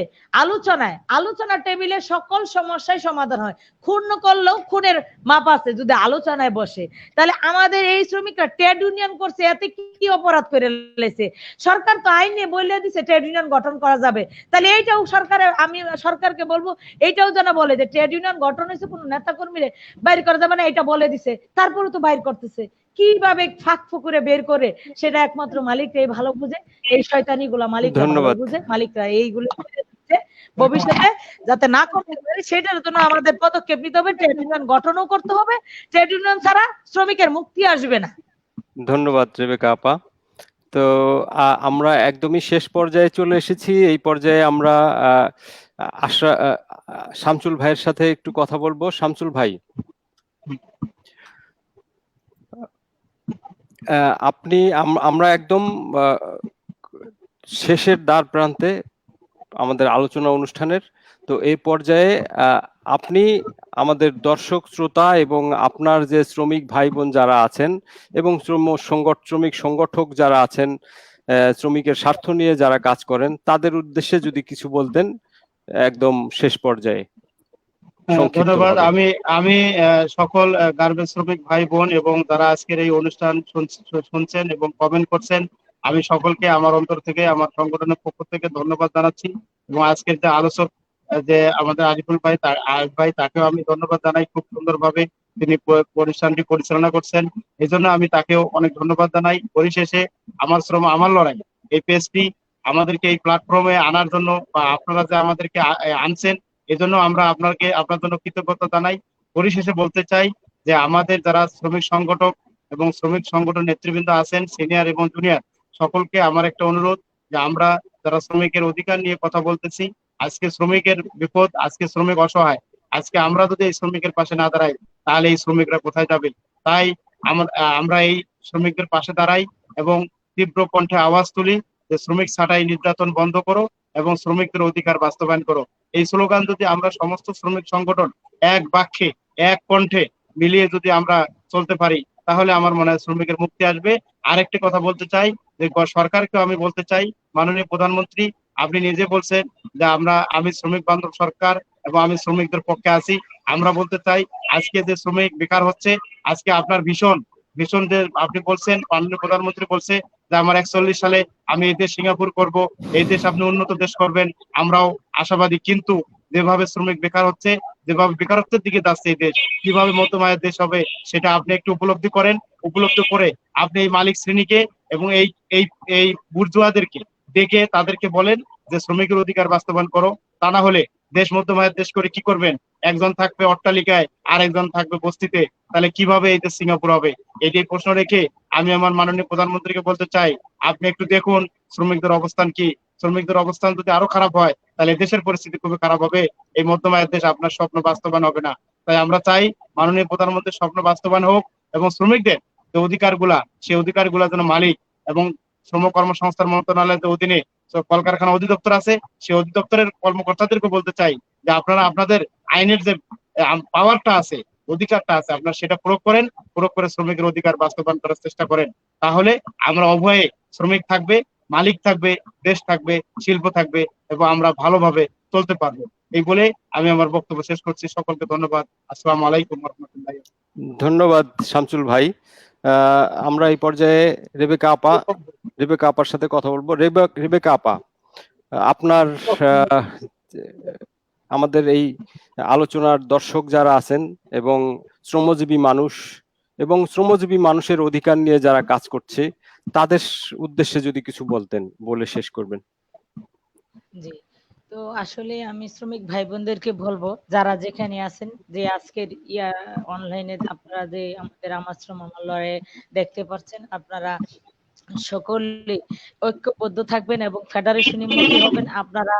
আলোচনা টেবিলে সকল সমস্যায় সমাধান হয়। খুন করলেও খুনের মাপ আছে যদি আলোচনায় বসে। তাহলে আমাদের এই শ্রমিকরা ট্রেড ইউনিয়ন করছে, এতে কি অপরাধ করে লেছে? সরকার তো আইনে বলে দিছে ট্রেড ইউনিয়ন গঠন করা যাবে, তাহলে এইটাও আমি সরকারকে বলবো এইটাও যেন বলে যে ট্রেড ইউনিয়ন গঠন হয়েছে, কোনো নেতা কর্মীরে বাইর করা যাবে না, এটা বলে দিছে, তারপরে তো বাইর করতেছে। কিভাবে ফাঁক ফুকুরে বের করে সেটা একমাত্র মালিকরাই ভালো বুঝে, এই শয়তানি গুলা মালিকরা ভালো বুঝে, মালিকরা এইগুলো হচ্ছে ভবিষ্যতে যাতে না করতে পারি সেটার জন্য আমাদের পদক্ষেপ নিতে হবে, ট্রেড ইউনিয়ন গঠনও করতে হবে। ট্রেড ইউনিয়ন ছাড়া শ্রমিকের মুক্তি আসবে না। ধন্যবাদ রেবেকা আপা। তো আমরা একদমই শেষ পর্যায়ে চলে এসেছি। এই পর্যায়ে আমরা শামসুল ভাইয়ের সাথে একটু কথা বলবো। শামসুল ভাই, আপনি আমরা একদম শেষের দ্বার প্রান্তে আমাদের আলোচনা অনুষ্ঠানের। তো এই পর্যায়ে আপনি আমাদের দর্শক শ্রোতা এবং আপনার যে শ্রমিক ভাই বোন যারা আছেন এবং শ্রমিক সংগঠক যারা আছেন, শ্রমিকের স্বার্থ নিয়ে যারা কাজ করেন, তাদের উদ্দেশ্যে যদি কিছু বলতেন একদম শেষ পর্যায়ে। ধন্যবাদ। আমি সকল গার্মেন্টস শ্রমিক ভাই বোন এবং যারা আজকের এই অনুষ্ঠান শুনছেন এবং কমেন্ট করছেন, আমি সকলকে আমার অন্তর থেকে, আমার সংগঠনের পক্ষ থেকে ধন্যবাদ জানাচ্ছি। এবং আজকের যে আলোচক যে আমাদের আরিফুল ভাই, তাকেও আমি ধন্যবাদ জানাই। খুব সুন্দরভাবে তিনি অনুষ্ঠানটি পরিচালনা করছেন, এই জন্য আমি তাকেও অনেক ধন্যবাদ জানাই। পরিশেষে আমার শ্রম আমার লড়াই, এই পেজটি আমাদেরকে এই প্ল্যাটফর্মে আনার জন্য, বা আপনারা যে আমাদেরকে আনছেন, এজন্য আমরা আপনার জন্য কৃতজ্ঞতা জানাই। পরিশেষে বলতে চাই যে আমাদের যারা শ্রমিক সংগঠক এবং শ্রমিক সংগঠন নেতৃবৃন্দ আছেন, সিনিয়র এবং জুনিয়র, সকলকে আমার একটা অনুরোধ যে আমরা যারা শ্রমিকের অধিকার নিয়ে কথা বলতেছি, আজকে শ্রমিকের বিপদ, আজকে শ্রমিক অসহায়, আজকে আমরা যদি এই শ্রমিকের পাশে না দাঁড়াই তাহলে এই শ্রমিকরা কোথায় যাবে? তাই আমরা এই শ্রমিকদের পাশে দাঁড়াই এবং তীব্র কণ্ঠে আওয়াজ তুলি যে শ্রমিক ছাঁটাই নির্যাতন বন্ধ করো এবং শ্রমিকদের অধিকার বাস্তবায়ন করো। এই স্লোগান যদি আমরা সমস্ত শ্রমিক সংগঠন এক বাক্যে, এক কণ্ঠে মিলিয়ে যদি আমরা চলতে পারি, তাহলে আমার মনে হয় শ্রমিকের মুক্তি আসবে। আরেকটি কথা বলতে চাই যে সরকারকেও আমি বলতে চাই, মাননীয় প্রধানমন্ত্রী আপনি নিজে বলছেন যে আমি শ্রমিক বান্ধব সরকার এবং আমি শ্রমিকদের পক্ষে আছি। আমরা বলতে চাই, আজকে যে শ্রমিক বেকার হচ্ছে, আজকে আপনার ভীষণ যে আপনি বলছেন, মাননীয় প্রধানমন্ত্রী বলছে যে আমার 41 সালে আমি এই দেশ সিঙ্গাপুর করব, এই দেশ আপনি উন্নত দেশ করবেন, আমরাও আশাবাদী। কিন্তু যেভাবে শ্রমিক বেকার হচ্ছে, যেভাবে বেকারত্বের দিকে যাচ্ছে এই দেশ, কিভাবে মধ্যমায়ের দেশ হবে সেটা আপনি একটু উপলব্ধি করে আপনি এই মালিক শ্রেণীকে এবং এই বুর্জুয়াদেরকে ডেকে তাদেরকে বলেন যে শ্রমিকের অধিকার বাস্তবায়ন করো। তা না হলে দেশ মধ্যমায়ের দেশ করে কি করবেন? একজন থাকবে অট্টালিকায় আর একজন থাকবে বস্তিতে, তাহলে কিভাবে এই দেশ সিঙ্গাপুর হবে? এটাই প্রশ্ন রেখে আমি আমার মাননীয় প্রধানমন্ত্রীকে বলতে চাই, আপনি একটু দেখুন শ্রমিকদের অবস্থান কি। শ্রমিকদের অবস্থান যদি আরো খারাপ হয় তাহলে দেশের পরিস্থিতি খুবই খারাপ হবে। এই মধ্যমায়ের দেশ আপনার স্বপ্ন বাস্তবায়ন হবে না। তাই আমরা চাই মাননীয় প্রধানমন্ত্রীর স্বপ্ন বাস্তবায়ন হোক এবং শ্রমিকদের যে অধিকারগুলা, সেই অধিকারগুলা যেন মালিক এবং শ্রম কর্মসংস্থান মন্ত্রণালয়ের অধীনে কলকারখানা অধিদপ্তর আছে, সেই অধিদপ্তরের কর্মকর্তাদেরকে বলতে চাই যে আপনারা আপনাদের আইনের যে পাওয়ারটা আছে, অধিকারটা আছে, আপনারা সেটা প্রয়োগ করে শ্রমিকের অধিকার বাস্তবায়ন করার চেষ্টা করেন। তাহলে আমরা উভয়ে, শ্রমিক থাকবে, মালিক থাকবে, দেশ থাকবে, শিল্প থাকবে এবং আমরা ভালোভাবে চলতে পারবো। এই বলে আমি আমার বক্তব্য শেষ করছি। সকলকে ধন্যবাদ। আসসালামু আলাইকুম ওয়া রাহমাতুল্লাহি। ধন্যবাদ শামসুল ভাই। আমরা এই পর্যায়ে রেবেকা আপার সাথে কথা বলবো। রেবেকা আপা, আপনার আমাদের এই আলোচনার দর্শক যারা আছেন এবং শ্রমজীবী মানুষের অধিকার নিয়ে যারা কাজ করছে, তাদের উদ্দেশ্যে যদি কিছু বলতেন, বলে শেষ করবেন। জি, তো আসলে আমি শ্রমিক ভাই বোনদেরকে বলবো, যারা যেখানে আছেন, যে আজকের অনলাইনে আপনারা যে আমাদের আমার শ্রম আমার লড়াই দেখতে পাচ্ছেন, আপনারা সকলে ঐক্যবদ্ধ থাকবেন এবং ফেডারেশনমুখী হবেন। আপনারা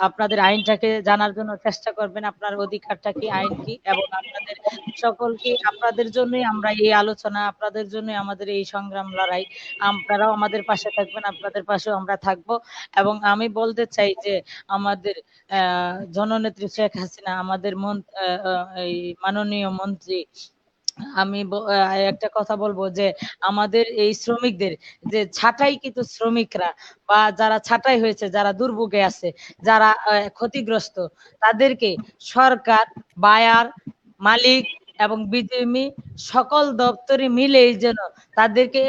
আপনাদের আইনটাকে জানার জন্য চেষ্টা করবেন, আপনার অধিকারটা কি, আইন কি, এবং আপনাদের সকলকে, আপনাদের জন্যই আমরা এই আলোচনা, আপনাদের জন্যই আমাদের এই সংগ্রাম লড়াই। আপনারাও আমাদের পাশে থাকবেন, আপনাদের পাশেও আমরা থাকব। এবং আমি বলতে চাই যে আমাদের জননেত্রী শেখ হাসিনা, আমাদের এই মাননীয় মন্ত্রী, আমি একটা কথা বলবো যে আমাদের এই শ্রমিকদের যে ছাঁটাইকৃত শ্রমিকরা বা যারা ছাঁটাই হয়েছে, যারা দুর্ভোগে আছে, যারা ক্ষতিগ্রস্ত, তাদেরকে সরকার, বায়ার, মালিক এবং বিজিএমই সকল দপ্তরে মিলে যেন তাদেরকে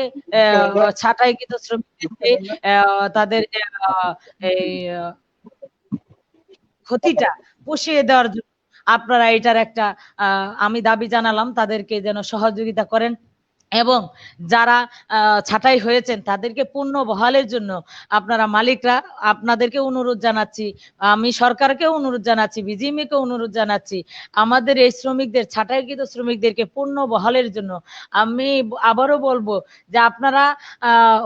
ছাঁটাইকৃত শ্রমিকদেরকে তাদের এই ক্ষতিটা পুষিয়ে দেওয়ার জন্য আপনারা এটার একটা আমি দাবি জানালাম, তাদেরকে যেন সহযোগিতা করেন এবং যারা ছাঁটাই হয়েছেন তাদেরকে পূর্ণ বহালের জন্য আপনারা মালিকরা আপনাদেরকে অনুরোধ জানাচ্ছি, আমি সরকারকে অনুরোধ জানাচ্ছি, বিজিএমইকে অনুরোধ জানাচ্ছি, আমাদের এই শ্রমিকদের ছাঁটাইকৃত শ্রমিকদেরকে পূর্ণ বহালের জন্য আমি আবারও বলবো যে আপনারা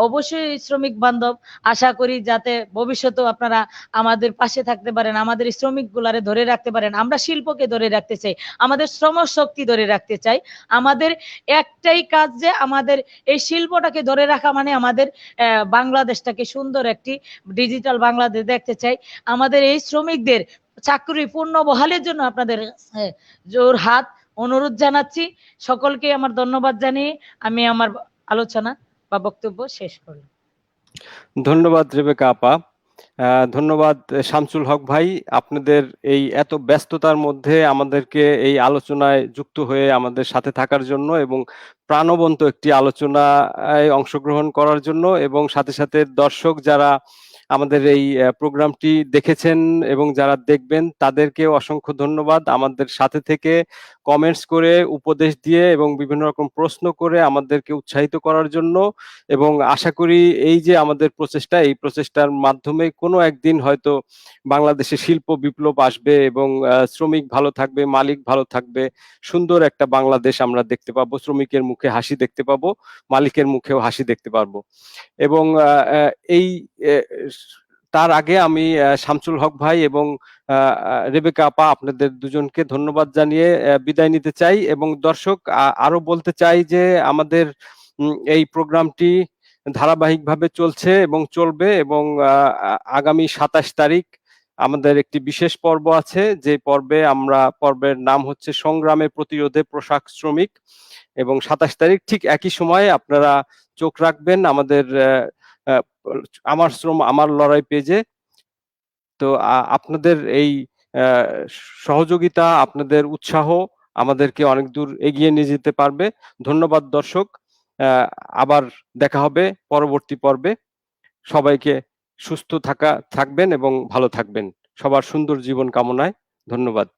অবশ্যই শ্রমিক বান্ধব, আশা করি যাতে ভবিষ্যতেও আপনারা আমাদের পাশে থাকতে পারেন, আমাদের শ্রমিকগুলারে ধরে রাখতে পারেন। আমরা শিল্পকে ধরে রাখতে চাই, আমাদের শ্রম শক্তি ধরে রাখতে চাই। আমাদের একটাই কাজ যে আমাদের এই শিল্পটাকে ধরে রাখা, মানে আমাদের বাংলাদেশটাকে সুন্দর একটি ডিজিটাল বাংলাদেশ দেখতে চাই। আমাদের এই শ্রমিকদের চাকরি পূর্ণ বহালের জন্য আপনাদের জোর হাত অনুরোধ জানাচ্ছি। সকলকে আমার ধন্যবাদ জানিয়ে আমি আমার আলোচনা বা বক্তব্য শেষ করলাম। ধন্যবাদ রেবেকা আপা। ধন্যবাদ শামসুল হক ভাই, আপনাদের এই এত ব্যস্ততার মধ্যে আমাদেরকে এই আলোচনায় যুক্ত হয়ে আমাদের সাথে থাকার জন্য এবং প্রাণবন্ত একটি আলোচনায় অংশগ্রহণ করার জন্য, এবং সাথে সাথে দর্শক যারা আমাদের এই প্রোগ্রামটি দেখেছেন এবং যারা দেখবেন তাদেরকেও অসংখ্য ধন্যবাদ। আমাদের সাথে থেকে কমেন্টস করে, উপদেশ দিয়ে এবং বিভিন্ন রকম প্রশ্ন করে আমাদেরকে উৎসাহিত করার জন্য। এবং আশা করি এই যে আমাদের প্রচেষ্টা, এই প্রচেষ্টার মাধ্যমে কোনো একদিন হয়তো বাংলাদেশে শিল্প বিপ্লব আসবে এবং শ্রমিক ভালো থাকবে, মালিক ভালো থাকবে, সুন্দর একটা বাংলাদেশ আমরা দেখতে পাবো। শ্রমিকের মুখে হাসি দেখতে পাবো, মালিকের মুখেও হাসি দেখতে পারবো। এবং এই তার আগে আমি শামসুল হক ভাই এবং রেবেকা আপা আপনাদের দুজনকে ধন্যবাদ জানিয়ে বিদায় নিতে চাই। এবং দর্শক আরো বলতে চাই যে আমাদের এই প্রোগ্রামটি ধারাবাহিকভাবে চলছে এবং চলবে, এবং আগামী 27 তারিখ আমাদের একটি বিশেষ পর্ব আছে, যে পর্বের নাম হচ্ছে সংগ্রামে প্রতিরোধে পোশাক শ্রমিক। এবং 27 তারিখ ঠিক একই সময়ে আপনারা চোখ রাখবেন আমাদের আমার শ্রম আমার লড়াই পেজে। তো আপনাদের এই সহযোগিতা, আপনাদের উৎসাহ আমাদেরকে অনেক দূর এগিয়ে নিয়ে যেতে পারবে। ধন্যবাদ দর্শক, আবার দেখা হবে পরবর্তী পর্বে। সবাইকে সুস্থ থাকবেন এবং ভালো থাকবেন। সবার সুন্দর জীবন কামনায় ধন্যবাদ।